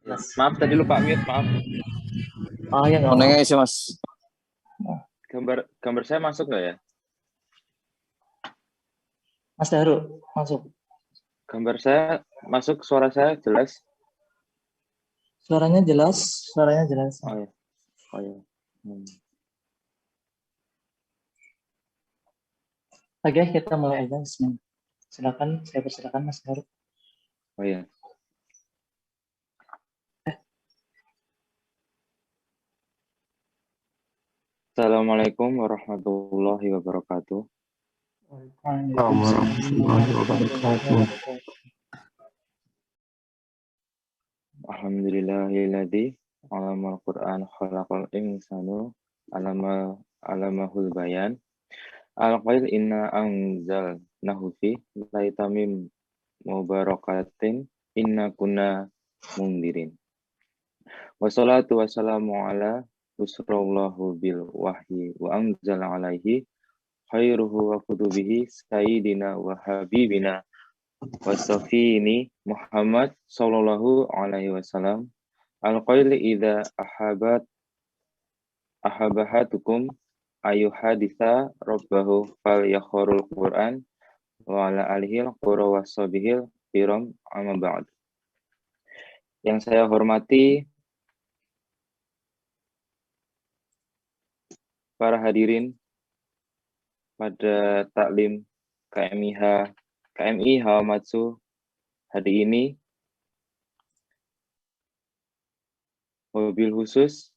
Mas. Maaf tadi lupa mute, maaf. Oh ya nggak Konengnya isi mas. Gambar saya masuk nggak ya? Mas Daru masuk. Gambar saya masuk, suara saya jelas. Suaranya jelas, suaranya jelas. Oh ya, oh ya. Oke, kita mulai aja. Bismillah. Silakan, saya persilakan Mas Daru. Oh ya. Assalamualaikum warahmatullahi wabarakatuh. Alhamdulillahilladzi 'allamal Qur'an khalaqal insana alamahul bayan. Al-qail inna anzalnahu fi lailatin mubarakatin inna kunna mundirin. Wassalatu wassalamu ala usrallahu bil wahyi wa anzal alaihi khairuhu wa kutubihi sayyidina wa habibina wa safini Muhammad sallallahu alaihi wasallam. Al-qail idza ahabahatukum ayuhaditha rabbahu fal yakhurul Qur'an wa ala alihil qura wasabihil kiram amma ba'd. Yang saya hormati para hadirin pada taklim KMI Hawamatsu hari ini, mobil khusus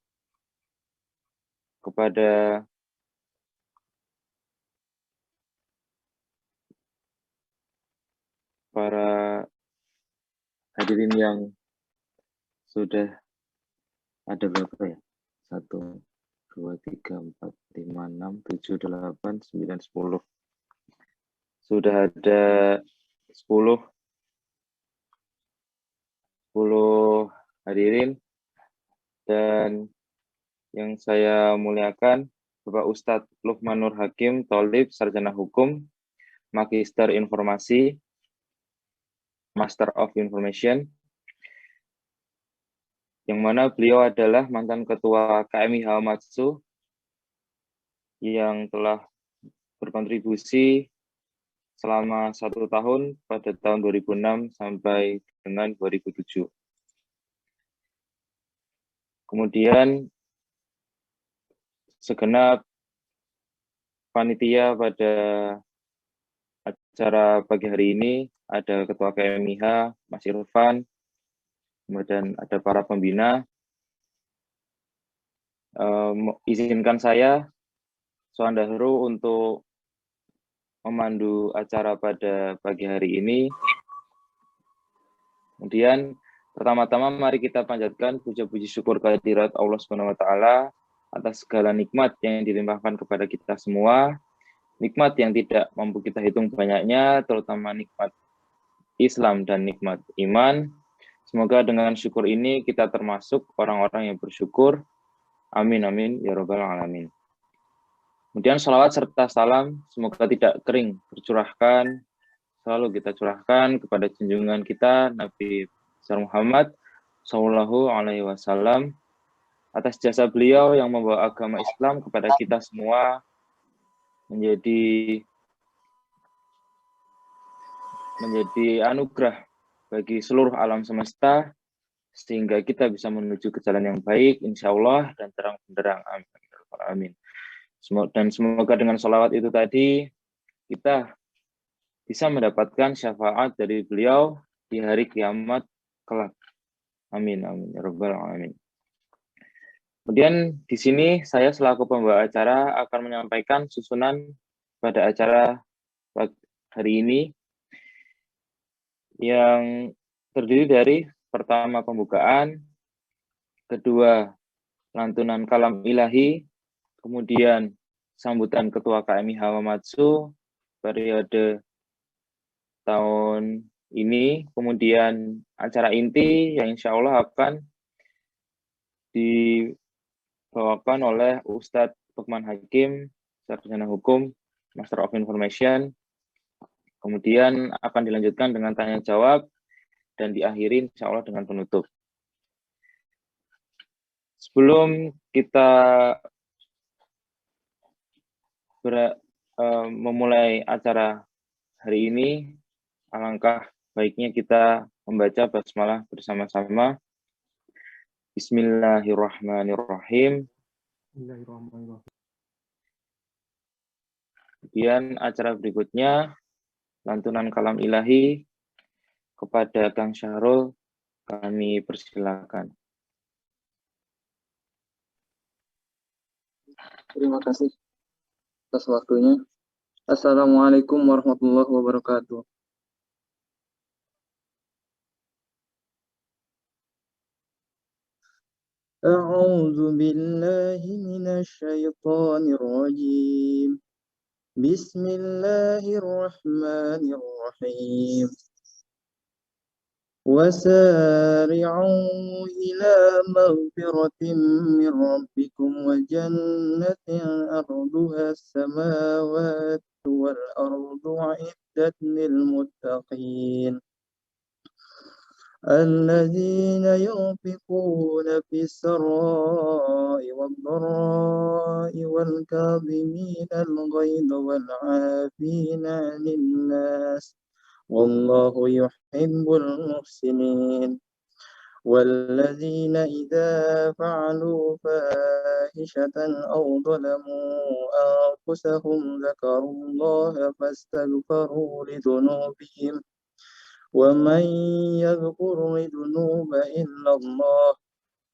kepada para hadirin yang sudah ada berapa ya? 1, 2, 3, 4, 5, 6, 7, 8, 9, 10. Sudah ada 10 hadirin, dan yang saya muliakan Bapak Ustadz Luqman Nur Hakim, Tholib, Sarjana Hukum, Magister Informasi, Master of Information, yang mana beliau adalah mantan Ketua KMI Hawamatsu yang telah berkontribusi selama 1 tahun pada tahun 2006 sampai dengan 2007. Kemudian segenap panitia pada acara pagi hari ini ada Ketua KMIH, Mas Irfan, kemudian ada para pembina. Izinkan saya, Soan Dahru, untuk memandu acara pada pagi hari ini. Kemudian pertama-tama mari kita panjatkan puja-puji syukur kehadirat Allah Subhanahu wa taala atas segala nikmat yang dilimpahkan kepada kita semua. Nikmat yang tidak mampu kita hitung banyaknya, terutama nikmat Islam dan nikmat iman. Semoga dengan syukur ini kita termasuk orang-orang yang bersyukur. Amin amin ya rabbal alamin. Kemudian salawat serta salam semoga tidak kering tercurahkan, selalu kita curahkan kepada junjungan kita Nabi Muhammad sallallahu alaihi wasallam atas jasa beliau yang membawa agama Islam kepada kita semua menjadi anugerah bagi seluruh alam semesta, sehingga kita bisa menuju ke jalan yang baik, insya Allah, dan terang benderang. Amin. Dan semoga dengan sholawat itu tadi, kita bisa mendapatkan syafaat dari beliau di hari kiamat kelak. Amin, amin, ya rabbal alamin. Kemudian di sini saya selaku pembawa acara akan menyampaikan susunan pada acara hari ini, yang terdiri dari pertama pembukaan, kedua lantunan kalam ilahi, kemudian sambutan Ketua KMI Hawamatsu periode tahun ini, kemudian acara inti yang insya Allah akan dibawakan oleh Ustadz Luqman Hakim, Sarjana Hukum, Master of Information. Kemudian akan dilanjutkan dengan tanya jawab dan diakhiri insya Allah dengan penutup. Sebelum kita memulai acara hari ini, alangkah baiknya kita membaca basmalah bersama-sama. Bismillahirrahmanirrahim. Kemudian acara berikutnya, lantunan kalam ilahi kepada Kang Syahrul, kami persilakan. Terima kasih atas waktunya. Assalamualaikum warahmatullahi wabarakatuh. A'udzu billahi minasy syaithanir rajim. Bismillahirrahmanirrahim. وسارعوا إلى مغفرة من ربكم وجنة أرضها السماوات والأرض أعدت للمتقين الذين ينفقون في السراء والضراء والكاظمين الغيظ والعافين عن الناس والله يحب المحسنين والذين إذا فعلوا فاحشة أو ظلموا أنفسهم ذكروا الله فاستغفروا لذنوبهم ومن يغفر الذنوب إلا الله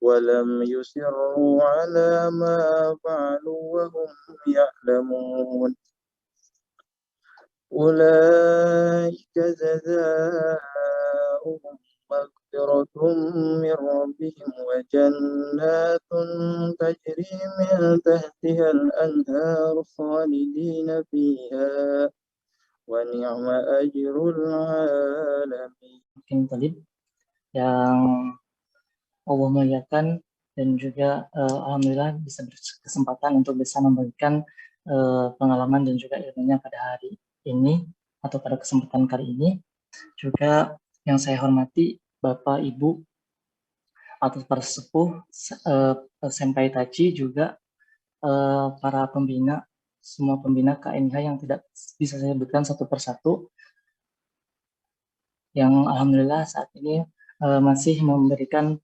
ولم يصروا على ما فعلوا وهم يعلمون أولئك جزاؤهم مغفرة من ربهم وجنات تجري من تحتها الأنهار خالدين فيها ونعم أجر العالمين. Yang Allah muliakan dan juga alhamdulillah bisa berkesempatan untuk bisa membagikan pengalaman dan juga ilmunya pada hari ini atau pada kesempatan kali ini. Juga yang saya hormati Bapak Ibu atau para sepuh, Senpai Tachi, juga para pembina, semua pembina KNH yang tidak bisa saya sebutkan satu persatu, yang alhamdulillah saat ini masih memberikan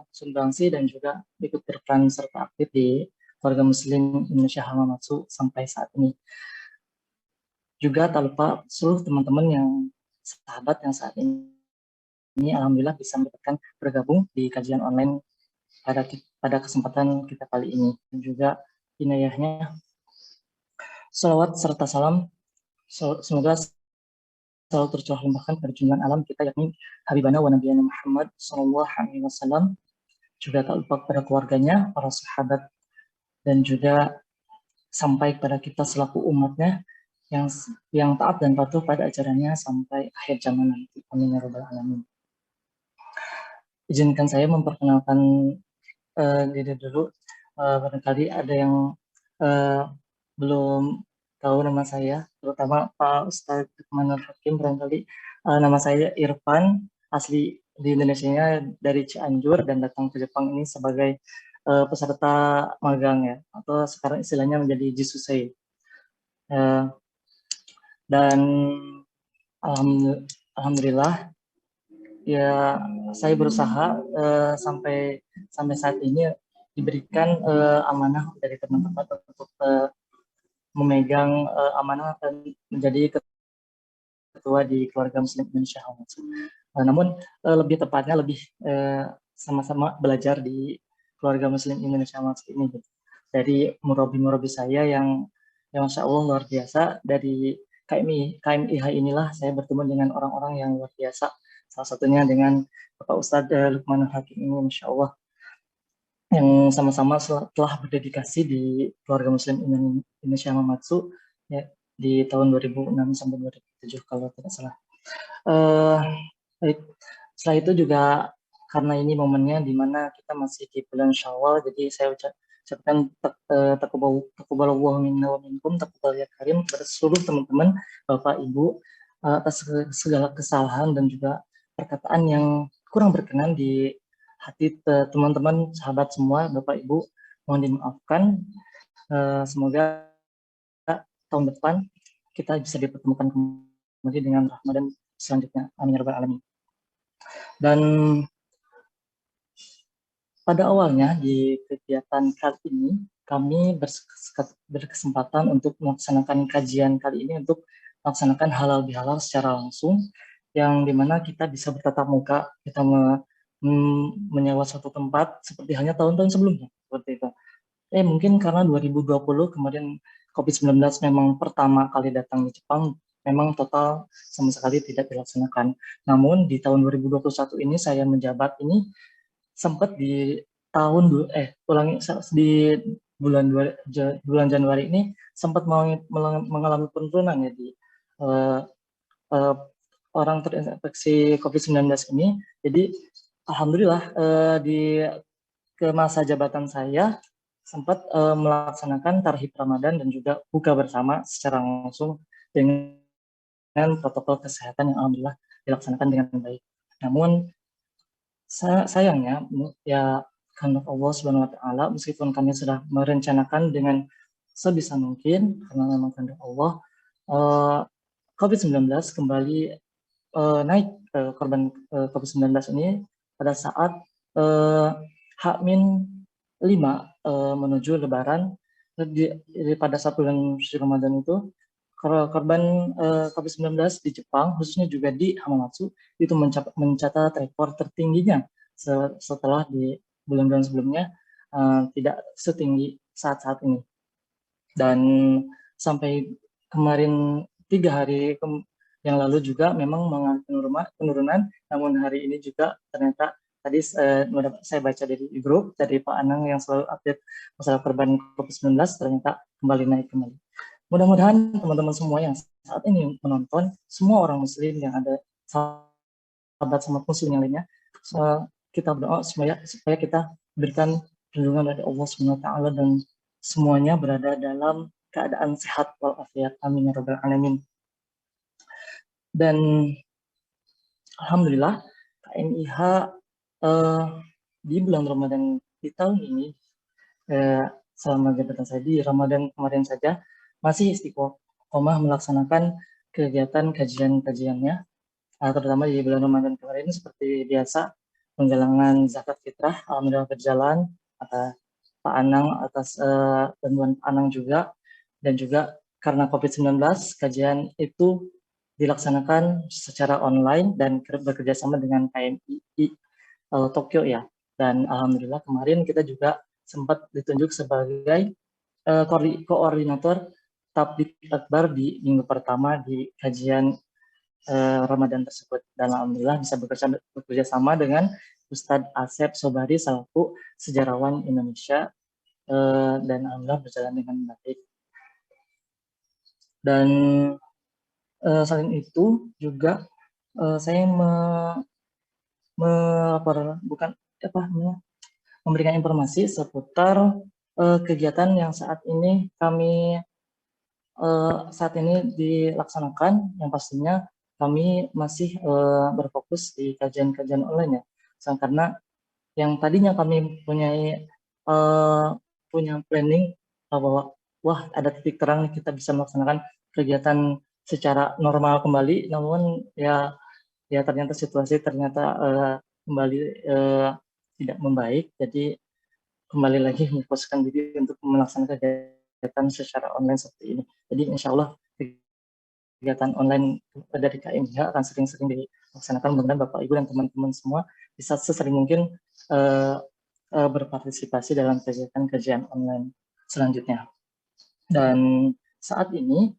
sumbangsi dan juga ikut berperan serta aktif di keluarga Muslim Indonesia Hamamatsu sampai saat ini. Juga tak lupa seluruh teman-teman yang sahabat yang saat ini alhamdulillah bisa mendapatkan bergabung di kajian online pada kesempatan kita kali ini. Dan juga inayahnya salawat serta salam semoga selalu tercurah limpahkan pada junjungan alam kita, yakni Habibana wa Nabiyana Muhammad SAW. Juga tak lupa kepada keluarganya, para sahabat, dan juga sampai kepada kita selaku umatnya yang taat dan patuh pada ajarannya sampai akhir zaman nanti. Amin ya rabbal alamin. Izinkan saya memperkenalkan diri dulu. Barangkali ada yang belum tahu nama saya, terutama Pak Ustadz Lukmanul Hakim. Barangkali nama saya Irfan, asli di Indonesia dari Cianjur dan datang ke Jepang ini sebagai peserta magang ya, atau sekarang istilahnya menjadi Jisusei. Dan alhamdulillah ya, saya berusaha sampai saat ini diberikan amanah dari teman-teman untuk memegang amanah dan menjadi ketua di keluarga Muslim Indonesia Hamamatsu. Namun lebih tepatnya sama-sama belajar di keluarga Muslim Indonesia Hamamatsu ini gitu. Dari murabi saya yang Masya Allah luar biasa. Dari KMIH inilah saya bertemu dengan orang-orang yang luar biasa. Salah satunya dengan Bapak Ustadz Lukmanul Hakim ini, Masya Allah, yang sama-sama telah berdedikasi di keluarga Muslim Indonesia Hamamatsu ya, di tahun 2006 sampai 2007 kalau tidak salah. Setelah itu juga karena ini momennya di mana kita masih di bulan Syawal, jadi saya ucapkan taqabbalallahu minna wa minkum, taqabbal ya karim kepada seluruh teman-teman, Bapak Ibu, atas segala kesalahan dan juga perkataan yang kurang berkenan di hati teman-teman, sahabat semua, Bapak Ibu, mohon dimaafkan. Semoga tahun depan kita bisa dipertemukan kembali dengan Ramadan selanjutnya. Amin ya rabbal alamin. Dan pada awalnya di kegiatan kali ini kami berkesempatan untuk melaksanakan kajian kali ini untuk melaksanakan halal bihalal secara langsung, yang dimana kita bisa bertatap muka, kita menyewa suatu tempat seperti halnya tahun-tahun sebelumnya seperti itu. Mungkin karena 2020 kemarin COVID-19 memang pertama kali datang di Jepang, memang total sama sekali tidak dilaksanakan. Namun di tahun 2021 ini saya menjabat ini sempat di bulan Januari ini sempat mengalami penurunan ya di orang terinfeksi COVID-19 ini. Jadi alhamdulillah di masa jabatan saya sempat melaksanakan tarhib Ramadan dan juga buka bersama secara langsung dengan protokol kesehatan yang alhamdulillah dilaksanakan dengan baik. Namun sayangnya ya karena Allah Subhanahu wa taala, meskipun kami sudah merencanakan dengan sebisa mungkin karena memang kehendak Allah, COVID-19 kembali naik korban COVID-19 ini pada saat H-5 menuju Lebaran pada saat bulan suci Ramadan itu korban COVID-19 di Jepang, khususnya juga di Hamamatsu, itu mencatat rekor tertingginya setelah di bulan-bulan sebelumnya tidak setinggi saat-saat ini. Dan sampai kemarin 3 hari yang lalu juga memang mengalami penurunan, namun hari ini juga ternyata tadi saya baca dari grup dari Pak Anang yang selalu update masalah korban COVID-19 ternyata kembali naik kembali. Mudah-mudahan teman-teman semua yang saat ini menonton, semua orang muslim yang ada sahabat muslim yang lainnya, kita berdoa supaya kita berikan perlindungan dari Allah Subhanahu wa taala dan semuanya berada dalam keadaan sehat walafiat. Amin ya rabbal alamin. Dan alhamdulillah KNIH di bulan Ramadan di tahun ini selama jabatan saya di Ramadan kemarin saja masih istiqomah melaksanakan kegiatan kajian-kajiannya, terutama di bulan Ramadan kemarin seperti biasa penggalangan zakat fitrah alhamdulillah berjalan, atas Pak Anang atas bantuan Pak Anang juga, dan juga karena COVID-19 kajian itu dilaksanakan secara online dan bekerja sama dengan KMII Tokyo ya. Dan alhamdulillah kemarin kita juga sempat ditunjuk sebagai koordinator tabligh akbar di minggu pertama di kajian Ramadan tersebut, dan alhamdulillah bisa bekerja sama dengan Ustadz Asep Sobari selaku sejarawan Indonesia, dan alhamdulillah berjalan dengan baik. Dan selain itu juga saya memberikan informasi seputar kegiatan yang saat ini dilaksanakan, yang pastinya kami masih berfokus di kajian-kajian online ya, karena yang tadinya kami punya planning bahwa wah ada titik terang kita bisa melaksanakan kegiatan secara normal kembali, namun ya ternyata situasi kembali tidak membaik, jadi kembali lagi memfokuskan diri untuk melaksanakan kegiatan secara online seperti ini. Jadi insya Allah kegiatan online dari KMIH akan sering-sering dilaksanakan. Mudah-mudahan Bapak Ibu dan teman-teman semua bisa sesering mungkin berpartisipasi dalam kegiatan kajian online selanjutnya. Dan saat ini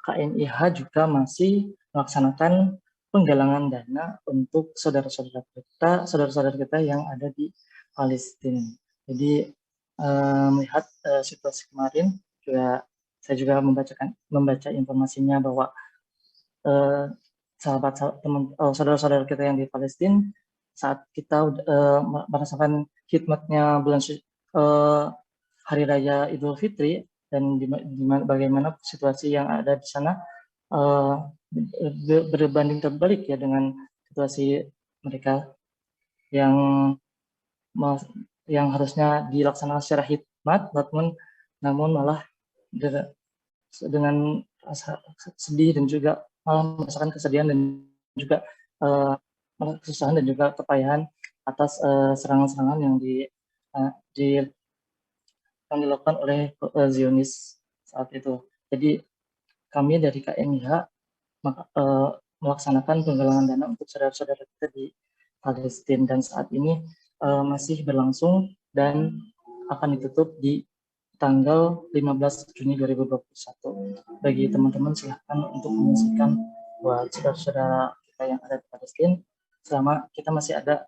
KMIH juga masih melaksanakan penggalangan dana untuk saudara-saudara kita yang ada di Palestina. Jadi melihat situasi kemarin juga saya juga membaca informasinya bahwa saudara-saudara kita yang di Palestina saat kita merasakan khidmatnya bulan Hari Raya Idul Fitri, dan bagaimana situasi yang ada di sana berbanding terbalik ya dengan situasi mereka yang yang harusnya dilaksanakan secara hikmat, namun malah dengan rasa sedih dan juga malah merasakan kesedihan dan juga kesusahan dan juga kepayahan atas serangan-serangan yang dilakukan oleh Zionis saat itu. Jadi kami dari KMIH melaksanakan penggalangan dana untuk saudara-saudara kita di Palestina, dan saat ini masih berlangsung dan akan ditutup di tanggal 15 Juni 2021. Bagi teman-teman silahkan untuk mengisikan buat saudara-saudara kita yang ada di Palestina selama kita masih ada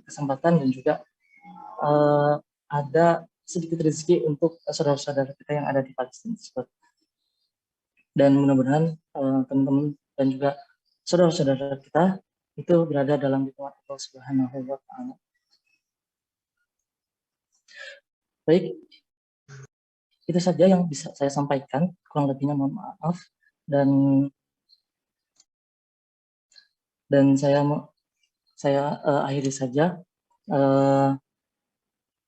kesempatan dan juga ada sedikit rezeki untuk saudara-saudara kita yang ada di Palestina. Dan mudah-mudahan teman-teman dan juga saudara-saudara kita itu berada dalam lindungan Allah Subhanahu wa Ta'ala. Baik, itu saja yang bisa saya sampaikan. Kurang lebihnya mohon maaf, dan saya akhiri saja.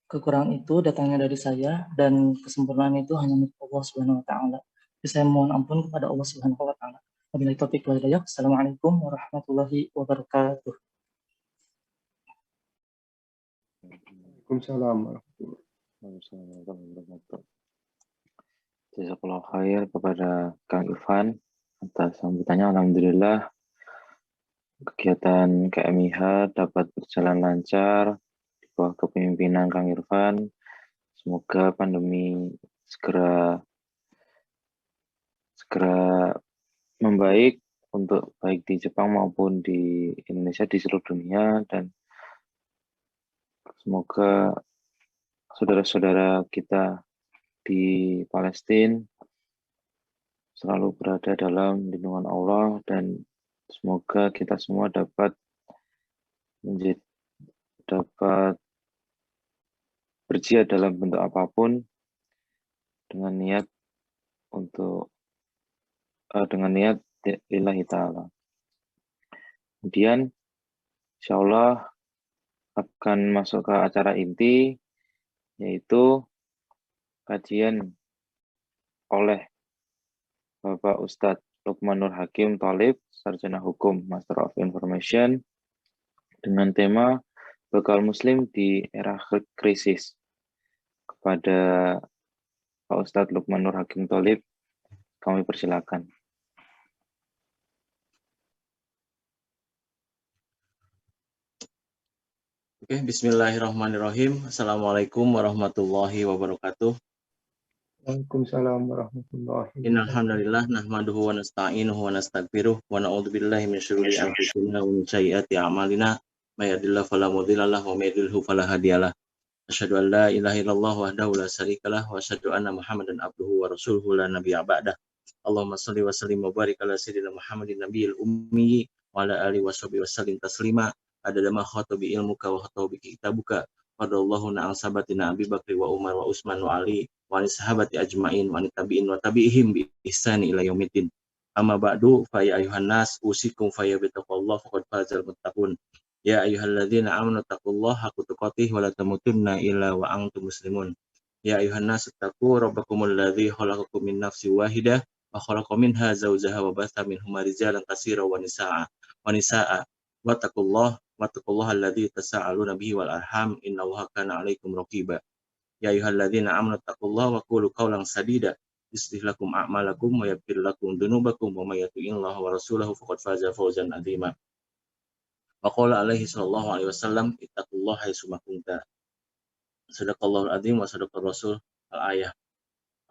Kekurangan itu datangnya dari saya, dan kesempurnaan itu hanya milik Allah Subhanahu wa Ta'ala. Saya mohon ampun kepada Allah Subhanahu wa Ta'ala. Wabillahi taufiq wal hidayah. Assalamualaikum warahmatullahi wabarakatuh. Waalaikumsalam warahmatullahi wabarakatuh. Jazakallahu khair kepada Kang Irfan atas sambutannya. Alhamdulillah kegiatan KMIH dapat berjalan lancar di bawah kepemimpinan Kang Irfan. Semoga pandemi segera membaik untuk baik di Jepang maupun di Indonesia, di seluruh dunia, dan semoga saudara-saudara kita di Palestina selalu berada dalam lindungan Allah, dan semoga kita semua dapat berjihad dalam bentuk apapun dengan niat lillahi ta'ala. Kemudian insya Allah akan masuk ke acara inti, yaitu kajian oleh Bapak Ustadz Lukman Nur Hakim Thalib, Sarjana Hukum, Master of Information, dengan tema Bekal Muslim di Era Krisis. Kepada Pak Ustadz Lukman Nur Hakim Thalib, kami persilakan. Oke, bismillahirrahmanirrahim. Assalamualaikum warahmatullahi wabarakatuh. Waalaikumsalam warahmatullahi wabarakatuh. Innal hamdalillah nahmaduhu wa nasta'inuhu wa nastaghfiruh wa na'udzu billahi min syururi anfusina wa min sayyiati a'malina may yahdihillahu fala mudhillalah wa may yudhlilhu fala hadiyalah. Asyhadu an la ilaha illallah wahdahu la syarikalah wa asyhadu anna Muhammadan abduhu wa rasuluhu la nabiyya ba'dah. Allahumma shalli wa sallim wa barik ala sayyidina Muhammadin nabiyil ummi wa ala alihi wa sahbihi wa sallim taslima. Ada ma khatabi ilmuka wa khatabi kitabuka fadallahu na'al sabatina Abi Bakri wa Umar wa Utsman wa Ali wa sahabati ajmain wa tabi'in wa tabi'ihim bi ihsani ila yaumiddin. Amma ba'du fa ya ayuhan nas usikum fa ya bittaqullah faqad fazal muttaqun. Ya ayyuhalladzina amanu taqullaha haqqa tuqatih wa la tamutunna illa wa antum muslimun. Ya ayyuhan nas taqu rabbakumul ladzi khalaqakum min nafsin wahidah wa khalaqa minha zawjaha wa batha minhuma rijalan katsiran wa nisaa wattaqullaha alladzi tasaaluna bihi wal arham innallaha kana 'alaikum raqiba. Ya ayyuhalladzina amanu taqullaha wa qulu qawlan sadida yuslih lakum a'malakum wa yaghfir lakum dhunubakum wa may yuti'illaha wa rasulahu faqad faza fawzan 'azima. Wa qala alaihi sallallahu alaihi wasallam ittaqullaha haitsu ma kunta. Shadaqallahul azim wa shadaqar rasul al-ayah.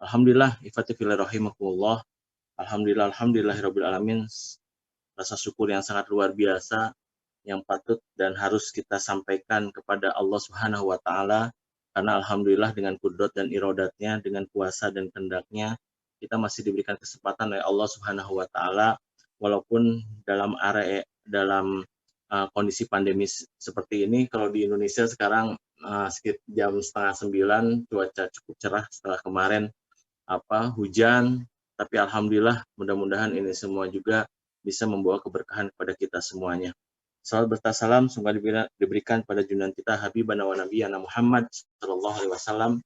Alhamdulillah ifati fil rahimakumullah. Alhamdulillahirabbil alamin. Rasa syukur yang sangat luar biasa yang patut dan harus kita sampaikan kepada Allah Subhanahu wa Ta'ala, karena alhamdulillah dengan kudrat dan iradatnya, dengan kuasa dan kehendaknya, kita masih diberikan kesempatan oleh Allah Subhanahu wa Ta'ala, walaupun dalam kondisi pandemi seperti ini. Kalau di Indonesia sekarang sekitar jam 8:30 cuaca cukup cerah setelah kemarin hujan, tapi alhamdulillah mudah-mudahan ini semua juga bisa membawa keberkahan kepada kita semuanya. Salat berta salam semoga diberikan pada junjungan kita Habibana wa Nabiyana Muhammad sallallahu alaihi wasallam,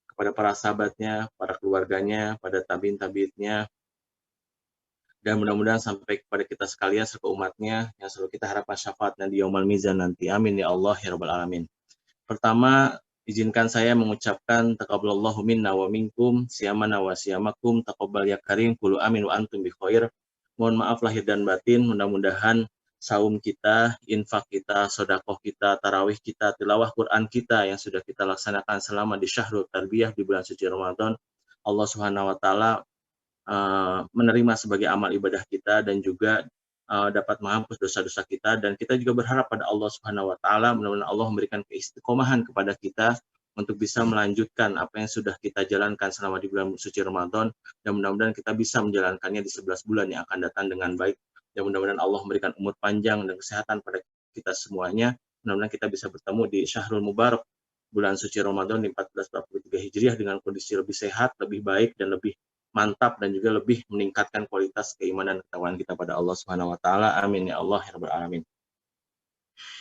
kepada para sahabatnya, para keluarganya, pada tabiin-tabiinnya, dan mudah-mudahan sampai kepada kita sekalian serta umatnya yang selalu kita harapkan syafaatnya di yaumul mizan nanti. Amin ya Allah ya rabbal alamin. Pertama, izinkan saya mengucapkan taqabbalallahu minna wa minkum siyamana wa siyamakum taqabbal ya karim kullu amin wa antum bi khair. Mohon maaf lahir dan batin, mudah-mudahan saum kita, infak kita, sedekah kita, tarawih kita, tilawah Quran kita yang sudah kita laksanakan selama di Syahrul Tarbiyah di bulan suci Ramadan, Allah Subhanahu wa taala menerima sebagai amal ibadah kita dan juga dapat menghapus dosa-dosa kita, dan kita juga berharap pada Allah Subhanahu wa taala mudah-mudahan Allah memberikan keistiqomahan kepada kita untuk bisa melanjutkan apa yang sudah kita jalankan selama di bulan suci Ramadan, dan mudah-mudahan kita bisa menjalankannya di 11 bulan yang akan datang dengan baik. Dan mudah-mudahan Allah memberikan umur panjang dan kesehatan pada kita semuanya. Mudah-mudahan kita bisa bertemu di Syahrul Mubarak bulan suci Ramadan di 1443 Hijriah dengan kondisi lebih sehat, lebih baik, dan lebih mantap, dan juga lebih meningkatkan kualitas keimanan dan ketakwaan kita pada Allah Subhanahu wa taala. Amin ya Allah ya rabbal alamin.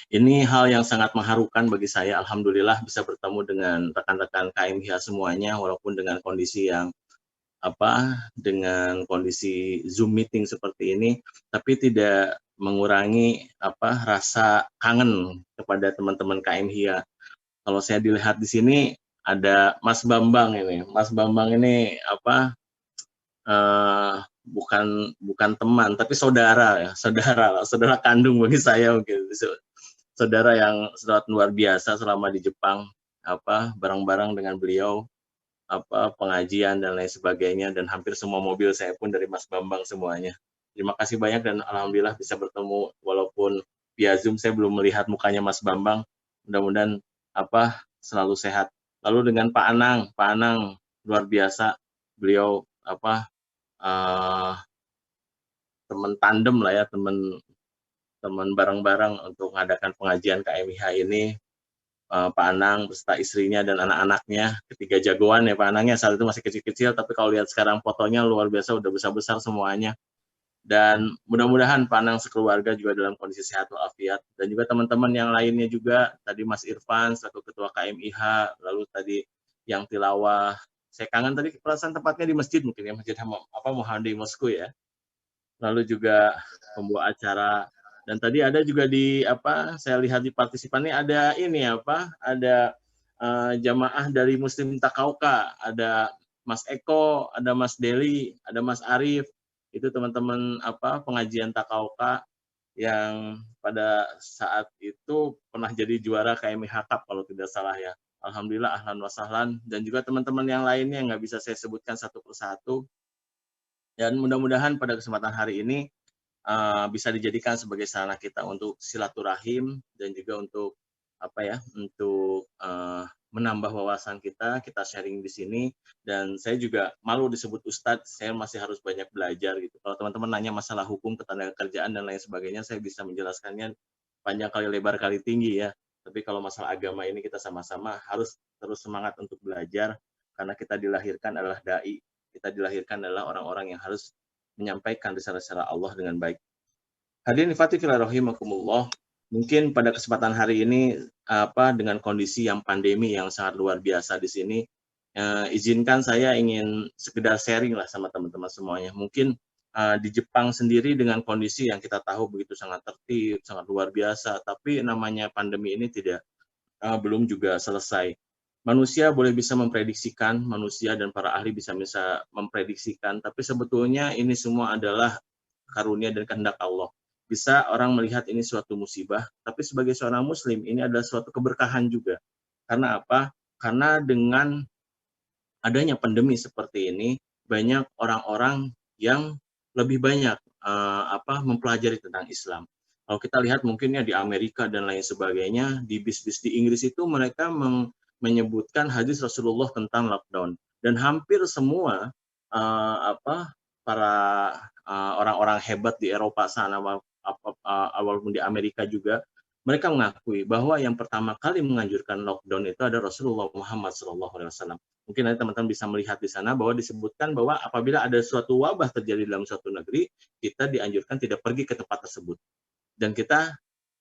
Ini hal yang sangat mengharukan bagi saya, alhamdulillah bisa bertemu dengan rekan-rekan KMIH semuanya walaupun dengan kondisi yang dengan kondisi Zoom meeting seperti ini, tapi tidak mengurangi rasa kangen kepada teman-teman KMIH. Kalau saya dilihat di sini ada Mas Bambang ini. Mas Bambang ini bukan teman tapi saudara ya, saudara kandung bagi saya mungkin. Saudara yang sangat luar biasa selama di Jepang, bareng-bareng dengan beliau pengajian dan lain sebagainya, dan hampir semua mobil saya pun dari Mas Bambang semuanya. Terima kasih banyak dan alhamdulillah bisa bertemu walaupun via Zoom. Saya belum melihat mukanya Mas Bambang. Mudah-mudahan selalu sehat. Lalu dengan Pak Anang luar biasa. Beliau teman tandem lah ya, teman bareng-bareng untuk mengadakan pengajian KMIH ini. Pak Anang beserta istrinya dan anak-anaknya, ketiga jagoan ya Pak Anangnya, saat itu masih kecil-kecil, tapi kalau lihat sekarang fotonya luar biasa, udah besar-besar semuanya. Dan mudah-mudahan Pak Anang sekeluarga juga dalam kondisi sehat walafiat, dan juga teman-teman yang lainnya juga, tadi Mas Irfan selaku ketua KMIH, lalu tadi yang tilawah, saya kangen tadi perasaan tempatnya di masjid mungkin ya, Masjid Muhammadi Mosque ya, lalu juga pembawa acara. Dan tadi ada juga di saya lihat di partisipannya ada ini ada jamaah dari Muslim Takauka, ada Mas Eko, ada Mas Deli, ada Mas Arif. Itu teman-teman pengajian Takauka yang pada saat itu pernah jadi juara KMIH Cup kalau tidak salah ya. Alhamdulillah, ahlan wa sahlan, dan juga teman-teman yang lainnya nggak bisa saya sebutkan satu persatu. Dan mudah-mudahan pada kesempatan hari ini bisa dijadikan sebagai sarana kita untuk silaturahim dan juga untuk untuk menambah wawasan kita sharing di sini. Dan saya juga malu disebut Ustadz, saya masih harus banyak belajar gitu. Kalau teman-teman nanya masalah hukum, ketenagakerjaan dan lain sebagainya, saya bisa menjelaskannya panjang kali lebar kali tinggi ya. Tapi kalau masalah agama ini kita sama-sama harus terus semangat untuk belajar, karena kita dilahirkan adalah dai, kita dilahirkan adalah orang-orang yang harus menyampaikan risalah Allah dengan baik. Hadirin Fatihillah rahimakumullah, mungkin pada kesempatan hari ini dengan kondisi yang pandemi yang sangat luar biasa di sini, izinkan saya ingin sekedar sharing lah sama teman-teman semuanya. Mungkin di Jepang sendiri dengan kondisi yang kita tahu begitu sangat tertib, sangat luar biasa, tapi namanya pandemi ini belum juga selesai. Manusia boleh bisa memprediksikan, manusia dan para ahli bisa memprediksikan, tapi sebetulnya ini semua adalah karunia dan kehendak Allah. Bisa orang melihat ini suatu musibah, tapi sebagai seorang muslim ini adalah suatu keberkahan juga. Karena apa? Karena dengan adanya pandemi seperti ini, banyak orang-orang yang lebih banyak mempelajari tentang Islam. Kalau kita lihat mungkin ya di Amerika dan lain sebagainya, di bis-bis di Inggris itu mereka menyebutkan hadis Rasulullah tentang lockdown, dan hampir semua para orang-orang hebat di Eropa sana, walaupun di Amerika juga, mereka mengakui bahwa yang pertama kali menganjurkan lockdown itu ada Rasulullah Muhammad SAW. Mungkin nanti teman-teman bisa melihat di sana bahwa disebutkan bahwa apabila ada suatu wabah terjadi dalam suatu negeri, kita dianjurkan tidak pergi ke tempat tersebut. Dan kita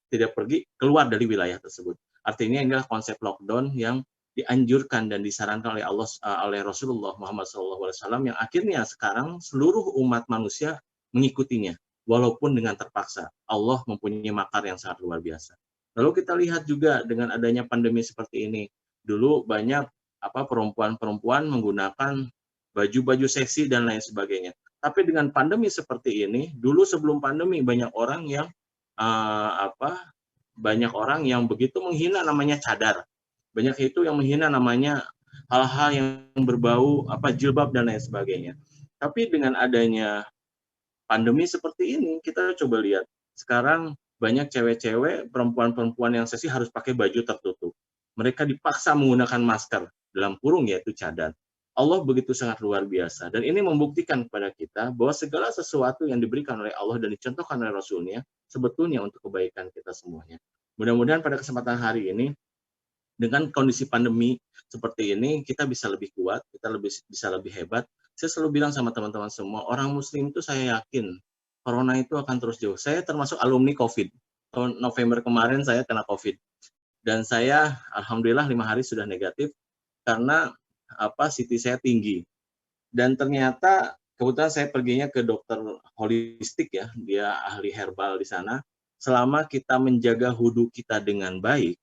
tidak pergi keluar dari wilayah tersebut. Artinya inilah konsep lockdown yang dianjurkan dan disarankan oleh oleh Rasulullah Muhammad SAW, yang akhirnya sekarang seluruh umat manusia mengikutinya walaupun dengan terpaksa. Allah mempunyai makar yang sangat luar biasa. Lalu kita lihat juga dengan adanya pandemi seperti ini, dulu banyak perempuan-perempuan menggunakan baju-baju seksi dan lain sebagainya. Tapi dengan pandemi seperti ini, dulu sebelum pandemi banyak orang yang begitu menghina namanya cadar. Banyak itu yang menghina namanya hal-hal yang berbau jilbab dan lain sebagainya. Tapi dengan adanya pandemi seperti ini, kita coba lihat sekarang banyak cewek-cewek, perempuan-perempuan yang seksi harus pakai baju tertutup. Mereka dipaksa menggunakan masker, dalam kurung yaitu cadar. Allah begitu sangat luar biasa. Dan ini membuktikan kepada kita bahwa segala sesuatu yang diberikan oleh Allah dan dicontohkan oleh Rasulnya, sebetulnya untuk kebaikan kita semuanya. Mudah-mudahan pada kesempatan hari ini, dengan kondisi pandemi seperti ini, kita bisa lebih kuat, kita bisa lebih hebat. Saya selalu bilang sama teman-teman semua, orang muslim itu saya yakin, corona itu akan terus jauh. Saya termasuk alumni COVID. Tahun November kemarin saya kena COVID. Dan saya, alhamdulillah 5 hari sudah negatif, karena CT saya tinggi. Dan ternyata kebetulan saya perginya ke dokter holistik ya, dia ahli herbal di sana. Selama kita menjaga wudhu kita dengan baik,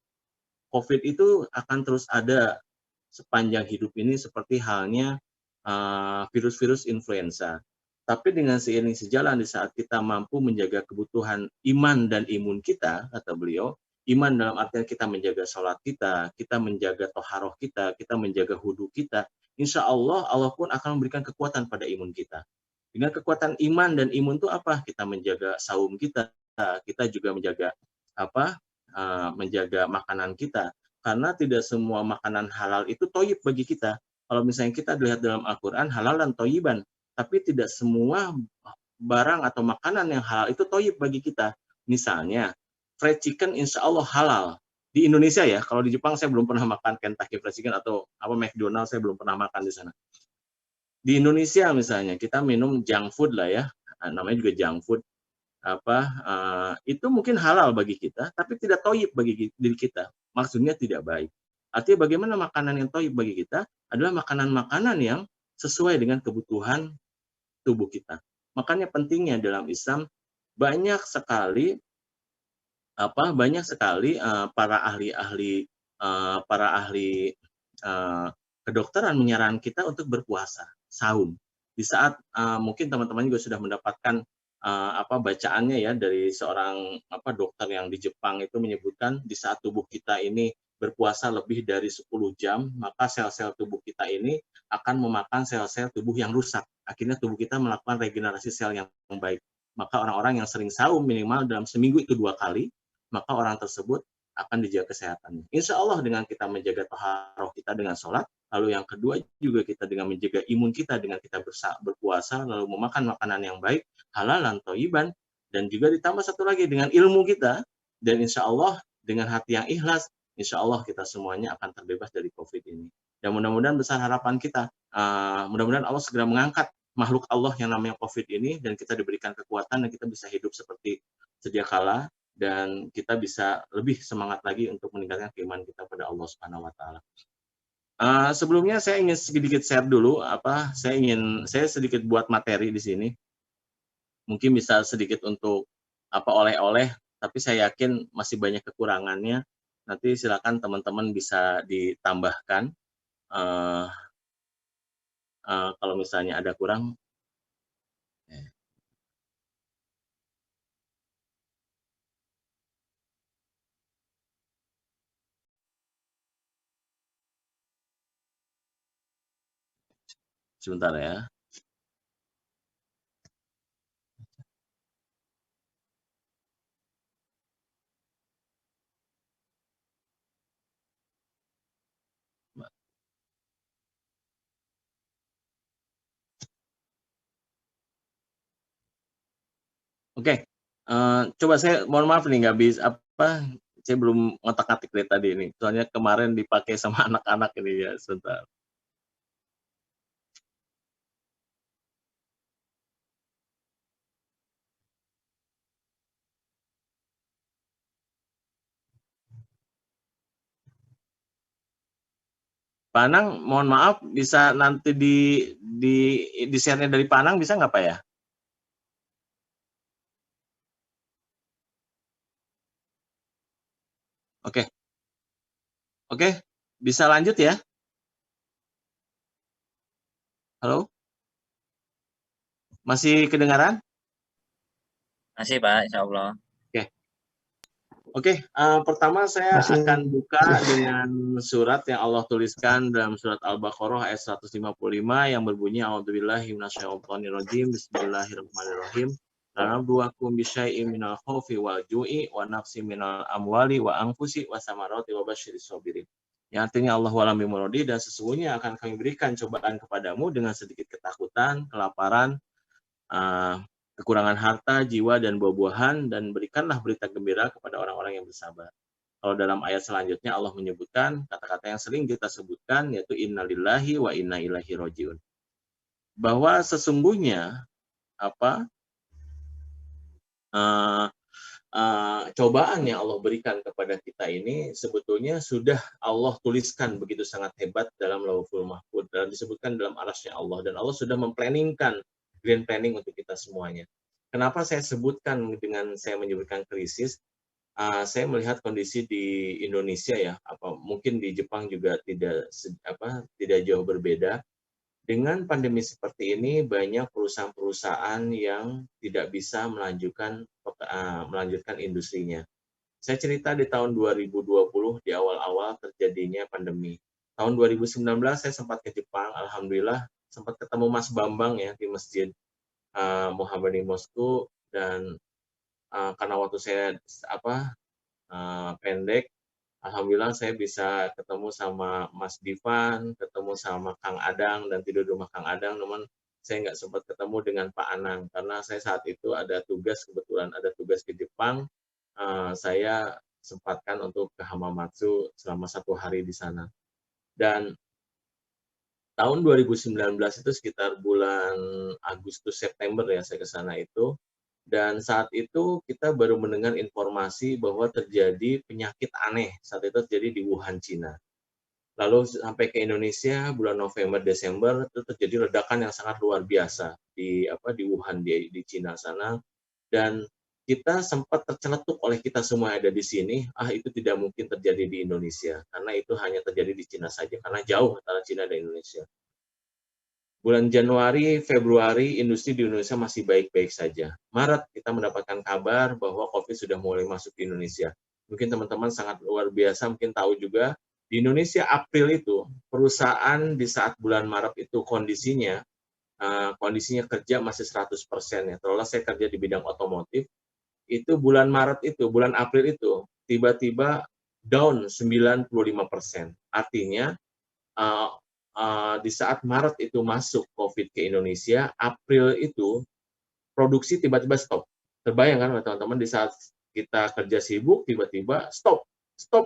COVID itu akan terus ada sepanjang hidup ini seperti halnya virus-virus influenza. Tapi dengan seiring sejalan di saat kita mampu menjaga kebutuhan iman dan imun kita, kata beliau, iman dalam artian kita menjaga sholat kita menjaga toharoh kita menjaga wudhu kita, insya Allah, Allah pun akan memberikan kekuatan pada imun kita. Dengan kekuatan iman dan imun itu apa? Kita menjaga saum kita juga menjaga menjaga makanan kita. Karena tidak semua makanan halal itu toyib bagi kita. Kalau misalnya kita lihat dalam Al-Quran, halal dan toyiban. Tapi tidak semua barang atau makanan yang halal itu toyib bagi kita. Misalnya, fried chicken insya Allah halal. Di Indonesia ya, kalau di Jepang saya belum pernah makan Kentucky Fried Chicken atau McDonald's, saya belum pernah makan di sana. Di Indonesia misalnya, kita minum junk food lah ya, namanya juga junk food. Itu mungkin halal bagi kita, tapi tidak toyib bagi diri kita. Maksudnya tidak baik. Artinya bagaimana makanan yang toyib bagi kita adalah makanan-makanan yang sesuai dengan kebutuhan tubuh kita. Makanya pentingnya dalam Islam banyak sekali para ahli kedokteran menyarankan kita untuk berpuasa, saum. Di saat mungkin teman-teman juga sudah mendapatkan bacaannya ya dari seorang dokter yang di Jepang itu menyebutkan di saat tubuh kita ini berpuasa lebih dari 10 jam, maka sel-sel tubuh kita ini akan memakan sel-sel tubuh yang rusak. Akhirnya tubuh kita melakukan regenerasi sel yang baik. Maka orang-orang yang sering saum minimal dalam seminggu itu 2 kali, maka orang tersebut akan dijaga kesehatannya. Insya Allah dengan kita menjaga toharoh kita dengan sholat, lalu yang kedua juga kita dengan menjaga imun kita dengan kita berpuasa, lalu memakan makanan yang baik, halal dan toyiban, dan juga ditambah satu lagi dengan ilmu kita, dan insya Allah dengan hati yang ikhlas, insya Allah kita semuanya akan terbebas dari COVID ini. Dan mudah-mudahan besar harapan kita, mudah-mudahan Allah segera mengangkat makhluk Allah yang namanya COVID ini, dan kita diberikan kekuatan dan kita bisa hidup seperti sedia kala, dan kita bisa lebih semangat lagi untuk meningkatkan keimanan kita pada Allah Subhanahu wa taala. Sebelumnya saya ingin sedikit share dulu saya sedikit buat materi di sini. Mungkin bisa sedikit untuk oleh-oleh, tapi saya yakin masih banyak kekurangannya. Nanti silakan teman-teman bisa ditambahkan kalau misalnya ada kurang. Sebentar ya. Oke, coba saya mohon maaf nih nggak bisa saya belum ngotak-ngatik dari tadi ini. Soalnya kemarin dipakai sama anak-anak ini ya, sebentar. Panang, mohon maaf, bisa nanti di share-nya dari Panang, bisa nggak Pak ya? Oke. Oke, bisa lanjut ya? Halo? Masih kedengaran? Masih Pak, insya Allah. Oke, pertama saya Masih. akan buka dengan surat yang Allah tuliskan dalam surat Al-Baqarah ayat 155 yang berbunyi A'udzubillahi minasyaitonirrajim, Bismillahirrahmanirrahim. Lanabluwakum bisyai'im minal khaufi wal ju'i wa nafsi minal amwali wa anfusi wa samarati wa basyiris sabirin. Yang artinya Allah walam bimuradi, dan sesungguhnya akan kami berikan cobaan kepadamu dengan sedikit ketakutan, kelaparan, kekurangan harta, jiwa, dan buah-buahan, dan berikanlah berita gembira kepada orang-orang yang bersabar. Kalau dalam ayat selanjutnya Allah menyebutkan kata-kata yang sering kita sebutkan, yaitu innalillahi wa inna ilaihi rajiun. Bahwa sesungguhnya cobaan yang Allah berikan kepada kita ini sebetulnya sudah Allah tuliskan begitu sangat hebat dalam Lauhul Mahfuz, dan disebutkan dalam arasy-Nya Allah, dan Allah sudah memplanningkan grand planning untuk kita semuanya. Kenapa saya sebutkan dengan saya menyebutkan krisis? Saya melihat kondisi di Indonesia ya, mungkin di Jepang juga tidak jauh berbeda. Dengan pandemi seperti ini, banyak perusahaan-perusahaan yang tidak bisa melanjutkan industrinya. Saya cerita di tahun 2020, di awal-awal terjadinya pandemi. Tahun 2019 saya sempat ke Jepang, alhamdulillah sempat ketemu Mas Bambang ya di Masjid Muhammadiyah Moskow, dan karena waktu saya pendek, alhamdulillah saya bisa ketemu sama Mas Divan, ketemu sama Kang Adang, dan tidur di rumah Kang Adang. Namun saya nggak sempat ketemu dengan Pak Anang karena saya saat itu ada tugas, kebetulan ada tugas ke Jepang. Saya sempatkan untuk ke Hamamatsu selama 1 hari di sana. Dan tahun 2019 itu sekitar bulan Agustus September ya saya ke sana itu, dan saat itu kita baru mendengar informasi bahwa terjadi penyakit aneh saat itu terjadi di Wuhan, Cina. Lalu sampai ke Indonesia bulan November Desember itu terjadi ledakan yang sangat luar biasa di Wuhan di Cina sana, dan kita sempat terceletuk oleh kita semua yang ada di sini, itu tidak mungkin terjadi di Indonesia karena itu hanya terjadi di Cina saja karena jauh antara Cina dan Indonesia. Bulan Januari, Februari, industri di Indonesia masih baik-baik saja. Maret kita mendapatkan kabar bahwa COVID sudah mulai masuk ke Indonesia. Mungkin teman-teman sangat luar biasa, mungkin tahu juga, di Indonesia April itu, perusahaan di saat bulan Maret itu kondisinya kerja masih 100% ya. Terlalu saya kerja di bidang otomotif, itu bulan April itu, tiba-tiba down 95%. Artinya, di saat Maret itu masuk COVID ke Indonesia, April itu produksi tiba-tiba stop. Terbayang kan teman-teman, di saat kita kerja sibuk, tiba-tiba stop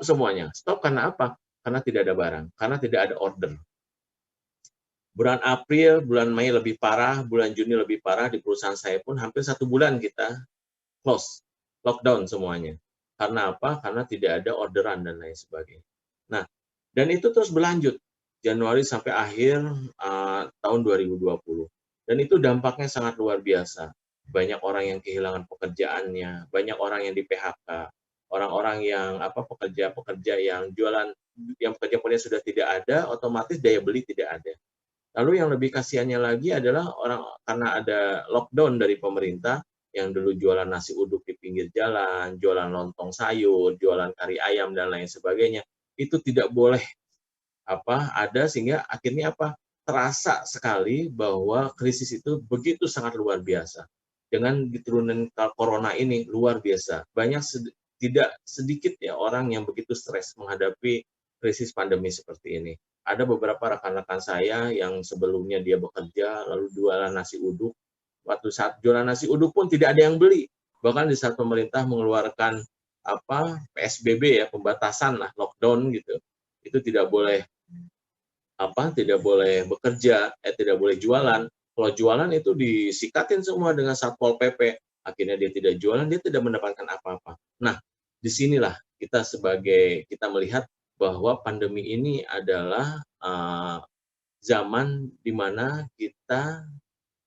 semuanya. Stop karena apa? Karena tidak ada barang, karena tidak ada order. Bulan April, bulan Mei lebih parah, bulan Juni lebih parah, di perusahaan saya pun hampir 1 bulan kita close, lockdown semuanya. Karena apa? Karena tidak ada orderan dan lain sebagainya. Nah, dan itu terus berlanjut. Januari sampai akhir tahun 2020. Dan itu dampaknya sangat luar biasa. Banyak orang yang kehilangan pekerjaannya, banyak orang yang di PHK, orang-orang yang pekerja-pekerja yang jualan, yang pekerja-pekerja sudah tidak ada, otomatis daya beli tidak ada. Lalu yang lebih kasihannya lagi adalah orang, karena ada lockdown dari pemerintah, yang dulu jualan nasi uduk di pinggir jalan, jualan lontong sayur, jualan kari ayam dan lain sebagainya, itu tidak boleh ada, sehingga akhirnya terasa sekali bahwa krisis itu begitu sangat luar biasa. Dengan diturunin corona ini luar biasa. Banyak tidak sedikit ya orang yang begitu stres menghadapi krisis pandemi seperti ini. Ada beberapa rekan-rekan saya yang sebelumnya dia bekerja lalu jualan nasi uduk. Waktu saat jualan nasi uduk pun tidak ada yang beli. Bahkan di saat pemerintah mengeluarkan PSBB ya, pembatasan lah, lockdown gitu. Itu tidak boleh bekerja, tidak boleh jualan. Kalau jualan itu disikatin semua dengan Satpol PP. Akhirnya dia tidak jualan, dia tidak mendapatkan apa-apa. Nah, disinilah kita melihat bahwa pandemi ini adalah zaman di mana kita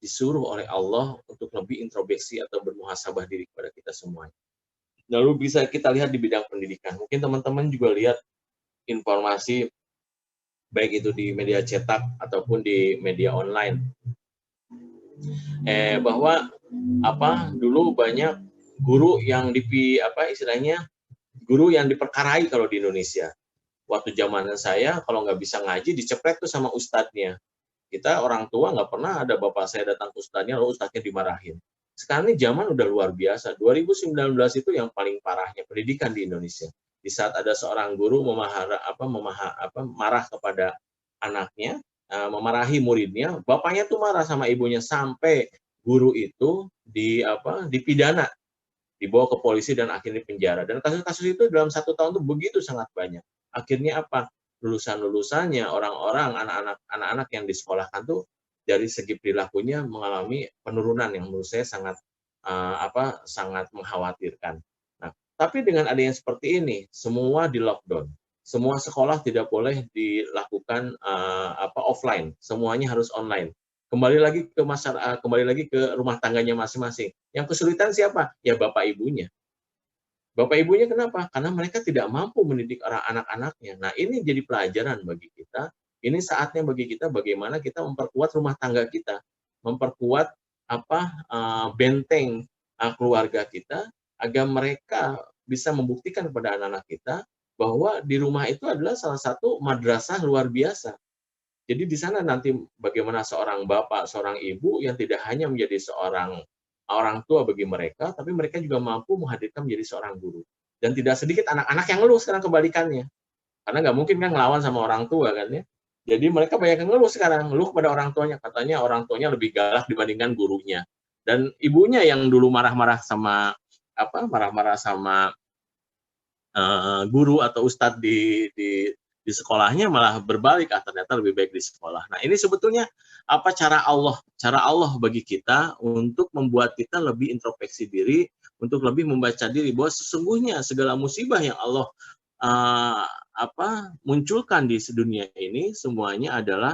disuruh oleh Allah untuk lebih introspeksi atau bermuhasabah diri kepada kita semuanya. Lalu bisa kita lihat di bidang pendidikan. Mungkin teman-teman juga lihat informasi baik itu di media cetak ataupun di media online. Bahwa dulu banyak guru yang guru yang diperkarai kalau di Indonesia. Waktu zaman saya kalau nggak bisa ngaji dicepret tuh sama ustadznya. Kita orang tua nggak pernah ada bapak saya datang ke ustadznya lalu ustadznya dimarahin. Sekarang ini zaman udah luar biasa. 2019 itu yang paling parahnya pendidikan di Indonesia. Di saat ada seorang guru marah kepada anaknya, memarahi muridnya, bapaknya tuh marah sama ibunya sampai guru itu dipidana, dibawa ke polisi dan akhirnya penjara. Dan kasus-kasus itu dalam 1 tahun itu begitu sangat banyak. Akhirnya apa? Lulusan-lulusannya, orang-orang, anak-anak yang disekolahkan tuh dari segi perilakunya mengalami penurunan yang menurut saya sangat sangat mengkhawatirkan. Nah, tapi dengan adanya seperti ini, semua di lockdown, semua sekolah tidak boleh dilakukan offline, semuanya harus online. Kembali lagi ke kembali lagi ke rumah tangganya masing-masing. Yang kesulitan siapa? Ya bapak ibunya. Bapak ibunya kenapa? Karena mereka tidak mampu mendidik anak-anaknya. Nah, ini jadi pelajaran bagi kita. Ini saatnya bagi kita bagaimana kita memperkuat rumah tangga kita, memperkuat benteng keluarga kita agar mereka bisa membuktikan kepada anak-anak kita bahwa di rumah itu adalah salah satu madrasah luar biasa. Jadi di sana nanti bagaimana seorang bapak, seorang ibu yang tidak hanya menjadi seorang orang tua bagi mereka, tapi mereka juga mampu menghadirkan menjadi seorang guru. Dan tidak sedikit anak-anak yang ngeluh sekarang kebalikannya. Karena nggak mungkin kan ngelawan sama orang tua kan ya. Jadi mereka banyak yang ngeluh sekarang, ngeluh kepada orang tuanya. Katanya orang tuanya lebih galak dibandingkan gurunya. Dan ibunya yang dulu marah-marah sama guru atau ustadz di sekolahnya malah berbalik, ternyata lebih baik di sekolah. Nah, ini sebetulnya cara Allah bagi kita untuk membuat kita lebih introspeksi diri, untuk lebih membaca diri bahwa sesungguhnya segala musibah yang Allah munculkan di dunia ini semuanya adalah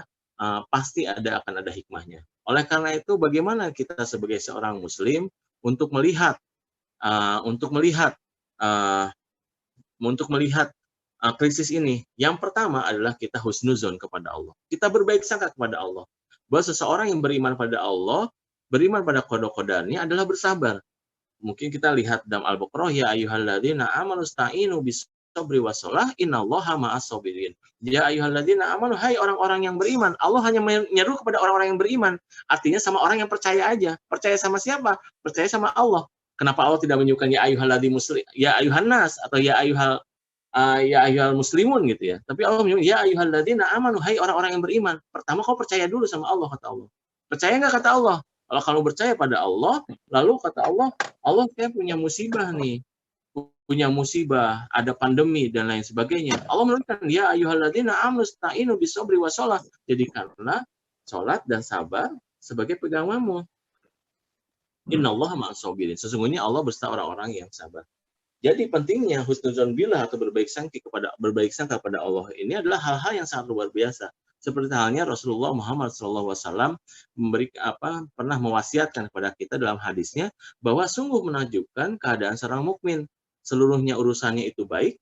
pasti akan ada hikmahnya. Oleh karena itu, bagaimana kita sebagai seorang muslim untuk melihat krisis ini? Yang pertama adalah kita husnuzon kepada Allah. Kita berbaik sangka kepada Allah. Bahwa seseorang yang beriman pada Allah, beriman pada qada-qadarnya adalah bersabar. Mungkin kita lihat dalam Al-Baqarah, ya ayyuhalladzina amanu sta'inu bis-sabri was-shalah innallaha ma'as-sabirin. Ya ayyuhalladzina amanu, hai orang-orang yang beriman. Allah hanya menyeru kepada orang-orang yang beriman. Artinya sama orang yang percaya aja. Percaya sama siapa? Percaya sama Allah. Kenapa Allah tidak menyebutkan ya ayyuhalladzi muslim, ya ayyuhannas atau ya ayyuhal muslimun gitu ya. Tapi Allah menyebut ya ayyuhalladzina amanu, hai orang-orang yang beriman. Pertama kau percaya dulu sama Allah, kata Allah. Percaya nggak kata Allah? Kalau kamu percaya pada Allah, lalu kata Allah saya punya musibah nih. Punya musibah, ada pandemi dan lain sebagainya. Allah menuliskan ya ayyuhalladzina amanu sta'inu bis-sabri was-shalah. Jadikanlah salat dan sabar sebagai peganganmu. Innallaha ma'as-sabirin. Sesungguhnya Allah beserta orang-orang yang sabar. Jadi pentingnya husnuzon billah atau berbaik sangka kepada Allah ini adalah hal-hal yang sangat luar biasa. Seperti halnya Rasulullah Muhammad SAW pernah mewasiatkan kepada kita dalam hadisnya bahwa sungguh menakjubkan keadaan seorang mukmin. Seluruhnya urusannya itu baik,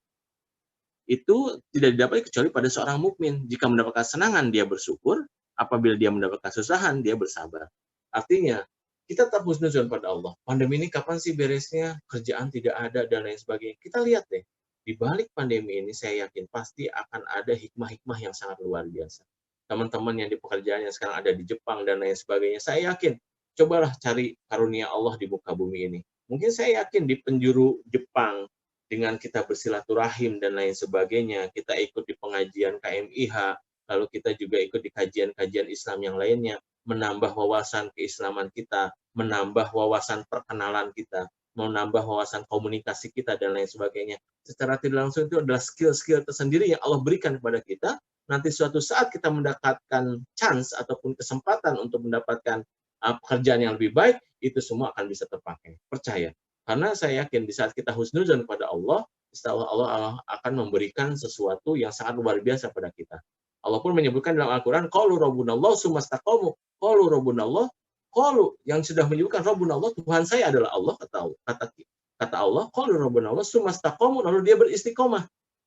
itu tidak didapat kecuali pada seorang mukmin. Jika mendapatkan kesenangan dia bersyukur, apabila dia mendapatkan kesusahan dia bersabar. Artinya kita tetap husnuzon pada Allah. Pandemi ini kapan sih beresnya? Kerjaan tidak ada dan lain sebagainya. Kita lihat deh, di balik pandemi ini saya yakin pasti akan ada hikmah-hikmah yang sangat luar biasa. Teman-teman yang di pekerjaan yang sekarang ada di Jepang dan lain sebagainya, saya yakin cobalah cari karunia Allah di muka bumi ini. Mungkin saya yakin di penjuru Jepang dengan kita bersilaturahim dan lain sebagainya, kita ikut di pengajian KMIH, lalu kita juga ikut di kajian-kajian Islam yang lainnya, menambah wawasan keislaman kita, menambah wawasan perkenalan kita, menambah wawasan komunikasi kita, dan lain sebagainya. Secara tidak langsung itu adalah skill-skill tersendiri yang Allah berikan kepada kita. Nanti suatu saat kita mendapatkan chance ataupun kesempatan untuk mendapatkan pekerjaan yang lebih baik, itu semua akan bisa terpakai. Percaya. Karena saya yakin di saat kita husnuzon kepada Allah, insya Allah akan memberikan sesuatu yang sangat luar biasa pada kita. Allah pun menyebutkan dalam Al-Quran, qalu rabbunallah sumastaqamu, qalu rabbunallah, qalu yang sudah menyebutkan rabbunallah, Tuhan saya adalah Allah, kata Allah, qalu rabbunallah sumastaqamu, lalu dia beristiqomah.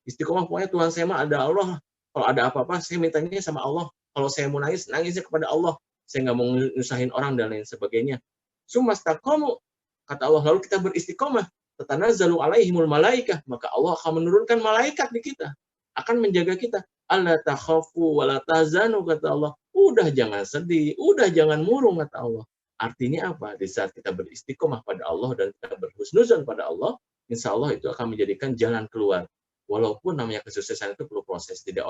Istiqomah pokoknya Tuhan saya mah ada Allah. Kalau ada apa-apa saya mintanya sama Allah. Kalau saya mau nangis, nangisnya kepada Allah. Saya nggak mau nyusahin orang dan lain sebagainya. Sumastaqamu, kata Allah, lalu kita beristiqomah. Tatanazzalu alaihimul malaikah, maka Allah akan menurunkan malaikat di kita, akan menjaga kita. Alla takhafu wa la tahzanu, kata Allah. Udah jangan sedih, udah jangan murung, kata Allah. Artinya apa? Di saat kita beristiqomah pada Allah dan kita berhusnuzon pada Allah, insya Allah itu akan menjadikan jalan keluar. Walaupun namanya kesuksesan itu perlu proses. Tidak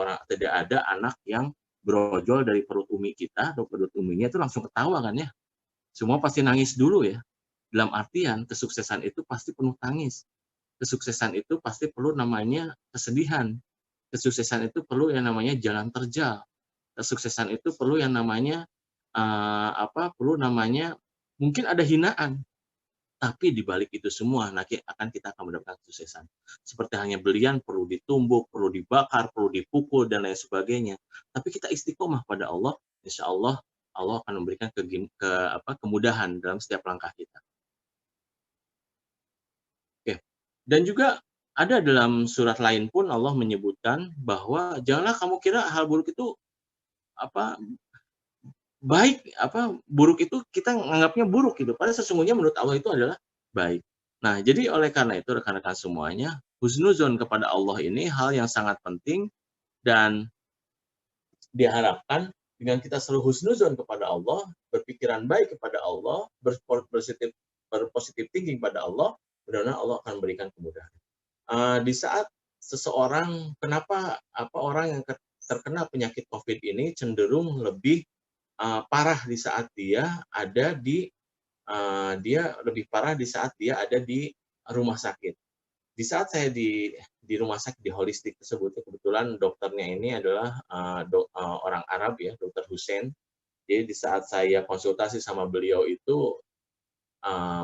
ada anak yang brojol dari perut umi kita atau perut uminya itu langsung ketawa kan ya. Semua pasti nangis dulu ya. Dalam artian kesuksesan itu pasti penuh tangis. Kesuksesan itu pasti perlu namanya kesedihan. Kesuksesan itu perlu yang namanya jalan terjal. Kesuksesan itu perlu yang namanya perlu namanya mungkin ada hinaan. Tapi di balik itu semua nanti kita akan mendapatkan kesuksesan. Seperti hanya belian perlu ditumbuk, perlu dibakar, perlu dipukul dan lain sebagainya. Tapi kita istiqomah pada Allah, insya Allah Allah akan memberikan kemudahan dalam setiap langkah kita. Oke. Dan juga ada dalam surat lain pun Allah menyebutkan bahwa janganlah kamu kira hal buruk itu baik, buruk itu kita menganggapnya buruk gitu. Padahal sesungguhnya menurut Allah itu adalah baik. Nah, jadi oleh karena itu rekan-rekan semuanya, husnuzon kepada Allah ini hal yang sangat penting dan diharapkan dengan kita selalu husnuzon kepada Allah, berpikiran baik kepada Allah, berpositif thinking pada Allah, mudah-mudahan Allah akan memberikan kemudahan. Di saat seseorang, kenapa orang yang terkena penyakit COVID ini cenderung lebih parah di saat dia ada di rumah sakit. Di saat saya di rumah sakit di holistik tersebut, kebetulan dokternya ini adalah orang Arab ya, Dr. Hussein. Jadi di saat saya konsultasi sama beliau itu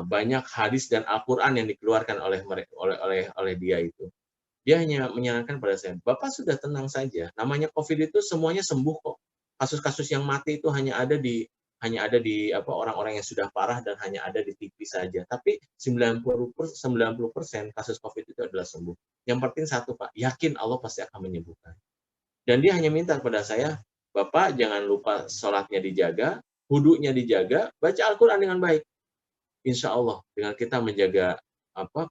banyak hadis dan Al-Quran yang dikeluarkan oleh dia itu. Dia hanya menyarankan pada saya, Bapak sudah tenang saja. Namanya COVID itu semuanya sembuh kok. Kasus-kasus yang mati itu hanya ada di orang-orang yang sudah parah dan hanya ada di TV saja. Tapi 90% kasus COVID itu adalah sembuh. Yang penting satu Pak, yakin Allah pasti akan menyembuhkan. Dan dia hanya minta kepada saya, Bapak jangan lupa sholatnya dijaga, wudunya dijaga, baca Al-Quran dengan baik. Insya Allah dengan kita menjaga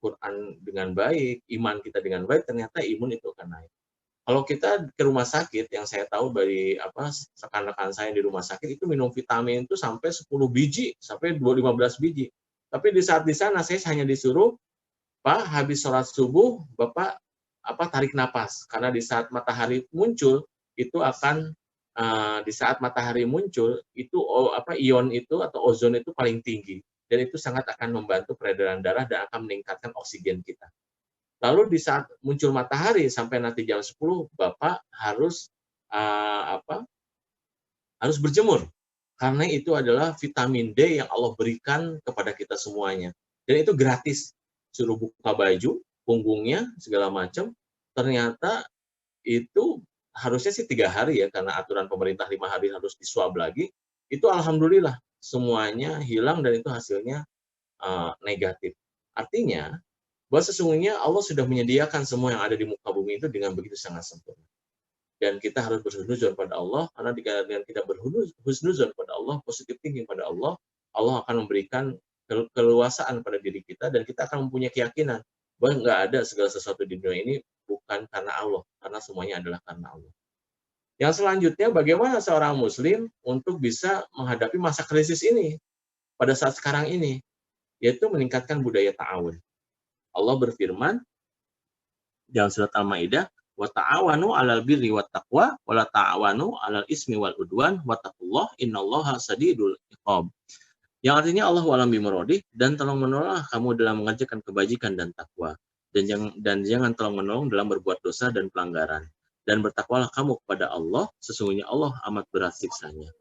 Quran dengan baik, iman kita dengan baik, ternyata imun itu akan naik. Kalau kita ke rumah sakit, yang saya tahu dari rekan-rekan saya di rumah sakit itu minum vitamin itu sampai 10 biji, sampai 15 biji. Tapi di saat di sana saya hanya disuruh, Pak, habis sholat subuh, Bapak tarik napas. Karena di saat matahari muncul, itu akan di saat matahari muncul, itu ion itu atau ozon itu paling tinggi. Dan itu sangat akan membantu peredaran darah dan akan meningkatkan oksigen kita. Lalu di saat muncul matahari sampai nanti jam 10, Bapak harus harus berjemur. Karena itu adalah vitamin D yang Allah berikan kepada kita semuanya. Dan itu gratis. Suruh buka baju, punggungnya, segala macam. Ternyata itu harusnya sih 3 hari ya, karena aturan pemerintah 5 hari harus diswab lagi. Itu alhamdulillah semuanya hilang dan itu hasilnya negatif. Artinya, bahwa sesungguhnya Allah sudah menyediakan semua yang ada di muka bumi itu dengan begitu sangat sempurna. Dan kita harus berhusnuzon pada Allah, karena dengan kita berhusnuzon pada Allah, positive thinking pada Allah, Allah akan memberikan keluasaan pada diri kita, dan kita akan mempunyai keyakinan bahwa nggak ada segala sesuatu di dunia ini bukan karena Allah, karena semuanya adalah karena Allah. Yang selanjutnya, bagaimana seorang Muslim untuk bisa menghadapi masa krisis ini pada saat sekarang ini, yaitu meningkatkan budaya ta'awun. Allah berfirman dalam surat Al-Maidah, wa ta'awanu 'alal birri wat taqwa wa la ta'awanu 'alal ismi wal udwan wattaqullaha innallaha shadidul iqab. Yang artinya Allah wa'lam bimuradih, dan tolong-menolonglah kamu dalam mengerjakan kebajikan dan takwa, dan jangan tolong-menolong dalam berbuat dosa dan pelanggaran. Dan bertakwalah kamu kepada Allah, sesungguhnya Allah amat berat siksanya.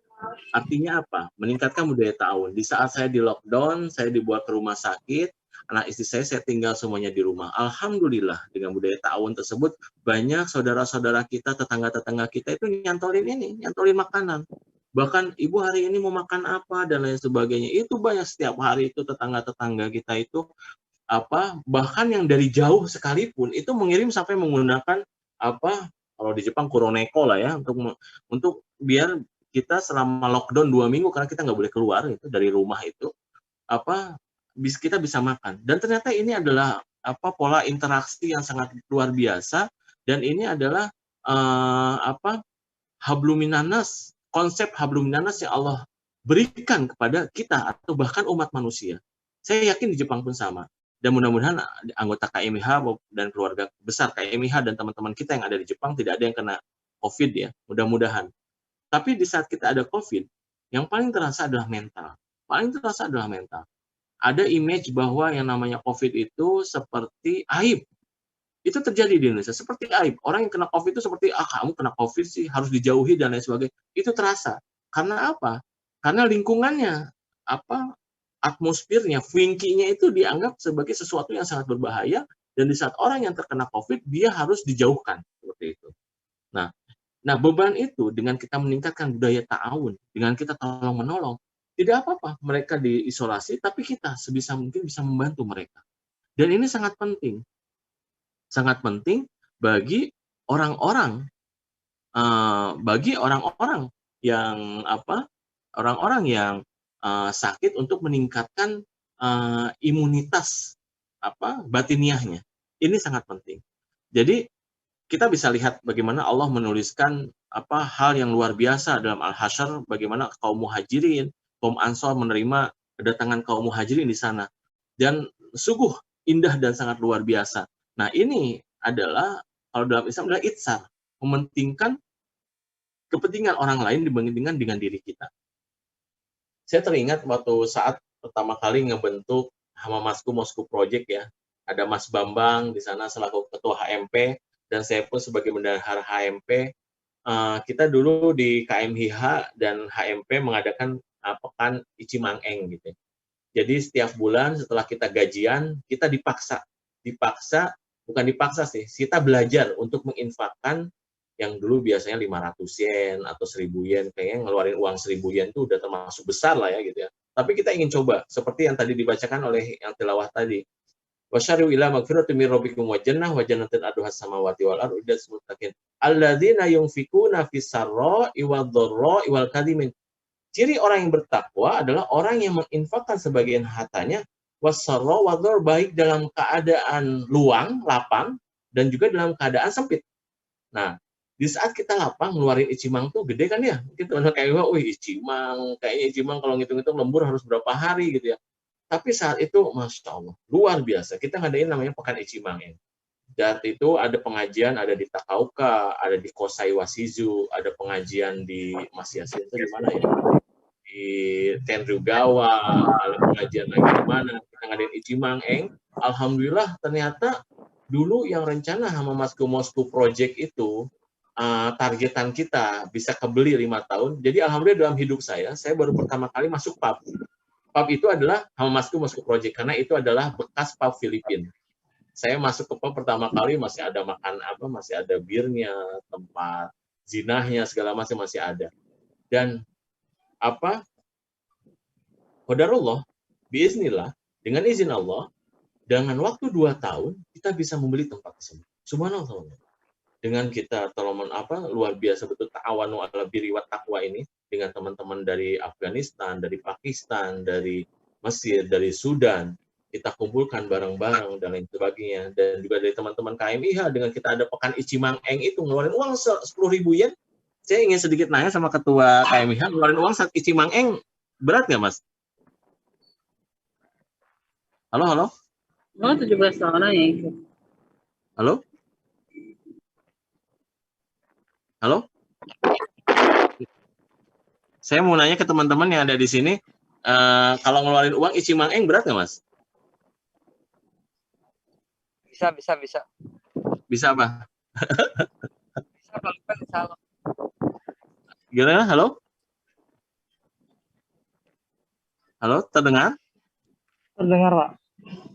Artinya apa? Meningkatkan budaya ta'awun. Di saat saya di lockdown, saya dibuat ke rumah sakit, anak istri saya tinggal semuanya di rumah. Alhamdulillah dengan budaya ta'awun tersebut banyak saudara-saudara kita, tetangga-tetangga kita itu nyantolin makanan. Bahkan ibu hari ini mau makan apa dan lain sebagainya. Itu banyak setiap hari itu tetangga-tetangga kita itu bahkan yang dari jauh sekalipun itu mengirim sampai menggunakan kalau di Jepang kuroneko lah ya untuk biar kita selama lockdown 2 minggu karena kita nggak boleh keluar itu dari rumah itu kita bisa makan. Dan ternyata ini adalah pola interaksi yang sangat luar biasa dan ini adalah habluminanas, konsep habluminanas yang Allah berikan kepada kita atau bahkan umat manusia. Saya yakin di Jepang pun sama. Dan mudah-mudahan anggota KMIH dan keluarga besar KMIH dan teman-teman kita yang ada di Jepang tidak ada yang kena COVID ya, mudah-mudahan. Tapi di saat kita ada COVID, yang paling terasa adalah mental. Ada image bahwa yang namanya COVID itu seperti aib. Itu terjadi di Indonesia, seperti aib. Orang yang kena COVID itu seperti, kamu kena COVID sih, harus dijauhi dan lain sebagainya. Itu terasa. Karena apa? Karena lingkungannya, atmosfernya,雰囲気nya itu dianggap sebagai sesuatu yang sangat berbahaya, dan di saat orang yang terkena COVID, dia harus dijauhkan. Seperti itu. Nah, beban itu dengan kita meningkatkan budaya ta'awun, dengan kita tolong-menolong, tidak apa-apa mereka diisolasi, tapi kita sebisa mungkin bisa membantu mereka. Dan ini sangat penting. Sangat penting bagi orang-orang yang sakit untuk meningkatkan imunitas batiniahnya. Ini sangat penting. Jadi kita bisa lihat bagaimana Allah menuliskan hal yang luar biasa dalam Al-Hasyr, bagaimana kaum muhajirin, kaum Ansor menerima kedatangan kaum muhajirin di sana. Dan sungguh indah dan sangat luar biasa. Nah, ini adalah kalau dalam Islam adalah itsar, mementingkan kepentingan orang lain dibandingkan dengan diri kita. Saya teringat waktu saat pertama kali ngebentuk Hamamatsu Mosku Project ya, ada Mas Bambang di sana selaku ketua HMP dan saya pun sebagai bendahara HMP. Kita dulu di KMIH dan HMP mengadakan pekan Icimangeng gitu. Jadi setiap bulan setelah kita gajian, kita bukan dipaksa sih, kita belajar untuk menginfakkan yang dulu biasanya 500 yen atau 1000 yen, kayaknya ngeluarin uang 1000 yen itu udah termasuk besar lah ya gitu ya. Tapi kita ingin coba, seperti yang tadi dibacakan oleh yang tilawah tadi. Wasyari'u ila magfiratin min rabbikum wa jannah wa jannatin arduhas samawati wal ardu iddat muttaqin. Alladzina yunfikuna fis sarra'i wad dharra'i wal kadhimin. Ciri orang yang bertakwa adalah orang yang menginfakkan sebagian hartanya wasarra wa dhar, baik dalam keadaan luang, lapang, dan juga dalam keadaan sempit. Nah, di saat kita lapang, ngeluarin icimang tuh gede kan ya? Kita kayak, kayaknya icimang kalau ngitung-ngitung lembur harus berapa hari gitu ya. Tapi saat itu, Masya Allah, luar biasa. Kita ngadain namanya Pekan Icimang ya. Dan itu ada pengajian, ada di Takauka, ada di Kosai Wasizu, ada pengajian di Mas Yasin itu di mana ya? Di Tenryugawa, ada pengajian lagi di mana? Kita ngadain Icimang-eng. Alhamdulillah ternyata dulu yang rencana Hamamatsu Mosku Project itu targetan kita bisa kebeli 5 tahun. Jadi alhamdulillah dalam hidup saya baru pertama kali masuk pub. Pub itu adalah Hamamatsu Mosku Project karena itu adalah bekas pub Filipina. Saya masuk ke pub pertama kali masih ada makan masih ada birnya, tempat zinahnya segala macam masih ada. Dan qadarullah biiznillah dengan izin Allah dengan waktu 2 tahun kita bisa membeli tempat tersebut. Subhanallah. Dengan kita luar biasa betul ta'awanu 'alal birri wat taqwa ini dengan teman-teman dari Afghanistan, dari Pakistan, dari Mesir, dari Sudan, kita kumpulkan barang-barang dan lain sebagainya, dan juga dari teman-teman KMIH dengan kita ada pekan Icimang-eng itu ngeluarin uang 10.000 yen. Saya ingin sedikit nanya sama ketua KMIH, ngeluarin uang saat Icimang-eng berat nggak, Mas? Halo? Oh, 17 orang ya itu. Halo? Saya mau nanya ke teman-teman yang ada di sini, kalau ngeluarin uang Icimang-eng berat nggak, Mas? Bisa. Bisa apa? Bisa Pak, insya Allah. Gimana? Halo? Halo, terdengar? Terdengar, Pak.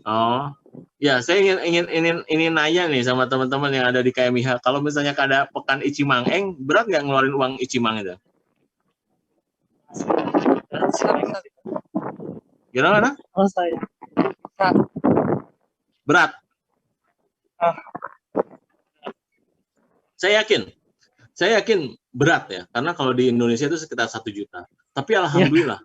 Oh, ya saya ingin nanya nih sama teman-teman yang ada di KMIH. Kalau misalnya ada pekan Icimangeng, berat nggak ngeluarin uang Icimang itu? Bisa. Gimana? Oh saya. Berat. Ah. Saya yakin berat ya, karena kalau di Indonesia itu sekitar 1 juta. Tapi alhamdulillah,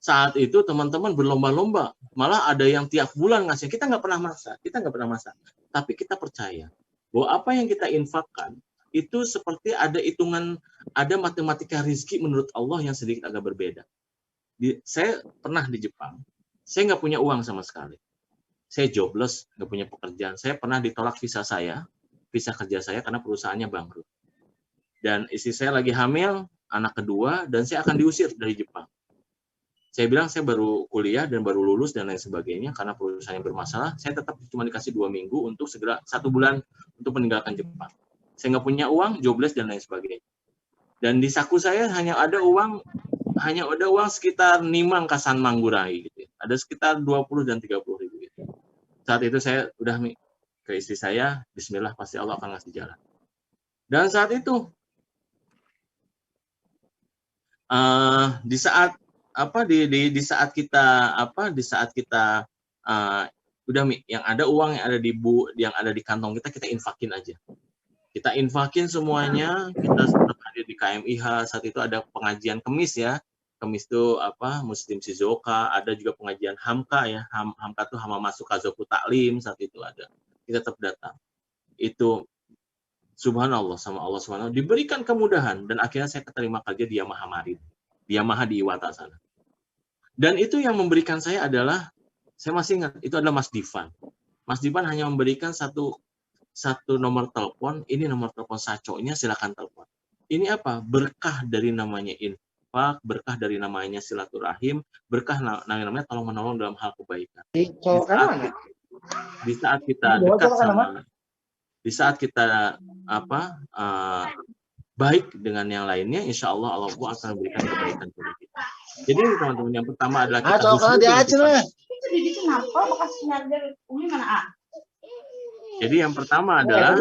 saat itu teman-teman berlomba-lomba, malah ada yang tiap bulan ngasih. Kita nggak pernah maksa, tapi kita percaya bahwa apa yang kita infakkan itu seperti ada hitungan, ada matematika rizki menurut Allah yang sedikit agak berbeda. Saya pernah di Jepang, saya nggak punya uang sama sekali. Saya jobless, nggak punya pekerjaan. Saya pernah ditolak visa kerja saya karena perusahaannya bangkrut. Dan istri saya lagi hamil, anak kedua, dan saya akan diusir dari Jepang. Saya bilang saya baru kuliah dan baru lulus dan lain sebagainya, karena perusahaannya bermasalah, saya tetap cuma dikasih 2 minggu untuk segera 1 bulan untuk meninggalkan Jepang. Saya nggak punya uang, jobless dan lain sebagainya. Dan di saku saya hanya ada uang sekitar 5 kasan manggurai gitu. Ada sekitar 20 dan 30 ribu gitu. Saat itu saya udah ke istri saya, bismillah pasti Allah akan ngasih jalan. Dan saat itu di saat kita udah yang ada uang yang ada di kantong kita infakin aja. Kita infakin semuanya, kita tetap hadir di KMIH. Saat itu ada pengajian Kemis ya. Kemis itu Muslim Shizuoka, ada juga pengajian Hamka ya. Hamka itu Hama Masuk Kazoku Taklim, saat itu ada. Kita tetap datang. Itu subhanallah, sama Allah subhanahu diberikan kemudahan, dan akhirnya saya keterima kerja di Yamaha Marin, di Yamaha di Iwata sana. Dan itu yang memberikan saya adalah, saya masih ingat, itu adalah Mas Divan. Mas Divan hanya memberikan satu nomor telepon, ini nomor telepon Saco-nya, silakan telepon. Ini apa? Berkah dari namanya infak, berkah dari namanya silaturahim, berkah namanya tolong menolong dalam hal kebaikan. Di saat kita dekat sama, di saat kita baik dengan yang lainnya, insya Allah Allah akan memberikan kebaikan kepada kita. Jadi teman-teman, yang pertama adalah kita Jadi yang pertama adalah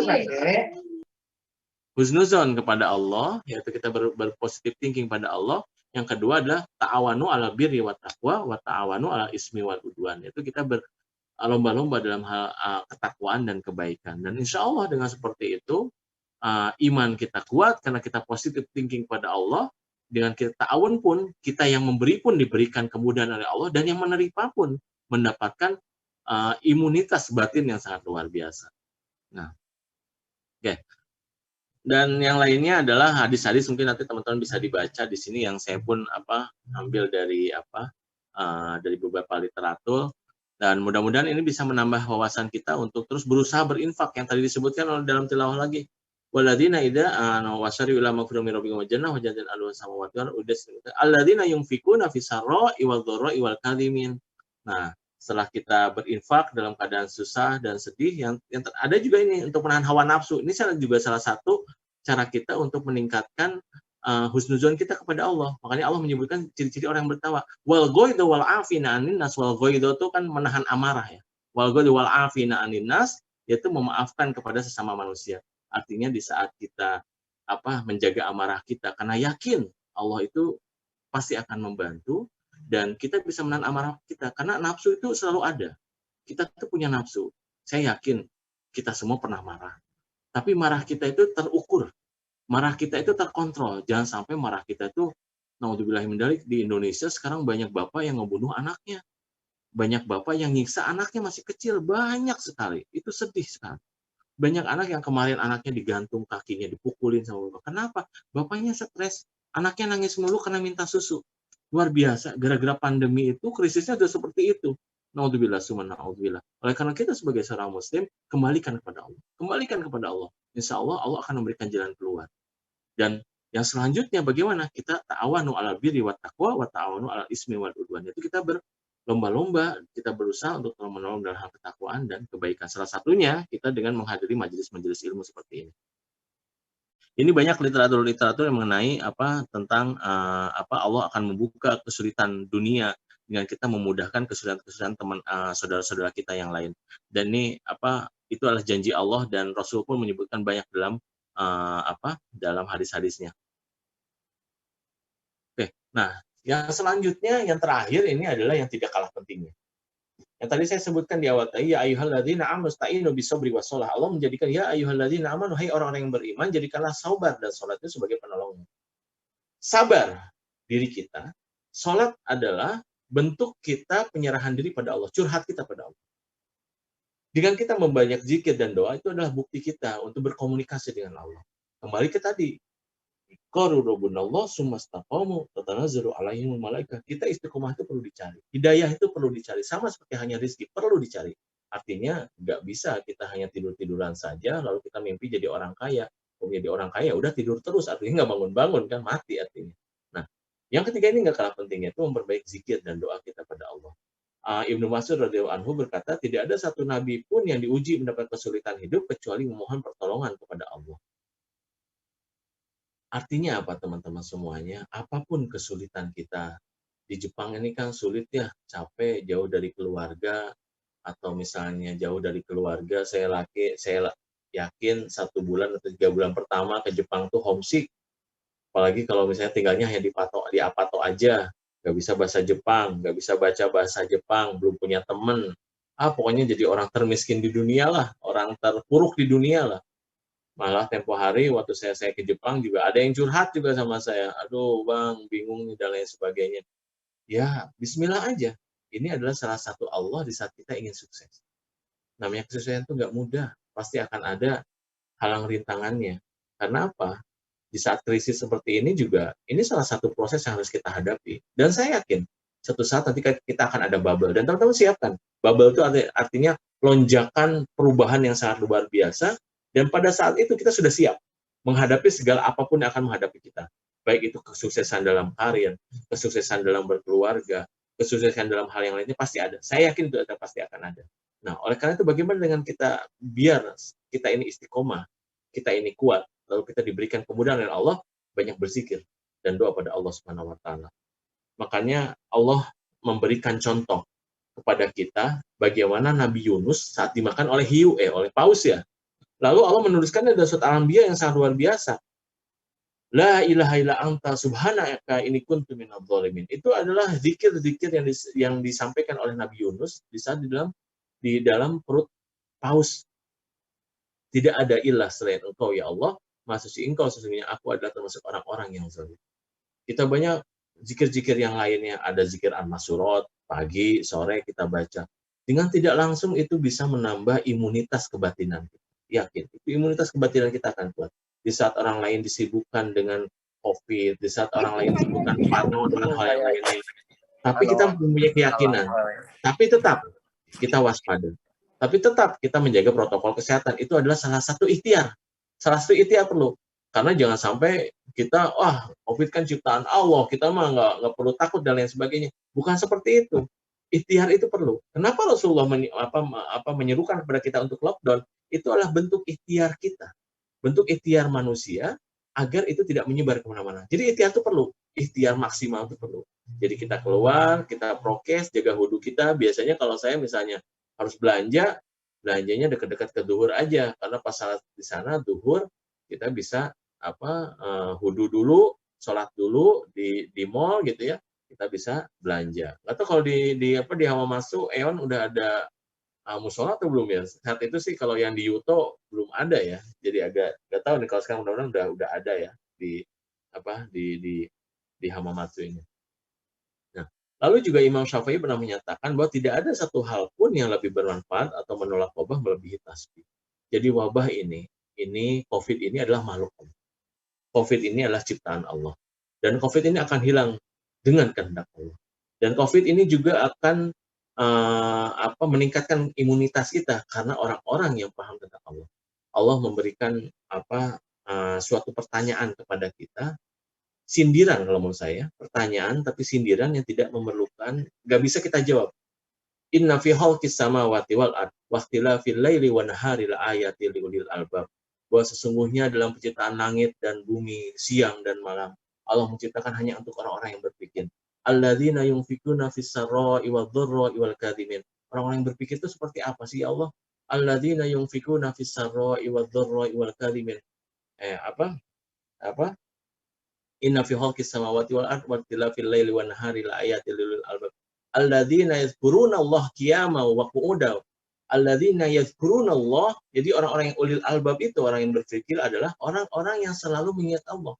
husnuzon kepada Allah, yaitu kita berpositif thinking pada Allah. Yang kedua adalah ta'awanu ala birri wa taqwa wa ta'awanu ala ismi wal udwan, yaitu kita berlomba-lomba dalam hal ketakwaan dan kebaikan. Dan insya Allah dengan seperti itu iman kita kuat karena kita positif thinking pada Allah. Dengan kita ta'awun pun, kita yang memberi pun diberikan kemudahan oleh Allah, dan yang menerima pun mendapatkan imunitas batin yang sangat luar biasa. Nah, oke. Dan yang lainnya adalah hadis-hadis, mungkin nanti teman-teman bisa dibaca di sini, yang saya pun ambil dari dari beberapa literatur, dan mudah-mudahan ini bisa menambah wawasan kita untuk terus berusaha berinfak yang tadi disebutkan oleh dalam tilawah lagi. Walladzina idza wasari ulama fi rabbihim wajannah wajadan alwa samawati wal ardi alladzina yunfikuna fis sarra'i wal dharra'i wal kadhimin. Nah, setelah kita berinfak dalam keadaan susah dan sedih, yang ada juga ini untuk menahan hawa nafsu. Ini juga salah satu cara kita untuk meningkatkan husnuzon kita kepada Allah. Makanya Allah menyebutkan ciri-ciri orang yang bertakwa. Wal ghaidu wal afina anin nas. Wal ghaidu itu kan menahan amarah ya. Wal ghaidu wal afina anin nas, yaitu memaafkan kepada sesama manusia. Artinya di saat kita menjaga amarah kita, karena yakin Allah itu pasti akan membantu, dan kita bisa menahan amarah kita, karena nafsu itu selalu ada. Kita tuh punya nafsu. Saya yakin kita semua pernah marah. Tapi marah kita itu terukur. Marah kita itu terkontrol. Jangan sampai marah kita itu, naudzubillahi min dzalik, di Indonesia sekarang banyak bapak yang membunuh anaknya. Banyak bapak yang nyiksa anaknya masih kecil. Banyak sekali. Itu sedih sekali. Banyak anak yang kemarin anaknya digantung kakinya, dipukulin sama bapak. Kenapa? Bapaknya stres. Anaknya nangis mulu karena minta susu. Luar biasa. Gara-gara pandemi itu, krisisnya sudah seperti itu. Naudzubillah, summa naudzubillah. Oleh karena kita sebagai seorang muslim, kembalikan kepada Allah. Kembalikan kepada Allah. Insya Allah, Allah akan memberikan jalan keluar. Dan yang selanjutnya bagaimana? Kita ta'awanu ala birri wa taqwa wa ta'awanu ala ismi wal udwan. Itu kita berlomba-lomba, kita berusaha untuk menolong dalam hal ketakwaan dan kebaikan. Salah satunya kita dengan menghadiri majelis-majelis ilmu seperti ini. Ini banyak literatur-literatur yang mengenai tentang Allah akan membuka kesulitan dunia dengan kita memudahkan kesulitan-kesulitan teman saudara-saudara kita yang lain. Dan ini itu adalah janji Allah dan Rasul pun menyebutkan banyak dalam dalam hadis-hadisnya. Oke, nah yang selanjutnya yang terakhir ini adalah yang tidak kalah pentingnya. Yang tadi saya sebutkan di awal tadi, ya ayyuhalladzina amanu sta'inu bisabri wassalah. Allah menjadikan ya ayyuhalladzina amanu, hai orang-orang yang beriman, jadikanlah sabar dan salat itu sebagai penolongnya. Sabar diri kita, salat adalah bentuk kita penyerahan diri pada Allah, curhat kita pada Allah. Dengan kita membanyak zikir dan doa itu adalah bukti kita untuk berkomunikasi dengan Allah. Kembali ke tadi, qarurubunallah sumastaqamu tatanazzalu alaihimul malaikat. Kita istiqomah itu perlu dicari. Hidayah itu perlu dicari. Sama seperti hanya rezeki perlu dicari. Artinya nggak bisa kita hanya tidur-tiduran saja lalu kita mimpi jadi orang kaya. Kalau jadi orang kaya udah tidur terus, artinya nggak bangun-bangun kan, mati artinya. Nah, yang ketiga ini nggak kalah pentingnya itu memperbaiki zikir dan doa kita pada Allah. Ibnu Mas'ud radhiyallahu anhu berkata, tidak ada satu nabi pun yang diuji mendapat kesulitan hidup kecuali memohon pertolongan kepada Allah. Artinya apa teman-teman semuanya? Apapun kesulitan kita, di Jepang ini kan sulit ya, capek, jauh dari keluarga, atau misalnya jauh dari keluarga, saya yakin 1 bulan atau 3 bulan pertama ke Jepang tuh homesick. Apalagi kalau misalnya tinggalnya hanya di Apato aja, nggak bisa bahasa Jepang, nggak bisa baca bahasa Jepang, belum punya temen. Pokoknya jadi orang termiskin di dunia lah, orang terpuruk di dunia lah. Malah tempo hari waktu saya ke Jepang juga ada yang curhat juga sama saya. Aduh bang, bingung nih dan lain sebagainya. Ya, bismillah aja. Ini adalah salah satu Allah di saat kita ingin sukses. Namanya kesuksesan itu nggak mudah. Pasti akan ada halang rintangannya. Karena apa? Di saat krisis seperti ini juga, ini salah satu proses yang harus kita hadapi. Dan saya yakin, suatu saat nanti kita akan ada bubble. Dan teman-teman siapkan. Bubble itu artinya lonjakan perubahan yang sangat luar biasa. Dan pada saat itu kita sudah siap menghadapi segala apapun yang akan menghadapi kita. Baik itu kesuksesan dalam karir, kesuksesan dalam berkeluarga, kesuksesan dalam hal yang lainnya pasti ada. Saya yakin itu pasti akan ada. Nah, oleh karena itu bagaimana dengan kita biar kita ini istiqomah, kita ini kuat, lalu kita diberikan kemudahan oleh Allah, banyak berzikir dan doa pada Allah Subhanahu wa taala. Makanya Allah memberikan contoh kepada kita bagaimana Nabi Yunus saat dimakan oleh hiu, oleh paus ya. Lalu Allah menuliskan dalam surat Al-Anbiya yang sangat luar biasa. La ilaha illa anta subhanaka inni kuntu minadh dhalimin. Itu adalah zikir-zikir yang disampaikan oleh Nabi Yunus di saat di dalam perut paus. Tidak ada ilah selain Engkau ya Allah, Maha Suci Engkau, sesungguhnya aku adalah termasuk orang-orang yang zalim. Kita banyak zikir-zikir yang lainnya, ada zikir An-Masurot, pagi, sore kita baca. Dengan tidak langsung itu bisa menambah imunitas kebatinan kita. Yakin, itu imunitas kebatinan kita akan kuat. Di saat orang lain disibukkan dengan COVID, di saat orang lain disibukkan parno dengan hal yang lainnya. Tapi kita mempunyai keyakinan. Tapi tetap kita waspada. Tapi tetap kita menjaga protokol kesehatan. Itu adalah salah satu ikhtiar. Salah satu ikhtiar perlu. Karena jangan sampai kita, COVID kan ciptaan Allah, kita mah nggak perlu takut dan lain sebagainya. Bukan seperti itu. Ikhtiar itu perlu. Kenapa Rasulullah menyerukan kepada kita untuk lockdown? Itu adalah bentuk ikhtiar kita. Bentuk ikhtiar manusia agar itu tidak menyebar kemana-mana. Jadi ikhtiar itu perlu. Ikhtiar maksimal itu perlu. Jadi kita keluar, kita prokes, jaga wudhu kita. Biasanya kalau saya misalnya harus belanjanya dekat-dekat ke duhur aja. Karena pas saat di sana duhur, kita bisa wudhu dulu, sholat dulu di mall gitu ya. Kita bisa belanja. Atau kalau di Hamamatsu Aeon udah ada musola atau belum ya? Saat itu sih kalau yang di Yuto belum ada ya. Jadi agak nggak tahu nih kalau sekarang mudah-mudahan udah ada ya di Hamamatsu ini. Nah, lalu juga Imam Syafi'i pernah menyatakan bahwa tidak ada satu hal pun yang lebih bermanfaat atau menolak wabah melebihi tasbih. Jadi wabah ini COVID ini adalah makhluk Allah. COVID ini adalah ciptaan Allah. Dan COVID ini akan hilang dengan kehendak Allah. Dan COVID ini juga akan meningkatkan imunitas kita karena orang-orang yang paham tentang Allah. Allah memberikan suatu pertanyaan kepada kita, sindiran kalau menurut saya, pertanyaan tapi sindiran yang tidak memerlukan, nggak bisa kita jawab. Inna fi khalqis samawati wal ard wa ikhtilafil laili wan nahari la ayatil liulil albab. Bahwa sesungguhnya dalam penciptaan langit dan bumi, siang dan malam, Allah menciptakan hanya untuk orang-orang yang berpikir. Alladzina yunfikuna fis sarra'i wadh-dharra'i wal kadhimin. Orang-orang yang berpikir itu seperti apa sih ya Allah? Alladzina yunfikuna fis sarra'i wadh-dharra'i wal kadhimin. Apa? Inna fi khalqis samawati wal ardi wa ikhtilafil laili wan nahari la ayatin lil albab. Alladzina yadhkuruna Allah qiyaman wa qu'udan. Alladzina yadhkuruna Allah. Jadi orang-orang yang ulil albab itu, orang yang berpikir adalah orang-orang yang selalu mengingat Allah.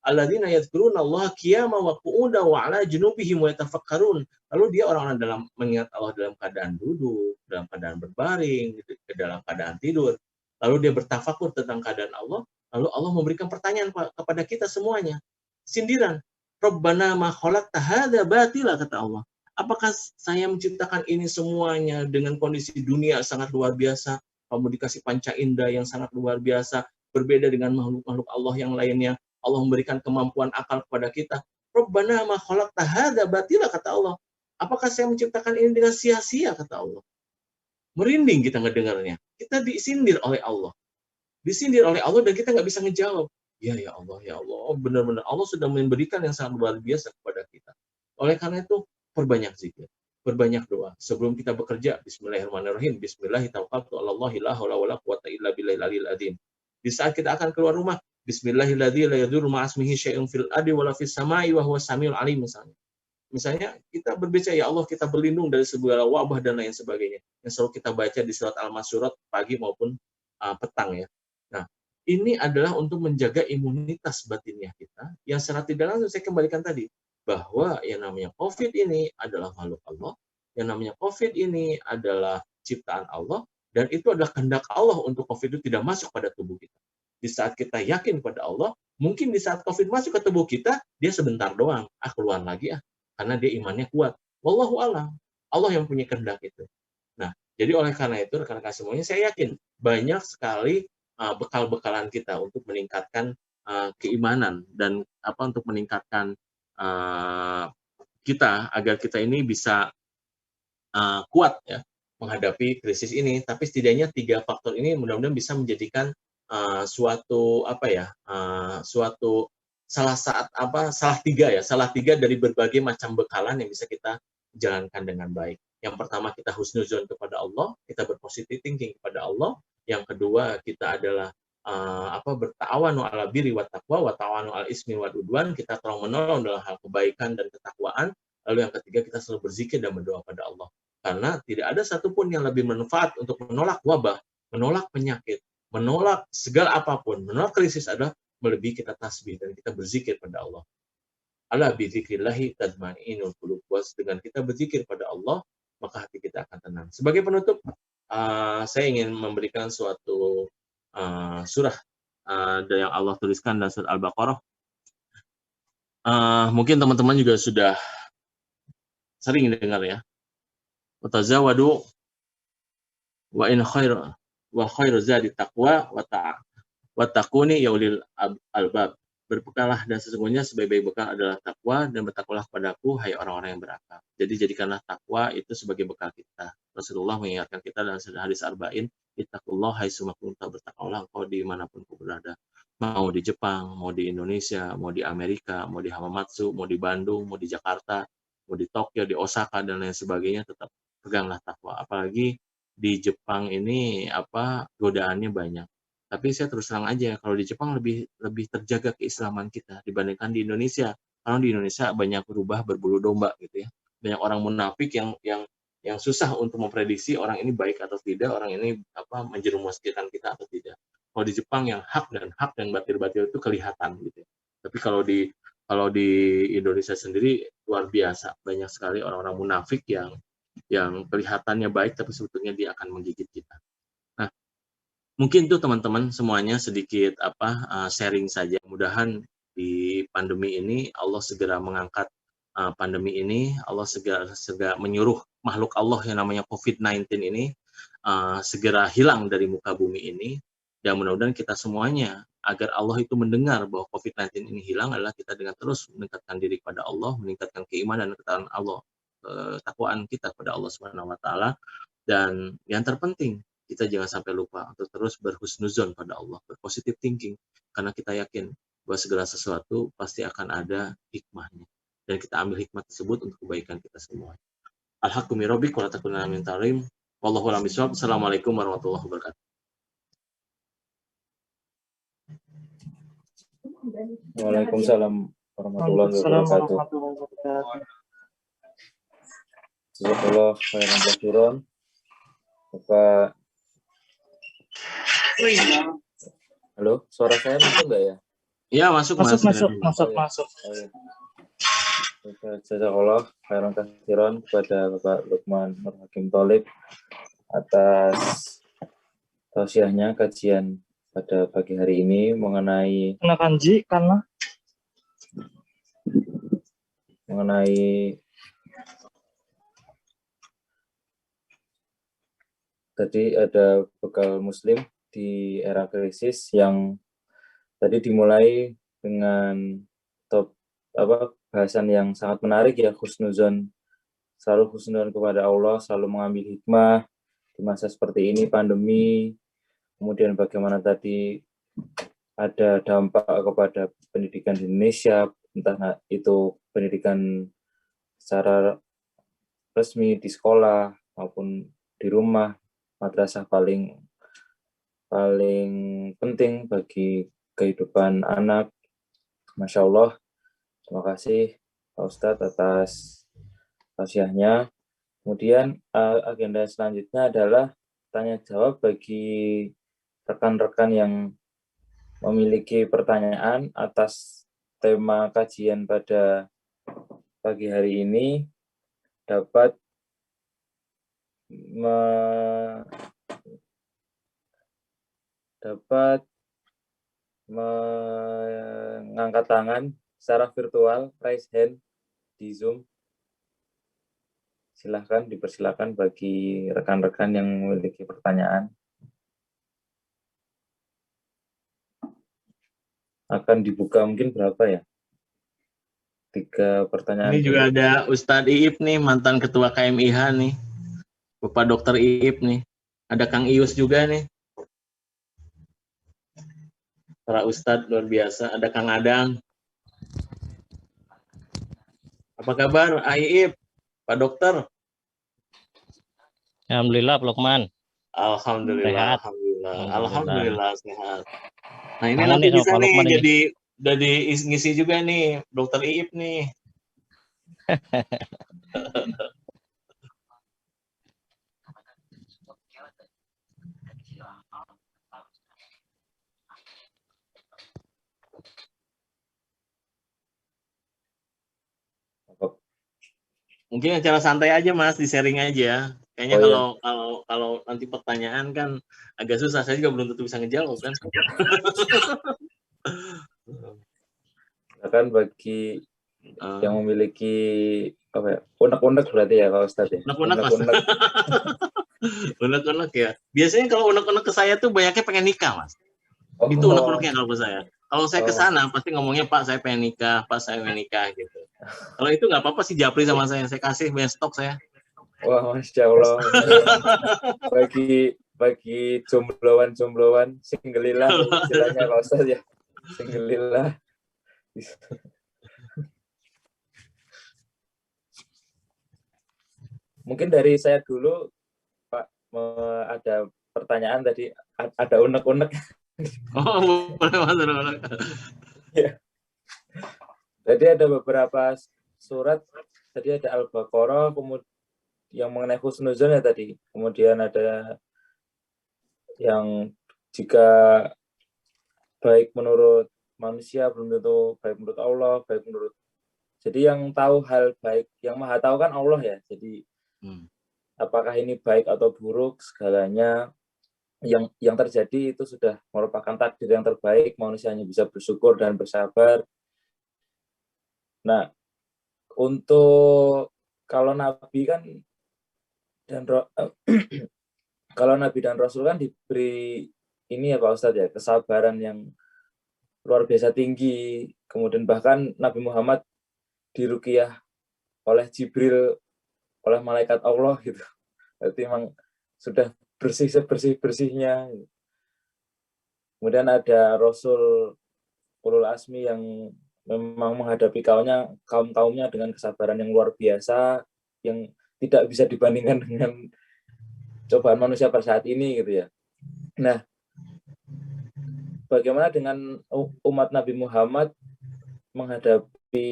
Alladzina yadhkuruna Allah qiyaman wa qu'udan wa 'ala junubihim wa yatafakkarun. Lalu dia orang-orang dalam mengingat Allah dalam keadaan duduk, dalam keadaan berbaring, dalam keadaan tidur. Lalu dia bertafakur tentang keadaan Allah. Lalu Allah memberikan pertanyaan kepada kita semuanya. Sindiran. Rabbana ma khalaqta hadza batila, kata Allah. Apakah saya menciptakan ini semuanya dengan kondisi dunia sangat luar biasa, kamu dikasih panca indera yang sangat luar biasa, berbeda dengan makhluk-makhluk Allah yang lainnya. Allah memberikan kemampuan akal kepada kita. Rabbana ma khalaqta hadza batila, kata Allah. Apakah saya menciptakan ini dengan sia-sia, kata Allah. Merinding kita ngedengarnya. Kita disindir oleh Allah. Disindir oleh Allah dan kita nggak bisa ngejawab. Ya Allah, ya Allah. Oh, benar-benar Allah sudah memberikan yang sangat luar biasa kepada kita. Oleh karena itu, perbanyak zikir, perbanyak doa. Sebelum kita bekerja, bismillahirrahmanirrahim, bismillahirrahmanirrahim, la haula wala quwata illa billahil aliyil azim. Di saat kita akan keluar rumah, bismillahirrahmanirrahim, la yadurru ma'asmihi syai'un fil ardi wala fis samai wa huwas samiul alim misalnya. Misalnya kita berbicara, ya Allah kita berlindung dari segala wabah dan lain sebagainya. Yang selalu kita baca di surat Al-Masyurat pagi maupun petang ya. Nah, ini adalah untuk menjaga imunitas batinnya kita. Yang secara tidak langsung saya kembalikan tadi, bahwa yang namanya COVID ini adalah makhluk Allah, yang namanya COVID ini adalah ciptaan Allah, dan itu adalah kehendak Allah untuk COVID itu tidak masuk pada tubuh kita. Di saat kita yakin pada Allah, mungkin di saat COVID masuk ke tubuh kita, dia sebentar doang, keluar lagi karena dia imannya kuat. Wallahu a'lam. Allah yang punya kehendak itu. Nah, jadi oleh karena itu rekan-rekan semuanya, saya yakin banyak sekali bekal-bekalan kita untuk meningkatkan keimanan dan untuk meningkatkan kita agar kita ini bisa kuat ya menghadapi krisis ini. Tapi setidaknya 3 faktor ini mudah-mudahan bisa menjadikan suatu salah tiga dari berbagai macam bekalan yang bisa kita jalankan dengan baik. Yang pertama, kita husnuzon kepada Allah, kita berpositif thinking kepada Allah. Yang kedua, kita adalah berta'awanu 'ala birri wat taqwa wa ta'awanu 'al ismi wal udwan, kita tolong menolong dalam hal kebaikan dan ketakwaan. Lalu yang ketiga, kita selalu berzikir dan berdoa pada Allah. Karena tidak ada satupun yang lebih bermanfaat untuk menolak wabah, menolak penyakit, menolak segala apapun, menolak krisis adalah melebihi kita tasbih dan kita berzikir pada Allah. Ala bi dzikrillahi tatma'innul qulub. Dengan kita berzikir pada Allah, maka hati kita akan tenang. Sebagai penutup, saya ingin memberikan suatu surah yang Allah tuliskan dalam surat Al-Baqarah. Mungkin teman-teman juga sudah sering dengar ya. Watazawadu wa in khairu zadi taqwa wa taquni ya ulil albab. Berbekallah dan sesungguhnya sebaik-baik bekal adalah takwa, dan bertakwalah kepadaku hai orang-orang yang berakal. Jadi jadikanlah takwa itu sebagai bekal kita. Rasulullah mengingatkan kita dalam hadis arba'in, ittaqullah haitsuma kunta, bertakwalah engkau dimanapun kau berada. Mau di Jepang, mau di Indonesia, mau di Amerika, mau di Hamamatsu, mau di Bandung, mau di Jakarta, mau di Tokyo, di Osaka dan lain sebagainya, tetap peganglah takwa. Apalagi di Jepang ini godaannya banyak. Tapi saya terus terang aja, kalau di Jepang lebih terjaga keislaman kita dibandingkan di Indonesia. Karena di Indonesia banyak berubah berbulu domba gitu ya. Banyak orang munafik yang susah untuk memprediksi orang ini baik atau tidak, orang ini menjerumuskan kita atau tidak. Kalau di Jepang yang hak dan batil-batil itu kelihatan gitu ya. Tapi kalau di Indonesia sendiri luar biasa, banyak sekali orang-orang munafik yang kelihatannya baik tapi sebetulnya dia akan menggigit kita. Nah, mungkin tuh teman-teman semuanya sedikit sharing saja. Mudah-mudahan di pandemi ini Allah segera mengangkat pandemi ini, Allah segera menyuruh makhluk Allah yang namanya COVID-19 ini segera hilang dari muka bumi ini. Dan mudah-mudahan kita semuanya, agar Allah itu mendengar bahwa COVID-19 ini hilang, adalah kita dengan terus meningkatkan diri kepada Allah, meningkatkan keimanan dan ketaatan Allah, takwaan kita kepada Allah Subhanahu wa taala. Dan yang terpenting, kita jangan sampai lupa untuk terus berhusnuzon pada Allah, berpositif thinking, karena kita yakin bahwa segala sesuatu pasti akan ada hikmahnya. dan kita ambil hikmah tersebut untuk kebaikan kita semua. Al-haqqu min rabbik wa la takunanna min tarim. Wallahu a'lam bishawab. Assalamualaikum warahmatullahi wabarakatuh. Waalaikumsalam warahmatullahi Waalaikumsalam wabarakatuh. warahmatullahi wabarakatuh. Jazakallah khairan katsiran. Bapak, halo, suara saya masuk nggak ya? Ya, masuk Masuk, Mas. masuk, masuk, masuk. Oh, iya. Jazakallah khairan katsiran kepada Bapak Lukman Nur Hakim Tholib atas tausiahnya kajian pada pagi hari ini mengenai Kena kanji karena tadi ada bekal muslim di era krisis yang tadi dimulai dengan bahasan yang sangat menarik ya, husnuzon, selalu husnuzon kepada Allah, selalu mengambil hikmah di masa seperti ini pandemi. Kemudian bagaimana tadi ada dampak kepada pendidikan di Indonesia, entah itu pendidikan secara resmi di sekolah maupun di rumah. Madrasah paling penting bagi kehidupan anak. Masya Allah, terima kasih Pak Ustadz atas tausiahnya. Kemudian agenda selanjutnya adalah tanya jawab bagi rekan-rekan yang memiliki pertanyaan atas tema kajian pada pagi hari ini, dapat mengangkat tangan secara virtual, raise hand di Zoom. Silahkan, dipersilakan bagi rekan-rekan yang memiliki pertanyaan. Akan dibuka mungkin berapa ya? 3 pertanyaan. Ini juga ada Ustadz Iip nih, mantan ketua KMIH nih. Bapak Dokter Iip nih. Ada Kang Ius juga nih. Para Ustadz luar biasa. Ada Kang Adang. Apa kabar, Iip? Pak Dokter? Alhamdulillah, Pak Lukman. Alhamdulillah, Sehat. Alhamdulillah sehat. Nah ini Kangen nanti nih sama bisa Pak nih Lukman ini. jadi ngisi juga nih Dokter Iip nih. Mungkin acara santai aja Mas, di sharing aja. Kayaknya kalau nanti pertanyaan kan agak susah, saya juga belum tentu bisa ngejawab kan. Kan bagi yang memiliki apa ya, unek-unek berarti ya Pak Ustadz ya. Unek-unek Mas. Unek-unek ya. Biasanya kalau unek-unek ke saya tuh banyaknya pengen nikah Mas. Itu unek-uneknya kalau ke saya. Kalau saya ke sana pasti ngomongnya Pak saya pengen nikah, Pak saya pengen nikah gitu. Kalau itu nggak apa-apa sih japri sama saya kasih banyak stok saya. Wah, Masya Allah. bagi jombloan singgelilah istilahnya Pak Ustadz ya. Singgelilah. Mungkin dari saya dulu Pak, ada pertanyaan tadi, ada unek-unek. Oh, boleh. Ya. Jadi ada beberapa surat, tadi ada Al-Baqarah, kemudian yang mengenai husnuzon ya tadi, kemudian ada yang jika baik menurut manusia belum tentu baik menurut Allah, baik menurut, jadi yang tahu hal baik, yang maha tahu kan Allah ya, jadi apakah ini baik atau buruk, segalanya yang terjadi itu sudah merupakan takdir yang terbaik, manusia hanya bisa bersyukur dan bersabar. Nah, untuk kalau Nabi kan kalau Nabi dan Rasul kan diberi ini ya Pak Ustadz ya, kesabaran yang luar biasa tinggi, kemudian bahkan Nabi Muhammad diruqyah oleh Jibril, oleh malaikat Allah gitu. Berarti memang sudah bersih sebersih-bersihnya. Kemudian ada Rasul Ulul Asmi yang memang menghadapi kaum-kaumnya dengan kesabaran yang luar biasa, yang tidak bisa dibandingkan dengan cobaan manusia pada saat ini gitu ya. Nah, bagaimana dengan umat Nabi Muhammad menghadapi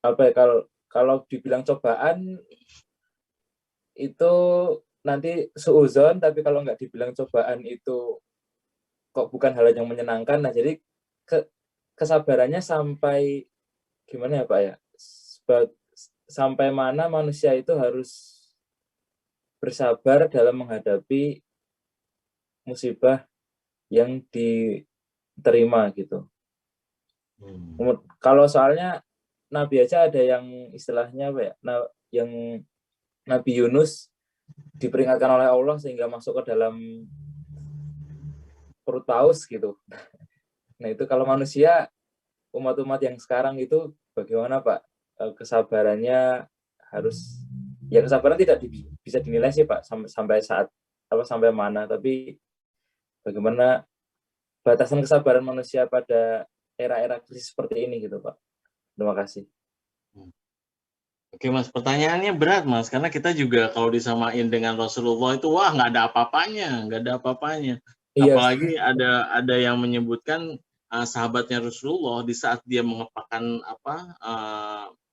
apa ya, kalau dibilang cobaan itu nanti suuzon, tapi kalau nggak dibilang cobaan itu kok bukan hal yang menyenangkan. Nah, jadi kesabarannya sampai gimana ya Pak ya, sampai mana manusia itu harus bersabar dalam menghadapi musibah yang diterima gitu. Kalau soalnya Nabi aja ada yang istilahnya apa ya, yang Nabi Yunus diperingatkan oleh Allah sehingga masuk ke dalam perut paus gitu. Nah itu kalau manusia, umat-umat yang sekarang itu bagaimana Pak? Kesabarannya harus, ya kesabaran tidak bisa dinilai sih Pak sampai saat sampai mana, tapi bagaimana batasan kesabaran manusia pada era-era krisis seperti ini gitu Pak. Terima kasih. Oke Mas, pertanyaannya berat Mas, karena kita juga kalau disamain dengan Rasulullah itu wah nggak ada apa-apanya. Iya. Apalagi ada yang menyebutkan sahabatnya Rasulullah di saat dia mengepakkan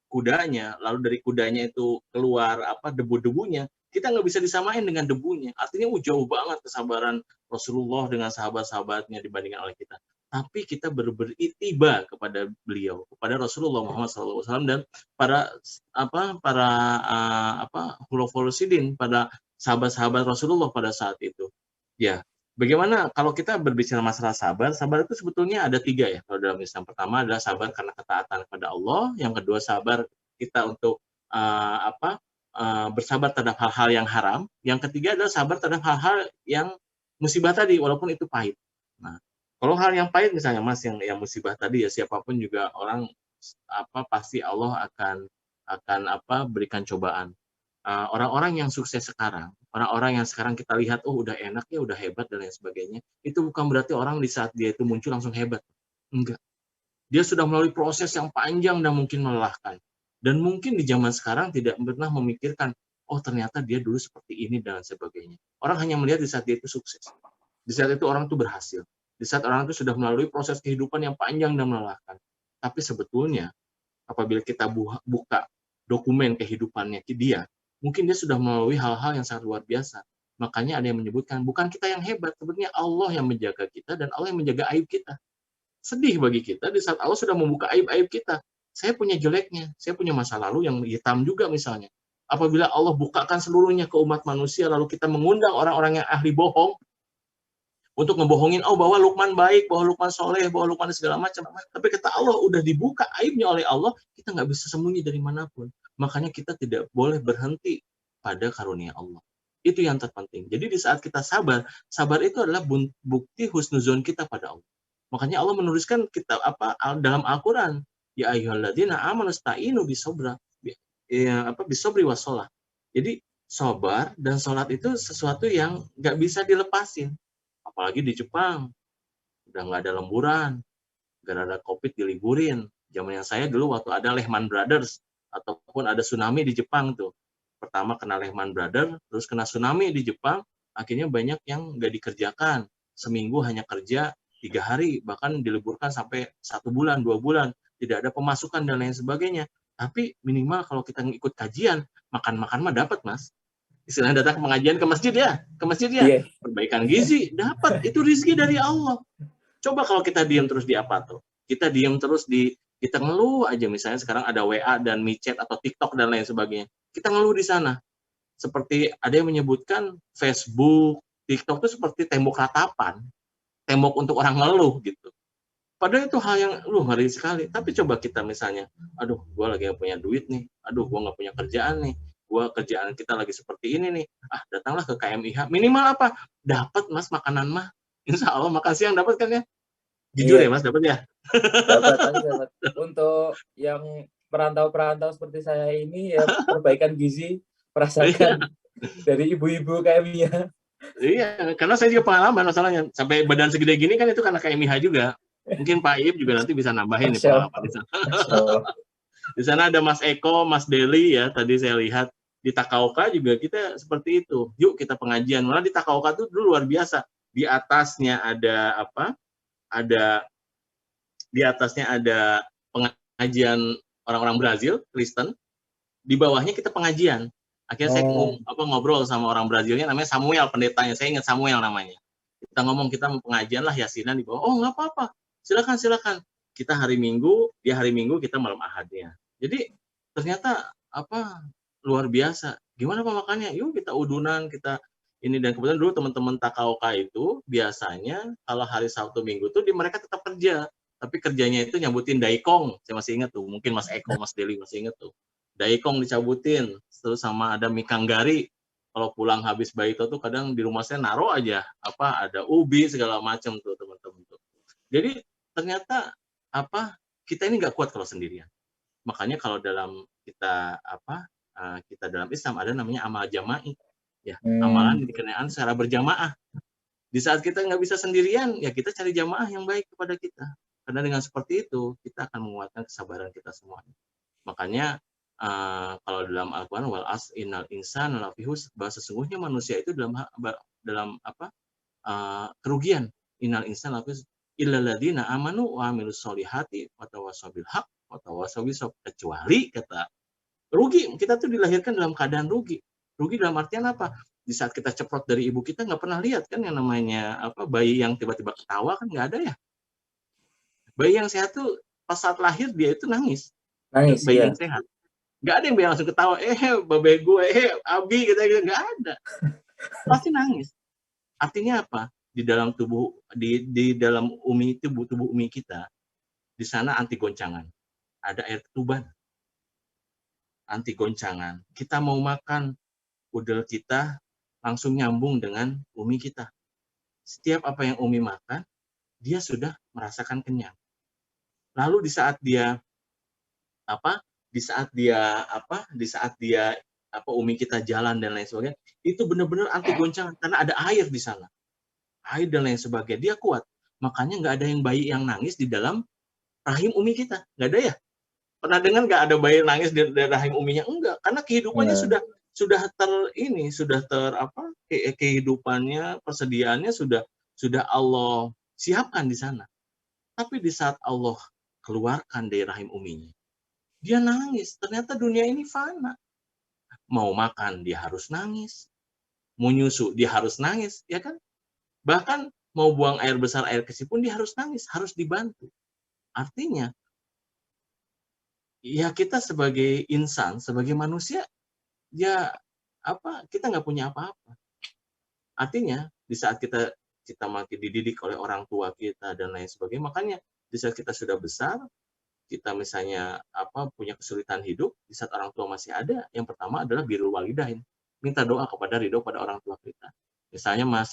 kudanya, lalu dari kudanya itu keluar debu-debunya, kita nggak bisa disamain dengan debunya. Artinya jauh banget kesabaran Rasulullah dengan sahabat-sahabatnya dibandingkan oleh kita. Tapi kita beritiba kepada beliau, kepada Rasulullah Muhammad SAW dan para khulafaur rasyidin, pada sahabat-sahabat Rasulullah pada saat itu. Ya, bagaimana kalau kita berbicara masalah sabar? Sabar itu sebetulnya ada 3 ya kalau dalam Islam. Pertama adalah sabar karena ketaatan kepada Allah. Yang kedua sabar kita untuk bersabar terhadap hal-hal yang haram. Yang ketiga adalah sabar terhadap hal-hal yang musibah tadi, walaupun itu pahit. Nah, kalau hal yang pahit misalnya Mas, yang musibah tadi ya, siapapun juga orang pasti Allah akan berikan cobaan. Orang-orang yang sukses sekarang, orang-orang yang sekarang kita lihat udah enak ya, udah hebat dan lain sebagainya, itu bukan berarti orang di saat dia itu muncul langsung hebat. Enggak. Dia sudah melalui proses yang panjang dan mungkin melelahkan. Dan mungkin di zaman sekarang tidak pernah memikirkan, ternyata dia dulu seperti ini dan sebagainya. Orang hanya melihat di saat dia itu sukses. Di saat itu orang itu berhasil. Di saat orang itu sudah melalui proses kehidupan yang panjang dan melelahkan. Tapi sebetulnya, apabila kita buka dokumen kehidupannya dia, mungkin dia sudah melalui hal-hal yang sangat luar biasa. Makanya ada yang menyebutkan, bukan kita yang hebat, sebetulnya Allah yang menjaga kita dan Allah yang menjaga aib kita. Sedih bagi kita di saat Allah sudah membuka aib-aib kita. Saya punya jeleknya, saya punya masa lalu yang hitam juga misalnya. Apabila Allah bukakan seluruhnya ke umat manusia, lalu kita mengundang orang-orang yang ahli bohong, untuk ngebohongin bahwa Lukman baik, bahwa Lukman soleh, bahwa Lukman segala macam. Tapi kata Allah udah dibuka aibnya oleh Allah, kita nggak bisa sembunyi dari manapun. Makanya kita tidak boleh berhenti pada karunia Allah. Itu yang terpenting. Jadi di saat kita sabar itu adalah bukti husnuzon kita pada Allah. Makanya Allah menuliskan kita dalam Al-Quran, ya ayyuhalladzina amanu sta'inu bisobri wassalah. Jadi sabar dan sholat itu sesuatu yang nggak bisa dilepasin. Apalagi di Jepang, udah nggak ada lemburan, gara-gara COVID diliburin. Zaman yang saya dulu waktu ada Lehman Brothers, ataupun ada tsunami di Jepang tuh. Pertama kena Lehman Brothers, terus kena tsunami di Jepang, akhirnya banyak yang nggak dikerjakan. Seminggu hanya kerja 3 hari, bahkan diliburkan sampai 1 bulan, 2 bulan. Tidak ada pemasukan dan lain sebagainya. Tapi minimal kalau kita ngikut kajian, makan-makan mah dapat, Mas. Istilahnya datang ke pengajian ke masjid ya, Yeah. Perbaikan gizi dapat, itu rezeki dari Allah. Coba kalau kita diam terus di apa tuh? Kita diam terus kita ngeluh aja, misalnya sekarang ada WA dan micet atau TikTok dan lain sebagainya. Kita ngeluh di sana. Seperti ada yang menyebutkan Facebook, TikTok itu seperti tembok ratapan, tembok untuk orang ngeluh gitu. Padahal itu hal yang ngeri sekali. Tapi coba kita misalnya, gue lagi nggak punya duit nih, gue nggak punya kerjaan nih, kerjaan kita lagi seperti ini nih, datanglah ke KMIH, minimal apa? Dapat Mas makanan mah, insya Allah makan siang dapat kan ya? Jujur ya Mas, dapat ya? Dapat. Untuk yang perantau-perantau seperti saya ini ya, perbaikan gizi merasakan dari ibu-ibu KMIH. Iya, karena saya juga pengalaman masalahnya, sampai badan segede gini kan itu karena KMIH juga. Mungkin Pak Iib juga nanti bisa nambahin nih Masya pengalaman di sana. Di sana ada Mas Eko, Mas Deli ya. Tadi saya lihat di Takaoka juga kita seperti itu. Yuk kita pengajian. Malah di Takaoka tuh dulu luar biasa. Di atasnya ada apa? Di atasnya ada pengajian orang-orang Brazil, Kristen. Di bawahnya kita pengajian. Akhirnya saya ngobrol sama orang Brazilnya, namanya Samuel, pendetanya. Saya ingat Samuel namanya. Kita ngomong, kita mau pengajian lah, yasinan di bawah. Oh, nggak apa-apa. Silakan. Kita hari Minggu, dia hari Minggu, kita malam Ahadnya. Jadi ternyata luar biasa. Gimana Pak makannya? Yuk kita udunan, kita ini. Dan kebetulan dulu teman-teman Takaoka itu biasanya kalau hari Sabtu Minggu tuh mereka tetap kerja. Tapi kerjanya itu nyambutin daikong. Saya masih ingat tuh. Mungkin Mas Eko, Mas Deli masih ingat tuh. Daikong dicabutin. Terus sama ada mikanggari. Kalau pulang habis baito tuh kadang di rumah saya naruh aja ada ubi segala macam tuh teman-teman tuh. Jadi ternyata kita ini nggak kuat kalau sendirian. Makanya kalau dalam kita dalam Islam ada namanya amal jama'i, ya amalan yang dikerjakan secara berjamaah. Di saat kita nggak bisa sendirian, ya kita cari jamaah yang baik kepada kita. Karena dengan seperti itu kita akan menguatkan kesabaran kita semuanya. Makanya kalau dalam Al-Quran wal as innal insana lafi khusr, bahwa sesungguhnya manusia itu dalam kerugian. Innal insana lafi khusr illal ladzina amanu wa amilus solihati wa tawassaw bil haqq wa tawassaw bis sabr. Kecuali kata rugi, kita tuh dilahirkan dalam keadaan rugi. Rugi dalam artian apa? Di saat kita ceprot dari ibu kita nggak pernah lihat kan yang namanya bayi yang tiba-tiba ketawa kan nggak ada ya. Bayi yang sehat tuh pas saat lahir dia itu nangis bayi yang sehat. Nggak ada yang langsung ketawa, babe gue, abi, gitu, nggak ada. Pasti nangis. Artinya apa? Di dalam tubuh, di dalam tubuh umi kita, di sana anti goncangan. Ada air ketuban. Anti goncangan. Kita mau makan, udel kita langsung nyambung dengan umi kita. Setiap apa yang umi makan, dia sudah merasakan kenyang. Lalu di saat dia umi kita jalan dan lain sebagainya, itu benar-benar anti goncangan karena ada air di sana, air dan lain sebagainya, dia kuat. Makanya nggak ada yang bayi yang nangis di dalam rahim umi kita, nggak ada ya? Pernah dengar nggak ada bayi nangis di rahim uminya? Enggak, karena kehidupannya kehidupannya, persediaannya sudah Allah siapkan di sana. Tapi di saat Allah keluarkan dari rahim uminya, dia nangis. Ternyata dunia ini fana. Mau makan, dia harus nangis. Mau nyusu, dia harus nangis. Ya kan? Bahkan mau buang air besar, air kecil pun dia harus nangis. Harus dibantu. Artinya, ya kita sebagai insan, sebagai manusia, ya kita nggak punya apa-apa. Artinya, di saat kita makin dididik oleh orang tua kita dan lain sebagainya, makanya di saat kita sudah besar, kita misalnya punya kesulitan hidup, di saat orang tua masih ada, yang pertama adalah birrul walidain. Minta doa kepada ridho pada orang tua kita. Misalnya Mas,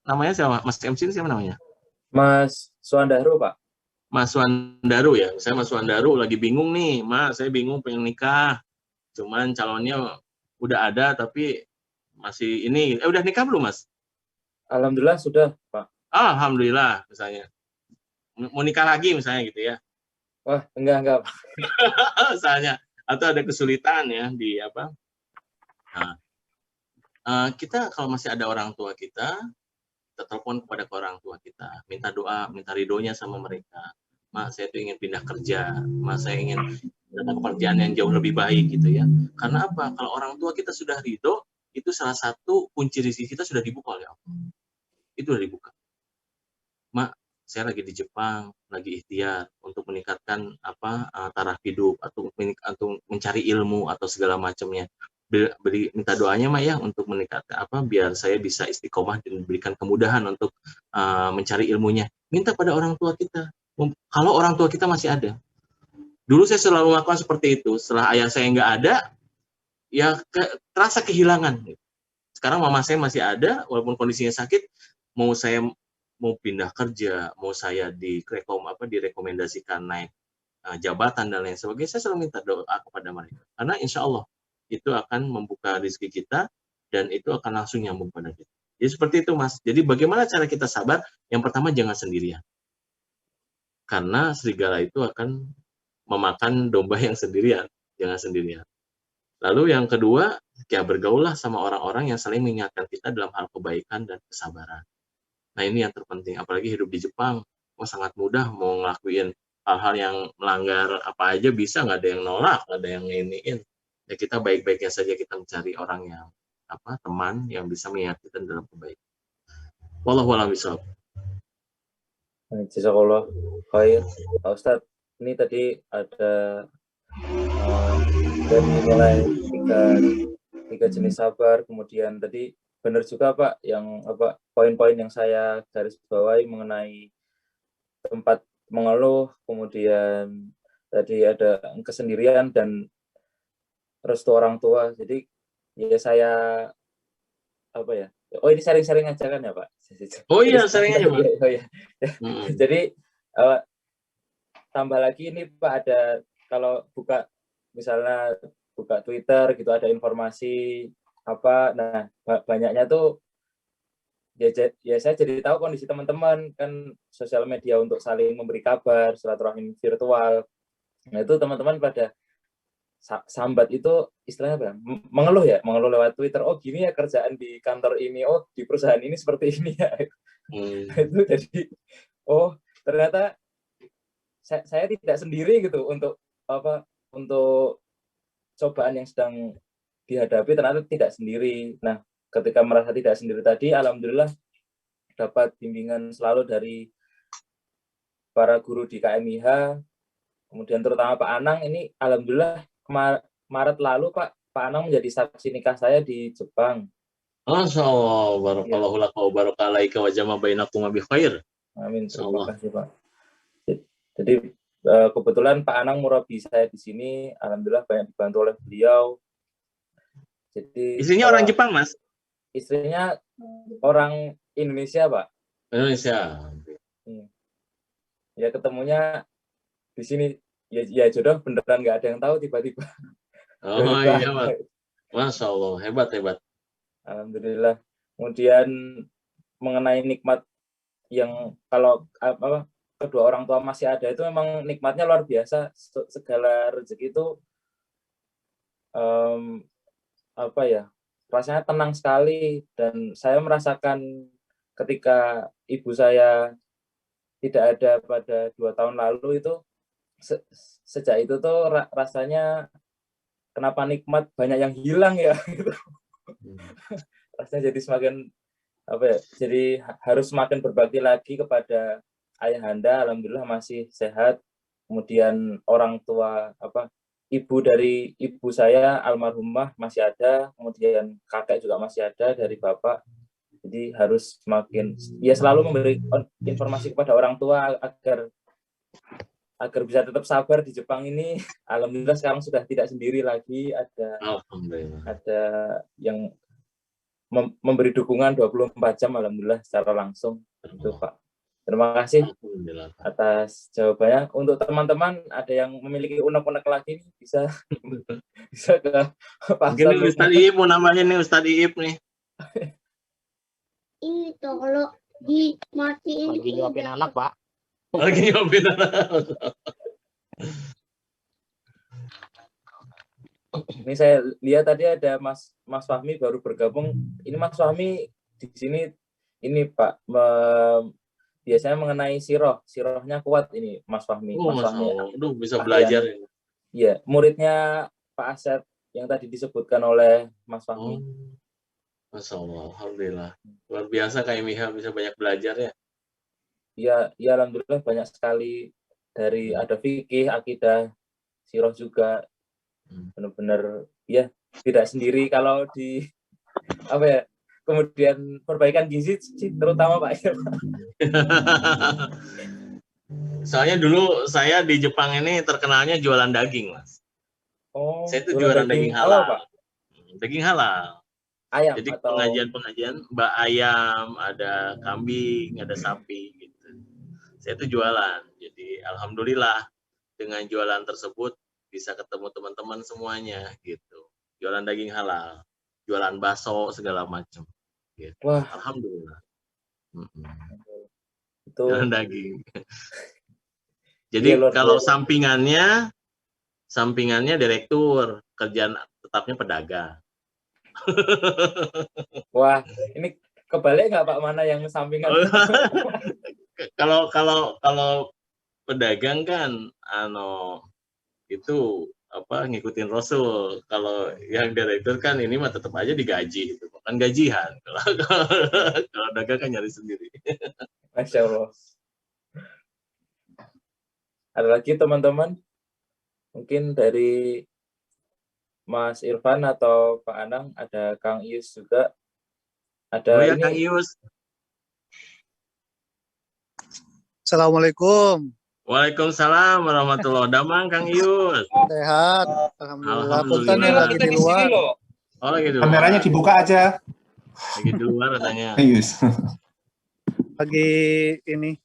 namanya siapa? Mas MC siapa namanya? Mas Suandaru, Pak. Mas Suandaru ya. Saya Mas Suandaru lagi bingung nih, Mas, saya bingung pengen nikah. Cuman calonnya udah ada tapi masih ini. Udah nikah belum, Mas? Alhamdulillah sudah, Pak. Alhamdulillah misalnya. Mau nikah lagi misalnya gitu ya. Wah, enggak. Misalnya, atau ada kesulitan ya di kita kalau masih ada orang tua kita telepon kepada orang tua kita, minta doa, minta ridhonya sama mereka. Mas, saya tuh ingin pindah kerja, Mas, saya ingin datang pekerjaan yang jauh lebih baik gitu ya. Karena apa? Kalau orang tua kita sudah ridho, itu salah satu kunci rezeki kita sudah dibuka oleh Allah. Itu sudah dibuka. Mak, saya lagi di Jepang, lagi ikhtiar untuk meningkatkan taraf hidup atau mencari ilmu atau segala macamnya. Minta doanya Mak ya untuk meningkatkan biar saya bisa istiqomah dan diberikan kemudahan untuk mencari ilmunya. Minta pada orang tua kita. Kalau orang tua kita masih ada. Dulu saya selalu melakukan seperti itu. Setelah ayah saya nggak ada, ya terasa kehilangan. Sekarang mama saya masih ada, walaupun kondisinya sakit. Mau pindah kerja, mau saya direkomendasikan naik jabatan dan lain sebagainya, saya selalu minta doa kepada mereka. Karena insya Allah itu akan membuka rezeki kita dan itu akan langsung nyambung pada kita. Jadi seperti itu Mas. Jadi bagaimana cara kita sabar? Yang pertama jangan sendirian. karena serigala itu akan memakan domba yang sendirian, jangan sendirian. Lalu yang kedua, ya bergaullah sama orang-orang yang saling mengingatkan kita dalam hal kebaikan dan kesabaran. Nah ini yang terpenting, apalagi hidup di Jepang, sangat mudah mau ngelakuin hal-hal yang melanggar apa aja bisa, nggak ada yang nolak, nggak ada yang nginiin. Ya kita baik-baiknya saja kita mencari orang yang teman yang bisa mengingatkan dalam kebaikan. Wallahu a'lam bishawab. Jazakallah khair. Pak Ustadz, ini tadi ada dari mulai tiga jenis sabar, kemudian tadi benar juga Pak yang poin-poin yang saya garis bawahi mengenai tempat mengeluh, kemudian tadi ada kesendirian dan restu orang tua. Jadi ya saya ini sharing-sharing aja kan ya Pak? Oh iya, sharing aja Pak. Oh, iya. Jadi tambah lagi ini Pak, ada kalau misalnya buka Twitter gitu, ada informasi nah banyaknya tuh ya saya jadi tahu kondisi teman-teman kan, sosial media untuk saling memberi kabar, silaturahim virtual. Nah itu teman-teman pada sambat itu istilahnya apa? Mengeluh lewat Twitter. Oh gini ya kerjaan di kantor ini, oh di perusahaan ini seperti ini ya. Itu jadi ternyata saya tidak sendiri gitu untuk cobaan yang sedang dihadapi, ternyata tidak sendiri. Nah ketika merasa tidak sendiri tadi, alhamdulillah dapat bimbingan selalu dari para guru di KMIH, kemudian terutama Pak Anang. Ini alhamdulillah Maret lalu Pak Anang menjadi saksi nikah saya di Jepang. Masya Allah, barakallahu laka wa barakalaika wa jama bainakum bi khair. Amin. Terima kasih Pak. Jadi kebetulan Pak Anang murabi saya di sini, alhamdulillah banyak dibantu oleh beliau. Jadi istrinya orang Jepang, Mas? Istrinya orang Indonesia, Pak. Indonesia. Ya ketemunya di sini. Ya jodoh beneran, nggak ada yang tahu, tiba-tiba. Oh iya, Mas. Masya Allah, hebat. Alhamdulillah. Kemudian mengenai nikmat yang kalau kedua orang tua masih ada, itu memang nikmatnya luar biasa. Segala rezeki itu rasanya tenang sekali. Dan saya merasakan ketika ibu saya tidak ada pada 2 tahun lalu itu, sejak itu tuh rasanya kenapa nikmat banyak yang hilang ya gitu. Rasanya jadi semakin jadi harus semakin berbakti lagi kepada ayahanda. Alhamdulillah masih sehat. Kemudian orang tua ibu dari ibu saya almarhumah masih ada, kemudian kakek juga masih ada dari bapak. Jadi harus semakin selalu memberi informasi kepada orang tua agar bisa tetap sabar di Jepang ini. Alhamdulillah sekarang sudah tidak sendiri lagi, ada yang memberi dukungan 24 jam alhamdulillah secara langsung. Itu Pak. Terima kasih atas jawabannya. Untuk teman-teman ada yang memiliki unek-unek lagi bisa ke Pak Ustadz. Ini Ustadz Iip mau namanya nih, Ustadz Iip nih. Ini kalau dimatiin lagi nyuapin anak Pak. Lagi nyuapin anak. Ini saya lihat tadi ada Mas Fahmi baru bergabung. Ini Mas Fahmi di sini ini Pak biasanya mengenai sirohnya kuat ini Mas Fahmi. Mas Fahmi. Bisa belajar. Iya, muridnya Pak Asep yang tadi disebutkan oleh Mas Fahmi. Masya Allah, alhamdulillah. Luar biasa KMIH, bisa banyak belajar ya. Iya, alhamdulillah banyak sekali, dari ada fikih, akidah, siroh juga. Benar-benar ya tidak sendiri kalau di kemudian perbaikan gizi terutama Pak. Soalnya dulu saya di Jepang ini terkenalnya jualan daging, Mas. Saya itu jualan daging halal, Pak. Daging halal. Ayam. Jadi pengajian mbak ayam, ada kambing, ada sapi gitu. Saya itu jualan. Jadi alhamdulillah dengan jualan tersebut bisa ketemu teman-teman semuanya gitu. Jualan daging halal, jualan bakso segala macam. Gitu. Wah, alhamdulillah. Itu jualan daging. Jadi Iya, luar kalau biasa. sampingannya direktur, kerjaan tetapnya pedagang. Wah, ini kebalik nggak Pak, mana yang sampingan? Kalau pedagang kan itu ngikutin Rasul. Kalau yang direktur kan ini mah tetap aja digaji gitu, bukan gajian. Kalau dagang kan nyari sendiri. Masya Allah. Ada lagi teman-teman? Mungkin dari Mas Irfan atau Pak Anang, ada Kang Ius juga. Ada Oh ya, ini. Kang Ius. Assalamualaikum. Waalaikumsalam warahmatullahi wabarakatuh. Kang Ius. Sehat. Alhamdulillah. Punten yang lagi di luar. Oh, lagi di luar. Kameranya dibuka aja. Lagi di luar katanya. Lagi ini.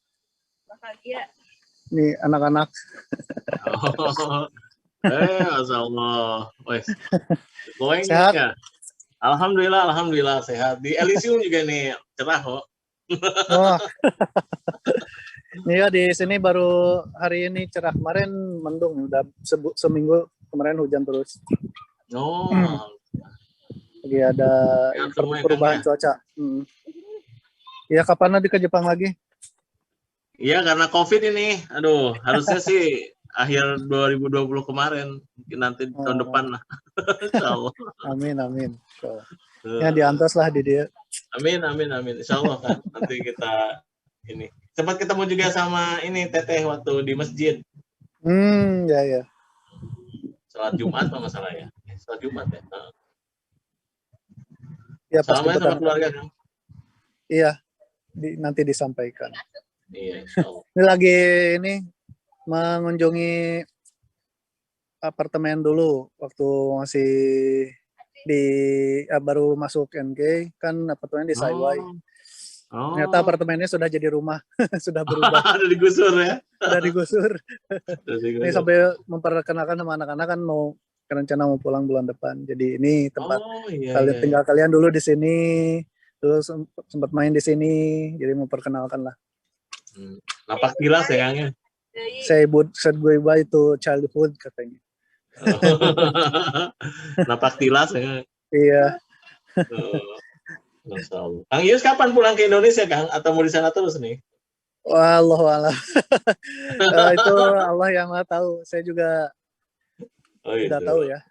Nih anak-anak. Oh. Masya Allah. Sehat. Ya. Alhamdulillah sehat. Di Elysium juga nih cerah kok. Oh. Iya, di sini baru hari ini cerah. Kemarin mendung, udah seminggu kemarin hujan terus. Oh. Lagi ada perubahan cuaca. Iya, kapan nanti ke Jepang lagi? Iya, karena COVID ini. Aduh, harusnya sih akhir 2020 kemarin. Mungkin nanti tahun depan lah. Insyaallah. Amin. Ya diantos lah di dia. Amin. Insyaallah kan. Nanti kita ini. Sempat ketemu juga sama ini Teteh waktu di masjid. Ya. Sholat Jumat apa masalah ya? Sholat Jumat ya. Ya, Salamnya sama keluarga kan? Iya, nanti disampaikan. Iya, insyaallah. Ini lagi mengunjungi apartemen dulu waktu masih baru masuk NG, kan apartemen di Saiwai. Ternyata apartemennya sudah jadi rumah, sudah berubah. Udah digusur ya? Sudah digusur. Ini sampai memperkenalkan sama anak-anak kan mau rencana mau pulang bulan depan. Jadi ini tempat tinggal kalian dulu di sini, terus sempat main di sini, jadi memperkenalkan lah. Napak tilas ya Kang? Say goodbye to childhood katanya. Napak tilas ya? Iya. Masya Allah. Kang Ius kapan pulang ke Indonesia Kang? Atau mau di sana terus nih? Wallahualam. Itu Allah yang Maha tahu. Saya juga tidak tahu ya.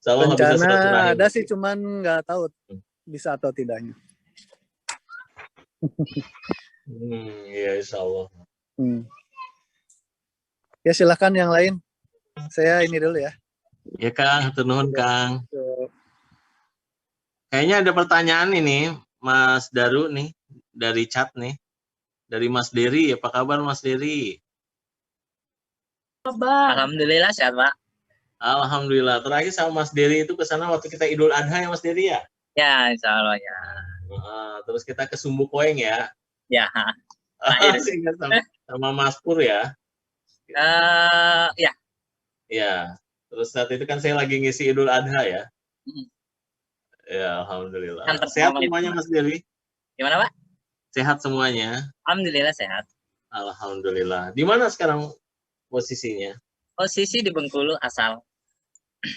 Rencana ada sih, cuman nggak tahu bisa atau tidaknya. Iya, insya Allah. Ya silakan yang lain. Saya ini dulu ya. Ya Kang, hatur nuhun Kang. Kayaknya ada pertanyaan ini, Mas Daru nih, dari chat nih. Dari Mas Dery, apa kabar Mas Dery? Alhamdulillah sehat Pak. Alhamdulillah. Terakhir sama Mas Dery itu ke sana waktu kita Idul Adha ya Mas Dery ya? Ya, insya Allah ya. Terus kita ke Sumbu Koeng ya? Ya. Sama Mas Pur ya? Ya. Ya. Terus saat itu kan saya lagi ngisi Idul Adha ya? Ya, alhamdulillah. Sehat semuanya Mas Dery? Gimana Pak? Sehat semuanya? Alhamdulillah sehat. Alhamdulillah. Di mana sekarang posisinya? Posisi di Bengkulu asal.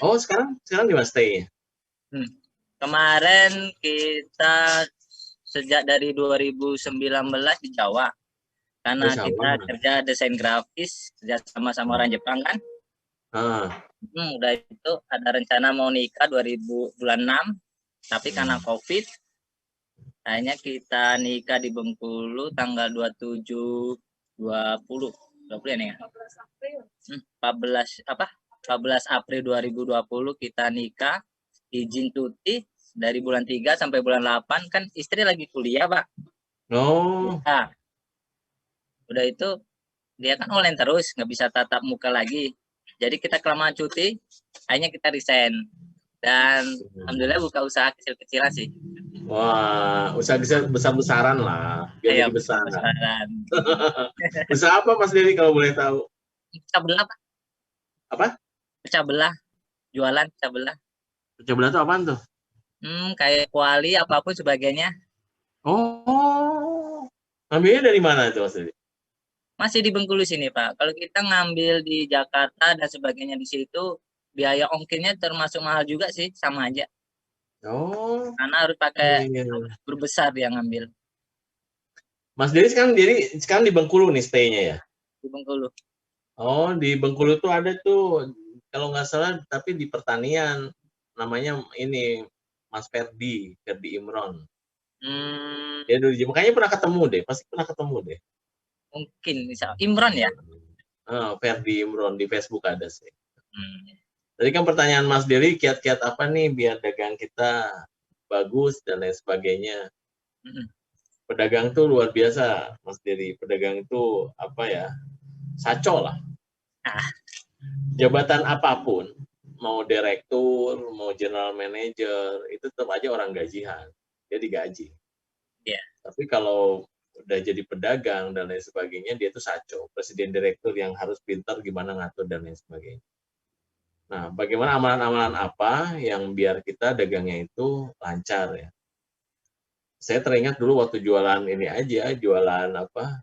Oh, sekarang di mana stay-nya? Kemarin kita sejak dari 2019 di Jawa. Karena kita kerja desain grafis, kerja sama orang Jepang kan. Udah itu ada rencana mau nikah bulan 6. Tapi karena COVID, akhirnya kita nikah di Bengkulu tanggal 27, 20 ya nih ya? 14 April 2020 kita nikah, izin cuti dari bulan 3 sampai bulan 8, kan istri lagi kuliah Pak. Nah, udah itu dia kan online terus, nggak bisa tatap muka lagi. Jadi kita kelamaan cuti, akhirnya kita resign. Dan alhamdulillah buka usaha kecil-kecilan sih. Wah, usaha besar-besaran lah. Biar jadi besar. Usaha apa Mas Dery kalau boleh tahu? Pecah belah Pak. Apa? Pecah belah. Jualan pecah belah. Pecah belah itu apaan tuh? Kayak kuali apapun sebagainya. Oh. Ambilnya dari mana itu Mas Dery? Masih di Bengkulu sini, Pak. Kalau kita ngambil di Jakarta dan sebagainya di situ, biaya ongkirnya termasuk mahal juga sih, sama aja. Oh. Karena harus pakai guru besar dia ngambil. Mas Dedi sekarang di Bengkulu nih stay-nya ya? Di Bengkulu. Oh, di Bengkulu tuh ada tuh, kalau nggak salah, tapi di pertanian. Namanya ini Mas Ferdi Imron. Dia dulu, makanya pernah ketemu deh, pasti pernah ketemu deh. Mungkin bisa Imron ya? Ferdi Imron di Facebook ada sih. Tadi kan pertanyaan Mas Dedi, kiat-kiat apa nih biar dagang kita bagus dan lain sebagainya. Pedagang tuh luar biasa, Mas Dedi. Pedagang itu apa ya? Saco lah. Jabatan apapun, mau direktur, mau general manager, itu tetap aja orang gajian. Dia digaji. Yeah. Tapi kalau udah jadi pedagang dan lain sebagainya, dia itu saco. Presiden direktur yang harus pintar gimana ngatur dan lain sebagainya. Nah, bagaimana amalan-amalan apa yang biar kita dagangnya itu lancar ya? Saya teringat dulu waktu jualan ini aja, jualan apa?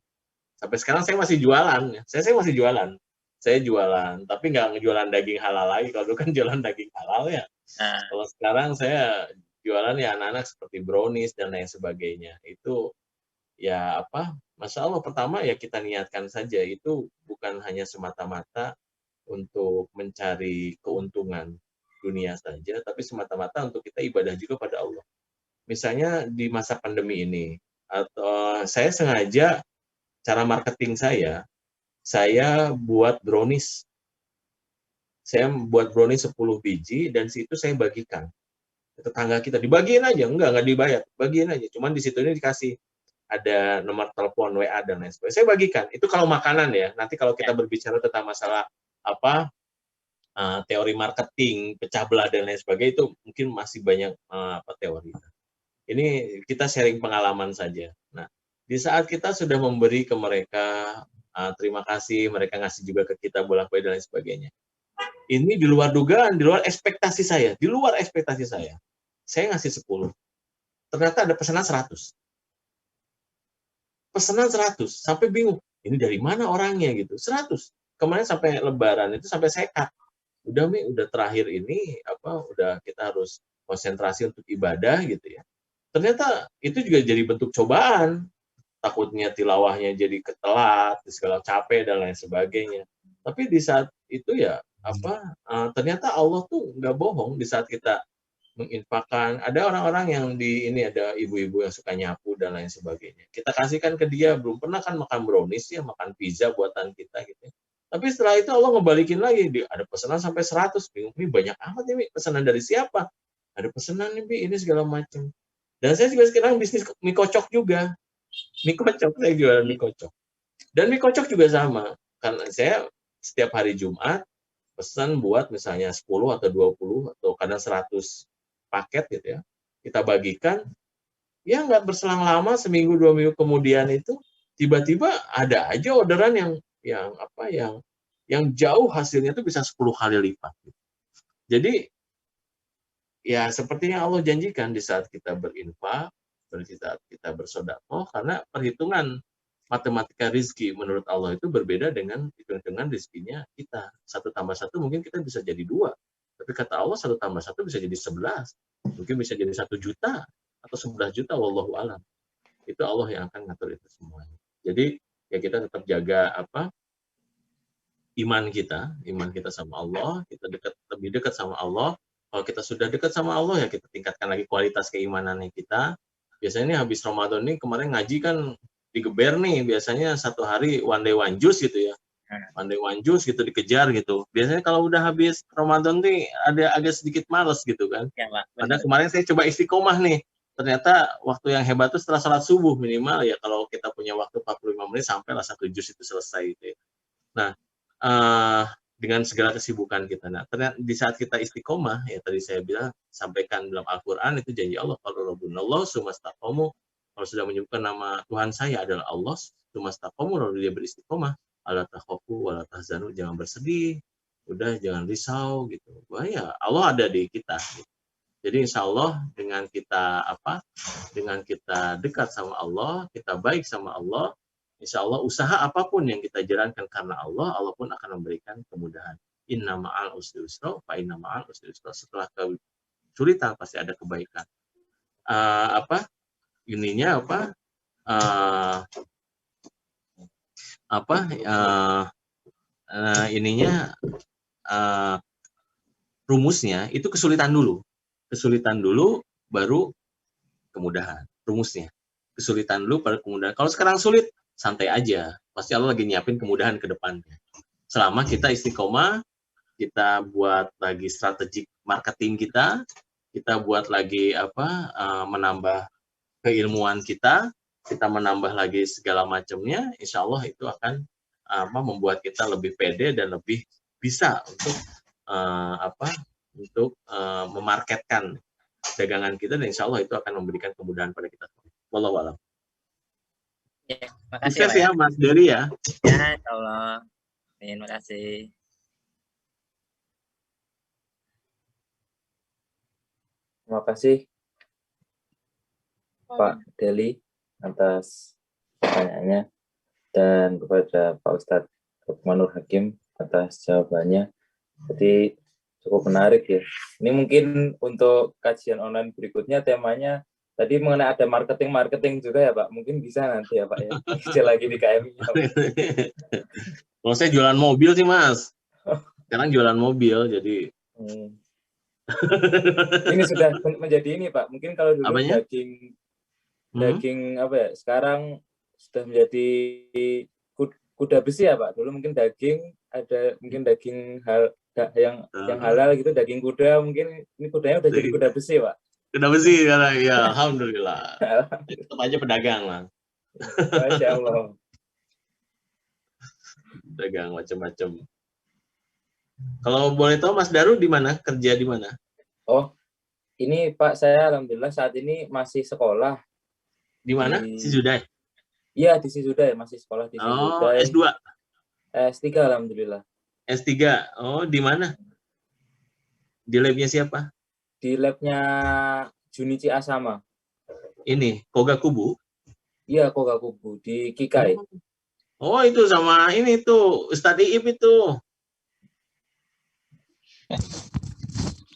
Sampai sekarang saya masih jualan. Saya masih jualan. Saya jualan, tapi nggak ngejualan daging halal lagi. Kalau dulu kan jualan daging halal ya. Kalau sekarang saya jualan ya anak-anak seperti brownies dan lain sebagainya. Itu ya apa? Masya Allah, pertama ya kita niatkan saja. Itu bukan hanya semata-mata untuk mencari keuntungan dunia saja, tapi semata-mata untuk kita ibadah juga pada Allah. Misalnya di masa pandemi ini, atau saya sengaja cara marketing saya buat brownies. Saya buat brownies 10 biji dan situ saya bagikan ke tetangga kita. Dibagiin aja, enggak dibayar, bagiin aja. Cuman di situ ini dikasih ada nomor telepon, WA dan lain sebagainya. Saya bagikan. Itu kalau makanan ya. Nanti kalau kita berbicara tentang masalah apa teori marketing, pecah belah dan lain sebagainya, itu mungkin masih banyak teori. Ini kita sharing pengalaman saja. Nah, di saat kita sudah memberi ke mereka, terima kasih, mereka ngasih juga ke kita bolak-balik dan lain sebagainya. Ini di luar dugaan, di luar ekspektasi saya. Di luar ekspektasi saya. Saya ngasih 10. Ternyata ada pesanan 100. Pesanan 100. Sampai bingung. Ini dari mana orangnya gitu. 100. Kemarin sampai lebaran itu sampai saya cut. Udah udah terakhir ini udah kita harus konsentrasi untuk ibadah gitu ya. Ternyata itu juga jadi bentuk cobaan. Takutnya tilawahnya jadi ketelat, segala capek dan lain sebagainya. Tapi di saat itu ya ternyata Allah tuh nggak bohong di saat kita menginfakkan. Ada orang-orang yang ada ibu-ibu yang suka nyapu dan lain sebagainya. Kita kasihkan ke dia, belum pernah kan makan brownies ya, makan pizza buatan kita gitu. Tapi setelah itu Allah ngebalikin lagi, ada pesanan sampai 100. Bingung, ini banyak amat nih, pesanan dari siapa? Ada pesanan nih, ini segala macam. Dan saya juga sekarang bisnis mie kocok juga. Mie kocok, saya jualan mie kocok. Dan mie kocok juga sama. Karena saya setiap hari Jumat pesan buat misalnya 10 atau 20 atau kadang 100 paket gitu ya. Kita bagikan, ya nggak berselang lama, seminggu 2 minggu kemudian itu tiba-tiba ada aja orderan yang jauh hasilnya itu bisa 10 kali lipat. Jadi ya seperti yang Allah janjikan di saat kita berinfak, di saat kita bersedekah, karena perhitungan matematika rizki menurut Allah itu berbeda dengan hitung-hitungan rizkinya kita. 1 tambah 1 mungkin kita bisa jadi 2. Tapi kata Allah 1 tambah 1 bisa jadi 11. Mungkin bisa jadi 1 juta atau 11 juta, wallahu alam. Itu Allah yang akan ngatur itu semuanya. Jadi ya kita tetap jaga iman kita sama Allah, kita lebih dekat sama Allah. Kalau kita sudah dekat sama Allah ya kita tingkatkan lagi kualitas keimanannya kita. Biasanya ini habis Ramadan nih, kemarin ngaji kan digeber nih, biasanya 1 hari one day one juice gitu ya. One day one juice gitu dikejar gitu. Biasanya kalau udah habis Ramadan nih ada agak sedikit males gitu kan. Ya, Pak. Padahal kemarin saya coba istiqomah nih. Ternyata waktu yang hebat itu setelah salat subuh minimal ya, kalau kita punya waktu 45 menit sampailah 1 juz itu selesai gitu ya. Nah, dengan segala kesibukan kita. Nah, ternyata di saat kita istiqomah, ya tadi saya bilang, sampaikan dalam Al-Quran, itu janji Allah, kalau Rabbunallah, sumastaqomu, kalau sudah menyebutkan nama Tuhan saya adalah Allah, sumastaqomu, lalu dia beristiqomah, ala takhofu, wala tahzanu, jangan bersedih, udah jangan risau, gitu. Wah ya, Allah ada di kita. Gitu. Jadi insya Allah dengan kita dengan kita dekat sama Allah, kita baik sama Allah, insya Allah usaha apapun yang kita jalankan karena Allah, Allah pun akan memberikan kemudahan. Inna ma'al usri yusra, fa inna ma'al usri yusra. Setelah kesulitan pasti ada kebaikan. Rumusnya itu kesulitan dulu baru kemudahan. Rumusnya kesulitan dulu baru kemudahan. Kalau sekarang sulit, santai aja, pasti Allah lagi nyiapin kemudahan ke depannya. Selama kita istiqomah, kita buat lagi strategi marketing kita buat lagi menambah keilmuan kita menambah lagi segala macamnya, insya Allah itu akan membuat kita lebih pede dan lebih bisa untuk memarketkan dagangan kita, dan insya Allah itu akan memberikan kemudahan pada kita. Wallahu a'lam. Ya, makasih sukses ya Mas Dery ya. Ya, insya Allah. Terima kasih. Terima kasih Pak Deli atas pertanyaannya, dan kepada Pak Ustadz Lukmanur Hakim atas jawabannya. Jadi cukup menarik ya. Ini mungkin untuk kajian online berikutnya temanya tadi mengenai ada marketing juga ya Pak. Mungkin bisa nanti ya Pak ya. Kecil lagi di KMI. Kalau saya jualan mobil sih Mas. Sekarang jualan mobil jadi. Ini sudah menjadi ini Pak. Mungkin kalau dulu daging apa ya? Sekarang sudah menjadi kuda besi ya Pak. Dulu mungkin daging ada, mungkin daging yang halal gitu, daging kuda, mungkin ini kudanya udah jadi kuda besi Pak. Kuda besi karena ya alhamdulillah. Tetap aja pedagang lah. Masya Allah. Pedagang macam-macam. Kalau boleh tahu Mas Daru di mana? Kerja di mana? Oh, ini Pak, saya alhamdulillah saat ini masih sekolah. Di mana? Sisudai? Iya, di Sisudai, masih sekolah di Sisudai. S2? S3 alhamdulillah. S3. Oh, di mana? Di labnya siapa? Di labnya Junichi Asama. Ini, Kogakubu? Iya, Kogakubu, di Kikai. Oh, itu sama ini tuh, Ustadz Iip itu.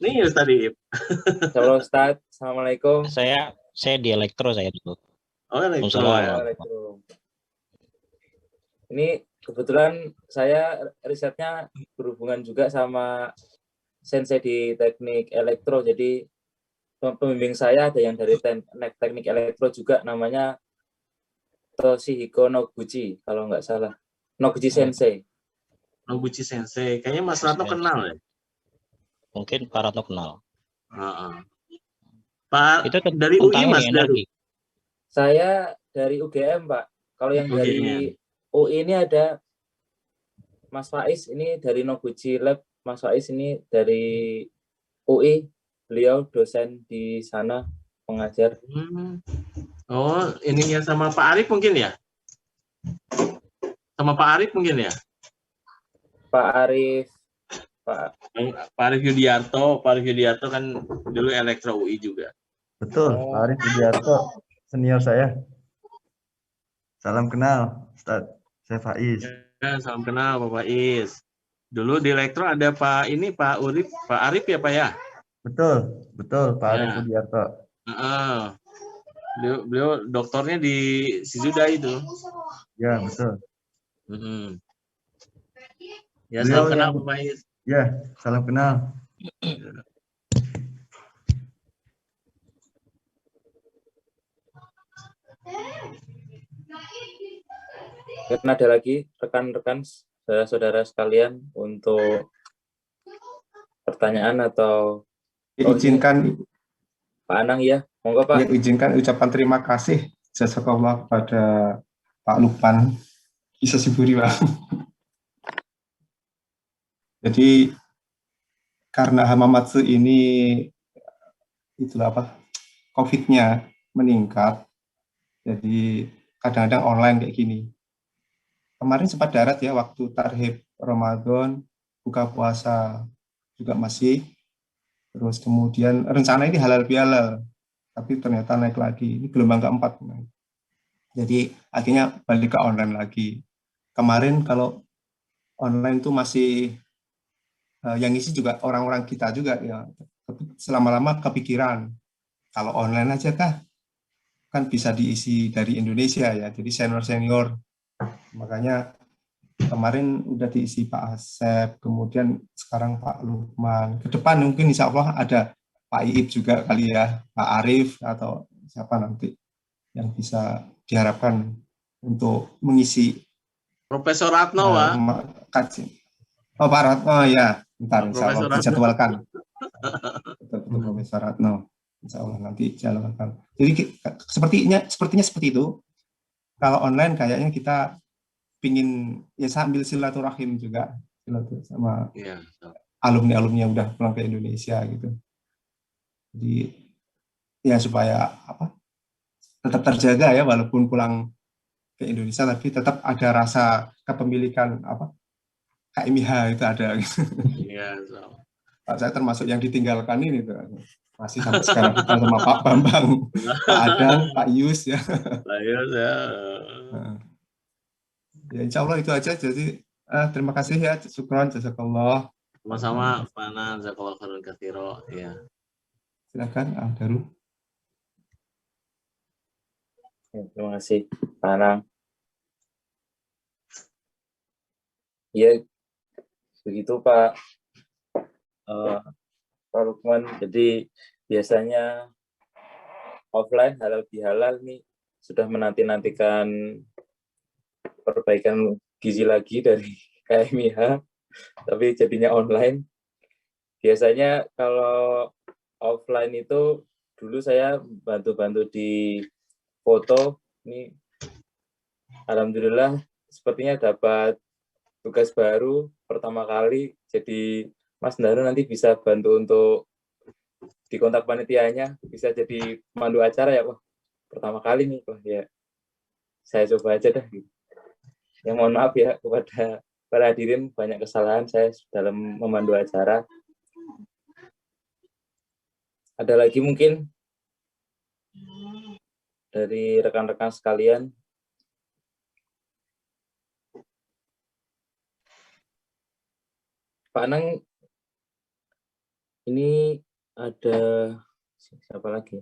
Nih Ustadz Iip. Halo Ustadz, Assalamualaikum. Saya di elektro saya dulu. Oh, elektro. Ini kebetulan saya risetnya berhubungan juga sama sensei di teknik elektro. Jadi pembimbing saya ada yang dari teknik elektro juga, namanya Toshihiko Noguchi kalau nggak salah. Noguchi Sensei. Noguchi Sensei. Kayaknya Mas Ratno kenal ya? Mungkin Pak Ratno kenal. Pak itu dari UI Mas Daru. Saya dari UGM Pak. Kalau yang dari UI ini ada Mas Faiz, ini dari Noguchi Lab. Mas Faiz ini dari UI. Beliau dosen di sana, pengajar. Oh, ininya sama Pak Arif mungkin ya? Sama Pak Arif mungkin ya? Pak Arif Yudiarto. Pak Arif Yudiarto kan dulu elektro UI juga. Betul, Pak Arif Yudiarto senior saya. Salam kenal, Ustadz. Saya Faiz. Ya, salam kenal Pak Faiz. Dulu di elektro ada Pak Arif ya Pak ya? Betul Pak Arif Yudiarto. Beliau doktornya di Sisudai itu. Ya, betul. Ya, salam kenal Pak Faiz. Ya, salam kenal. Dan ada lagi rekan-rekan saudara-saudara sekalian untuk pertanyaan atau izinkan Pak Anang ya, monggo Pak. Izinkan ucapan terima kasih jazakallah kepada Pak Lukman bisa Siburi Pak. Jadi karena Hamamatsu ini COVID-nya meningkat, jadi kadang-kadang online kayak gini. Kemarin sempat darat ya waktu tarhib Ramadan, buka puasa juga masih. Terus kemudian rencana ini halal bihalal, tapi ternyata naik lagi. Ini gelombang keempat. Jadi akhirnya balik ke online lagi. Kemarin kalau online itu masih yang isi juga orang-orang kita juga ya. Selama-lama kepikiran kalau online aja kan bisa diisi dari Indonesia ya. Jadi senior-senior. Makanya kemarin udah diisi Pak Asep, kemudian sekarang Pak Lukman. Ke depan mungkin insya Allah ada Pak Iib juga kali ya, Pak Arif atau siapa nanti yang bisa diharapkan untuk mengisi. Profesor Ratno, Pak. Oh, Pak Ratno ya, bentar insya Allah dijadwalkan. Betul, Profesor Ratno, insya Allah nanti dijadwalkan. Jadi sepertinya seperti itu. Kalau online kayaknya kita pingin ya sambil silaturahim juga sama alumni-alumni yang udah pulang ke Indonesia gitu. Jadi ya supaya tetap terjaga ya walaupun pulang ke Indonesia tapi tetap ada rasa kepemilikan KMIH itu ada gitu. Iya, saya termasuk yang ditinggalkan ini tuh. Masih sampai sekarang kita sama Pak Bambang, Pak Adang, Pak Yus ya. Pak Yus ya. Ya insya Allah itu aja. Jadi terima kasih ya, syukron, jazakallah. Sama-sama, Pak Anan, jazakallah khairan katsira. Ya. Silakan, Darul. Terima kasih, Pak Anang. Ya, begitu Pak Lukman. Jadi biasanya offline halal bihalal nih sudah menanti-nantikan perbaikan gizi lagi dari KMIH, tapi jadinya online. Biasanya kalau offline itu dulu saya bantu-bantu di foto. Ini alhamdulillah sepertinya dapat tugas baru pertama kali. Jadi Mas Daru nanti bisa bantu untuk di kontak panitianya, bisa jadi pemandu acara ya Pak. Pertama kali nih Pak ya. Saya coba aja dah gitu. Yang mohon maaf ya kepada para hadirin, banyak kesalahan saya dalam memandu acara. Ada lagi mungkin dari rekan-rekan sekalian? Pak Anang, ini ada siapa lagi?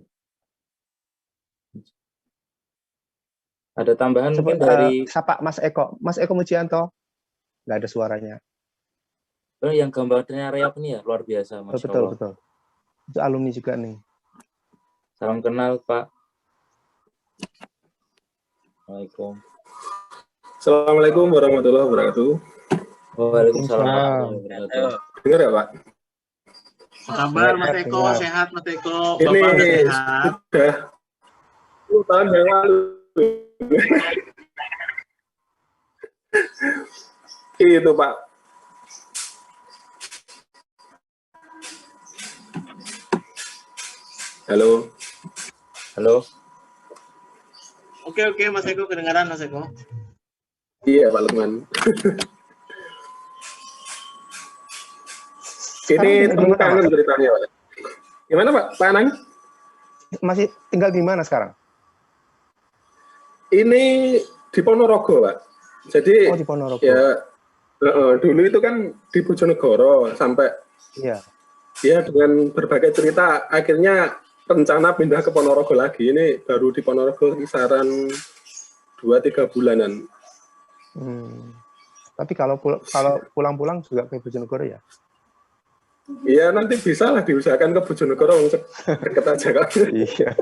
Ada tambahan mungkin dari siapa? Mas Eko Mujianto. Nggak ada suaranya. Oh, yang gambarnya reak nih ya, luar biasa. Masya Allah. Betul. Itu alumni juga nih. Salam kenal Pak. Assalamualaikum warahmatullahi wabarakatuh. Waalaikumsalam warahmatullahi wabarakatuh. Dengar ya Pak? Apa kabar Mas Eko? Sehat Mas Eko? Ini Bapak sehat? Sudah 10 tahun yang lalu. Itu Pak. Halo. Oke, Mas Eko, kedengaran Mas Eko? Iya Pak Lukman. Ini teman kangen ceritanya Pak. Gimana Pak Anang? Masih tinggal di mana sekarang? Ini di Ponorogo Pak. Jadi di Ponorogo. Ya dulu itu kan di Bojonegoro sampai ya dengan berbagai cerita akhirnya rencana pindah ke Ponorogo lagi. Ini baru di Ponorogo kisaran 2-3 bulanan. Tapi kalau pulang-pulang juga ke Bojonegoro ya? Iya, nanti bisa lah diusahakan ke Bojonegoro, deket aja kan. Iya,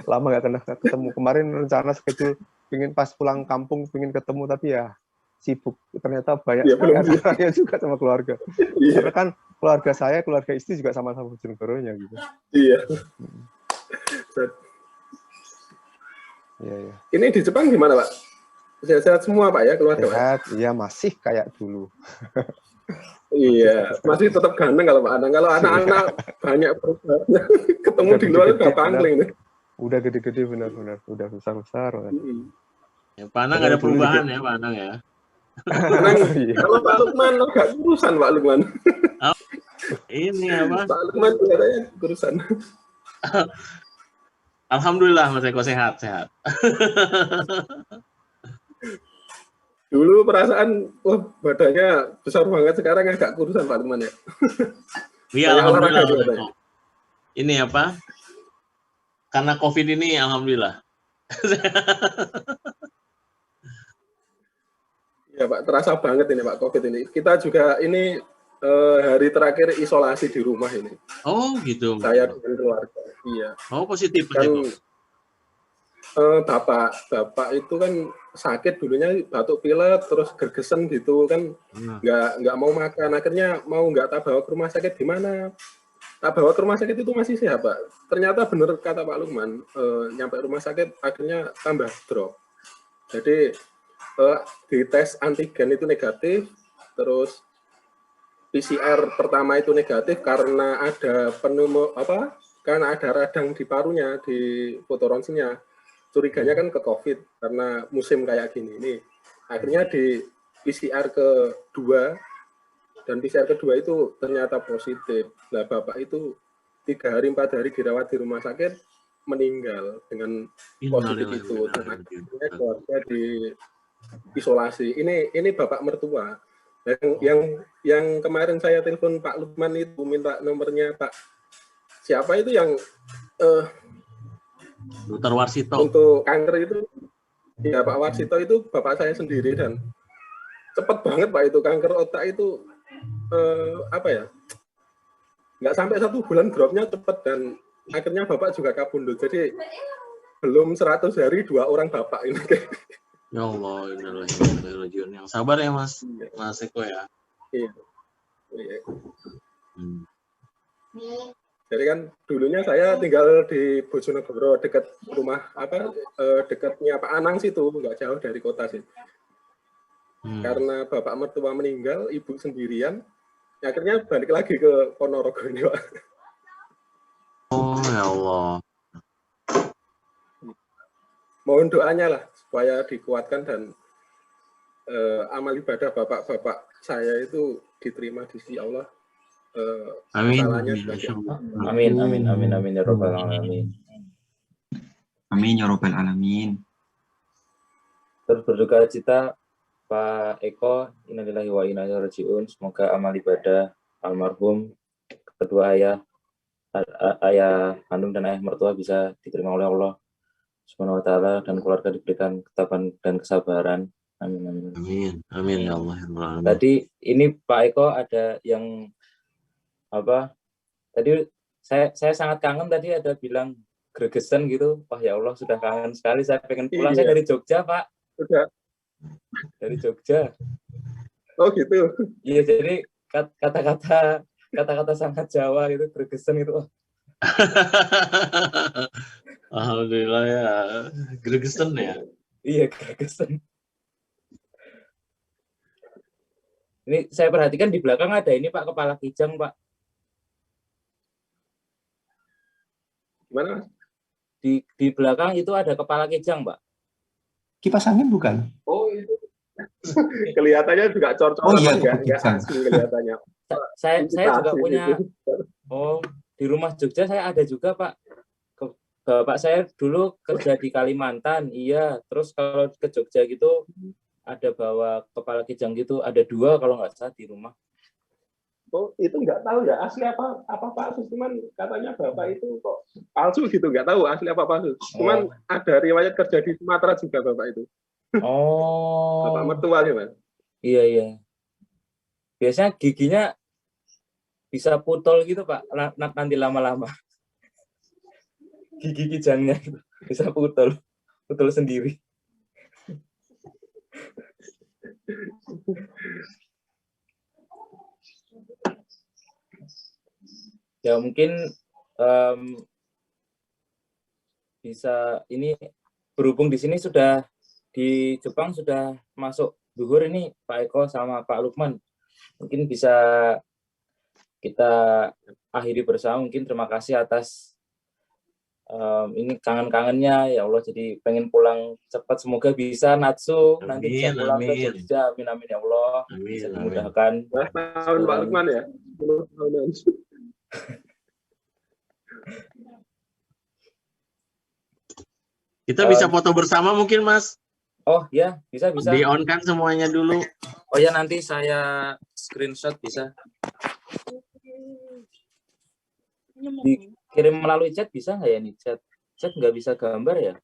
lama nggak kena ketemu. Kemarin rencana schedule pingin pas pulang kampung pingin ketemu, tapi ya sibuk. Ternyata banyak acaranya juga sama keluarga. Karena kan keluarga istri juga sama-sama Bojonegoronya gitu. Iya. Iya. Ini di Jepang gimana Pak? Sehat-sehat semua Pak ya keluarga? Sehat, iya masih kayak dulu. Iya, masih tetap ganteng kalau Pak Anang. Kalau anak-anak banyak ketemu di luar udah pangling nih. Udah gede-gede benar-benar, udah besar-besar. Ya, Pak Anang ada perubahan ya Pak Anang ya. Kalau Pak Lukman agak kurusan Pak Lukman. Ini apa? Pak Lukman kelihatannya kurusan. Alhamdulillah Mas Eko sehat. Dulu perasaan, badannya besar banget, sekarang agak kurusan Pak Lukman ya. Iya, alhamdulillah Mas Eko. Ini apa? Karena COVID ini, alhamdulillah. Ya Pak, terasa banget ini Pak COVID ini. Kita juga ini hari terakhir isolasi di rumah ini. Oh gitu. Saya dengan keluarga. Iya. Oh positif kan. Bapak itu kan sakit dulunya, batuk pilek terus gergesen gitu kan, nggak mau makan, akhirnya nggak tak bawa ke rumah sakit, gimana tak bawa ke rumah sakit itu masih sehat Pak, ternyata bener kata Pak Lukman, nyampe rumah sakit akhirnya tambah drop. Jadi di tes antigen itu negatif, terus PCR pertama itu negatif karena ada karena ada radang di parunya, di fotoronsinya. Curiganya kan ke COVID karena musim kayak gini. Ini akhirnya di PCR kedua, dan PCR kedua itu ternyata positif. Nah, Bapak itu 3 hari 4 hari dirawat di rumah sakit, meninggal dengan positif itu. Dan akhirnya keluarga di isolasi. Ini Bapak mertua. Yang kemarin saya telepon Pak Lukman itu minta nomornya Pak. Siapa itu yang Dr. Warsito. Untuk kanker itu, ya Pak Warsito itu bapak saya sendiri, dan cepat banget Pak itu kanker otak itu nggak sampai 1 bulan dropnya cepat, dan akhirnya bapak juga kabundut. Jadi belum 100 hari 2 orang bapak ini. Ya Allah, innalillahi yang sabar ya Mas Eko ya. Iya. Jadi kan dulunya saya tinggal di Bojonegoro, dekat rumah dekatnya Pak Anang situ, nggak jauh dari kota sih. Karena bapak mertua meninggal, ibu sendirian, akhirnya balik lagi ke Ponorogo ini Pak. Oh ya Allah. Mohon doanya lah supaya dikuatkan dan amal ibadah bapak-bapak saya itu diterima di sisi Allah. Amin. Amin ya robbal alamin. Amin ya robbal alamin. Terus berduka cita Pak Eko, innalillahi wa inna ilaihi raji'un. Semoga amal ibadah almarhum kedua ayah kandung dan ayah mertua bisa diterima oleh Allah Subhanahu wa taala, dan keluarga diberikan ketabahan dan kesabaran. Amin. Amin ya Allah. Tadi ini Pak Eko ada yang tadi saya sangat kangen, tadi ada bilang gregesan gitu. Wah ya Allah, sudah kangen sekali, saya pengen pulang. Saya dari Jogja Pak. Sudah dari Jogja. Oh gitu. Iya, jadi kata-kata sangat Jawa itu, gregesan itu. Alhamdulillah ya, gregesan ya. Iya, gregesan. Ini saya perhatikan di belakang ada ini Pak, kepala kijang Pak. Gimana? Di belakang itu ada kepala kijang, Pak. Kipas angin bukan? Oh itu. Kelihatannya juga cor-cor. Oh iya, nggak asli kelihatannya. Saya juga punya. Oh, di rumah Jogja saya ada juga Pak. Bapak saya dulu kerja di Kalimantan, iya. Terus kalau ke Jogja gitu ada bawa kepala kijang gitu, ada 2 kalau nggak salah di rumah. Oh, itu nggak tahu ya asli apa palsu, cuman katanya bapak itu kok palsu gitu, nggak tahu asli apa palsu. Cuman ada riwayat kerja di Sumatera juga bapak itu. Oh. Bapak mertua ya Mas. Iya. Biasanya giginya bisa putol gitu Pak, nanti lama-lama. Gigi kijangnya gitu bisa putol sendiri. Ya mungkin bisa ini, berhubung di sini sudah di Jepang sudah masuk zuhur ini Pak Eko sama Pak Lukman, mungkin bisa kita akhiri bersama. Mungkin terima kasih atas ini kangen-kangennya ya Allah, jadi pengen pulang cepat, semoga bisa Natsu nanti bisa pulang ke Jogja. Amin ya Allah. Bisa dimudahkan. Tahun Pak Lukman ya. 10 tahunan. Kita bisa foto bersama mungkin, Mas. Oh ya, bisa. Di-on kan semuanya dulu. Oh ya, nanti saya screenshot bisa. Dikirim melalui chat bisa nggak ya nih? Chat nggak bisa gambar ya?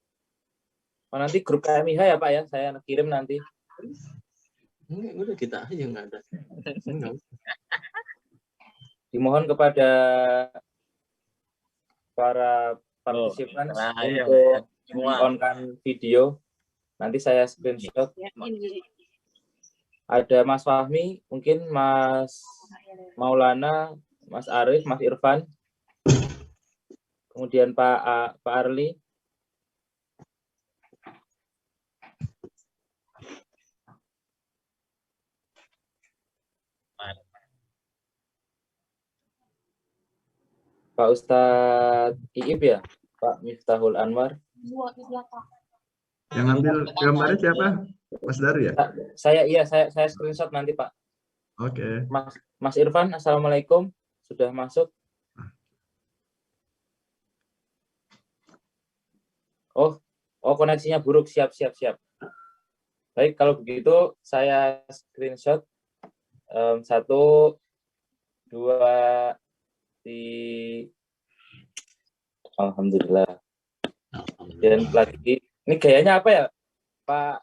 Oh, nanti grup KMIH ya Pak ya, saya kirim nanti. Enggak, udah kita aja nggak ada. Enggak. Dimohon kepada para partisipan untuk on-kan video. Nanti saya screenshot. Ada Mas Fahmi, mungkin Mas Maulana, Mas Arif, Mas Irfan, kemudian Pak Arli. Pak Ustadz Iib ya, Pak Miftahul Anwar. Yang ambil gambarnya siapa? Mas Daru ya? Saya screenshot nanti Pak. Oke. Mas Irfan, assalamualaikum, sudah masuk. Oh koneksinya buruk, siap. Baik, kalau begitu saya screenshot 1, 2, 3. Alhamdulillah. Dan lagi, ini gayanya apa ya, Pak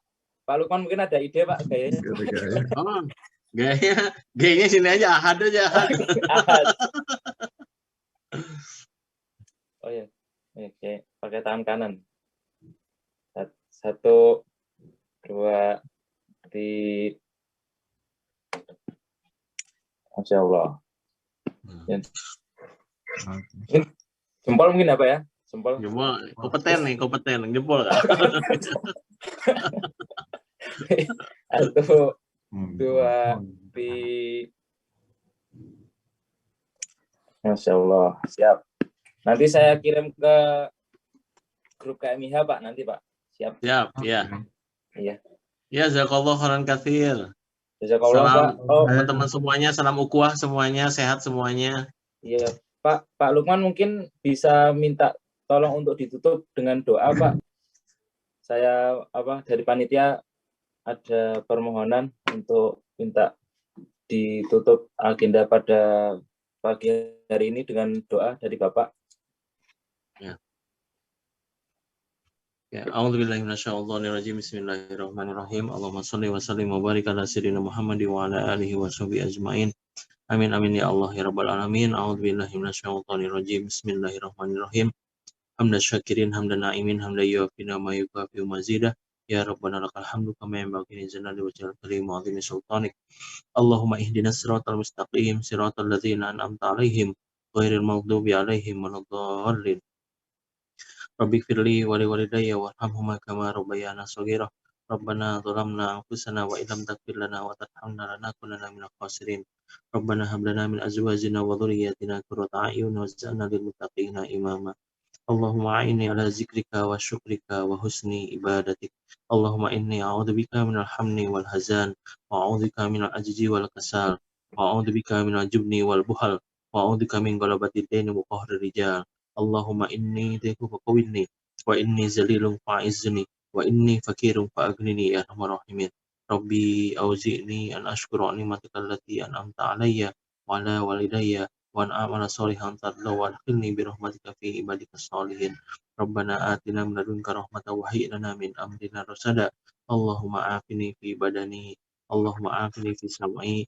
Lukman, mungkin ada ide Pak gayanya? Oh, gayanya sini aja, Ahad aja. Ahad. Oh ya, oke, pakai tangan kanan. 1, 2, 3. Masya Allah. Jempol mungkin apa ya? Jempol. Kompeten, jempol kan? 1, 2, 3. Masya Allah, siap. Nanti saya kirim ke grup KMIH Pak, nanti Pak. Siap, ya. Iya. Ya, jazakallahu khairan katsir. Jazakallah, Pak. Teman-teman semuanya, salam ukhuwah semuanya, sehat semuanya. Iya, Pak Lukman mungkin bisa minta tolong untuk ditutup dengan doa, Pak. Saya dari panitia ada permohonan untuk minta ditutup agenda pada pagi hari ini dengan doa dari Bapak. Ya, a'udzubillahi minasyaitonirrajim. Bismillahirrahmanirrahim. Allahumma shalli wa sallim wa barik ala sayyidina Muhammad wa ala alihi wa sahbihi ajmain. Amin amin ya Allah ya rabbal alamin. A'udzubillahi minasyaitonirrajim. Bismillahirrahmanirrahim. Hamdan syakirin, hamdan na'imin, hamdan yuwafina ma yukafi'u mazidah. Ya Rabbana lakal hamdu kama yanbaghi li jalali wajhil karim wa 'azimi sultanik. Allahumma ihdinas siratal mustaqim, siratal ladzina an'amta 'alaihim ghairil maghdubi 'alaihim waladdallin. Rabbi firli wa liwalidayya warhamhuma kama rabbayana shaghira. Rabbana zalamna anfusana wa illam taghfir lana wa tarhamna lanakunanna minal khasirin. Rabbana hab lana min azwajina wa dhurriyyatina qurrata a'yun waj'alna lil muttaqina imama. Allahumma a'inni ala zikrika wa syukrika wa husni ibadatik. Allahumma inni a'udzubika minal hamni wal hazan wa a'udzubika minal ajzi wal kasal wa a'udzubika minal jubni wal buhal wa a'udzubika min ghalabati ad-daini wa qahri rijal. Allahumma inni dhifu faqawwini wa inni zalilun fa'izni wa inni fakirun fa'aghnini ya arhamar rahimin. Rabbi auzi'ni an ashkura ni'mataka allati an'amta 'alayya wa 'ala walidayya wa an a'mala shalihan tardahu wa adkhilni bi rahmatika fi ibadikas shalihin. Rabbana atina min ladunka rahmatan wa hayyi lana min amrina rasada. Allahumma afini fi badani, Allahumma afini fi sam'i,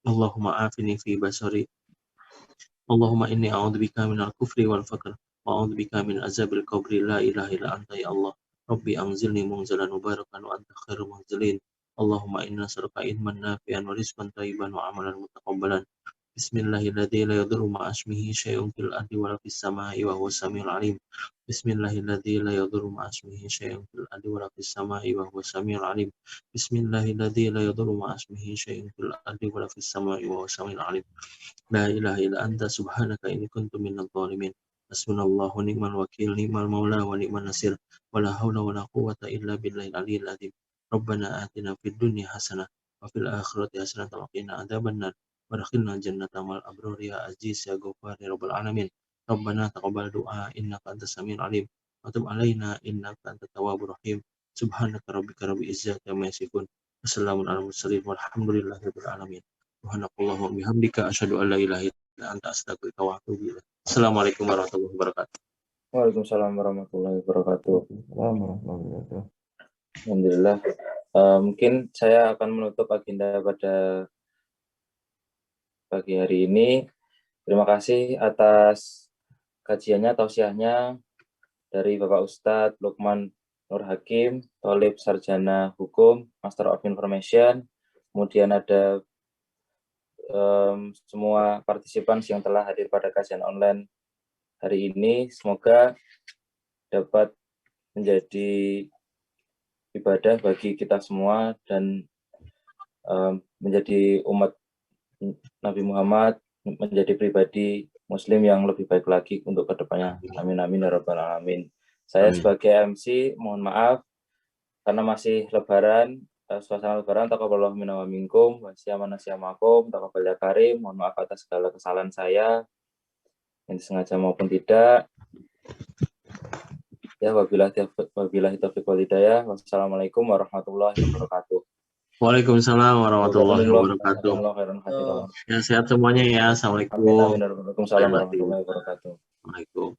Allahumma afini fi basari. Allahumma inni a'udzubika minal kufri wal faqr wa a'udzubika min azabil qabri la ilaha illa anta ya Allah. Rabbi anzilni munzalan mubarakan wa anta khairul munzilin. Allahumma inna nas'aluka ilman nafi'an wa rizqan thayyiban wa amalan mutaqabbalan. Bismillahilladzi la yadurru ma'a ismihi syai'un fil ardi wa la fis samaa'i wa huwas samiul 'alim. Bismillahilladzi la yadurru ma'a ismihi syai'un fil ardi wa la fis samaa'i wa huwas samiul 'alim. Bismillahilladzi la yadurru ma'a ismihi syai'un fil ardi wa la fis samaa'i wa huwas samiul 'alim. La ilaha illa anta subhanaka inni kuntu minadh dhalimin. Hasbunallahu wa ni'mal wakil, ni'mal maula wa ni'man nasir. Wala haula wala quwwata illa billahil aliyyil azim. Rabbana atina fid dunya hasanah wa fil akhirati hasanah wa qina adzabannar. Wadakhilna jannata mal abrur ya aziz ya ghaffar ya rabbal alamin. Rabbana taqabbal du'a innaka antas samiul alim. wa tub 'alaina innaka antat tawwabur rahim. Subhanaka rabbika rabbil izzati amma yasifun. Wassalamun alal mursalin walhamdulillahi rabbil alamin. Subhanakallahumma wa bihamdika asyhadu an la ilaha illa anta astaghfiruka wa atubu ilaik. Assalamualaikum warahmatullahi wabarakatuh. Waalaikumsalam warahmatullahi wabarakatuh. Alhamdulillah. Mungkin saya akan menutup agenda pada pagi hari ini. Terima kasih atas kajiannya, tausiahnya dari Bapak Ustadz Lukman Nur Hakim, Thalib Sarjana Hukum, Master of Information. Kemudian ada semua partisipan yang telah hadir pada kajian online hari ini. Semoga dapat menjadi ibadah bagi kita semua dan menjadi umat Nabi Muhammad, menjadi pribadi Muslim yang lebih baik lagi untuk kedepannya. Amin amin ya rabbal alamin. Saya sebagai MC mohon maaf karena masih Lebaran, suasana Lebaran. Taqabbalallahu minna wa minkum wa siyamakum taqabbal ya karim. Mohon maaf atas segala kesalahan saya yang disengaja maupun tidak. Ya, wabillahi taufiq wal hidayah. Wassalamualaikum warahmatullahi wabarakatuh. Waalaikumsalam warahmatullahi wabarakatuh. Ya, sehat semuanya ya. Assalamualaikum. Waalaikumsalam warahmatullahi wabarakatuh. Waalaikumsalam.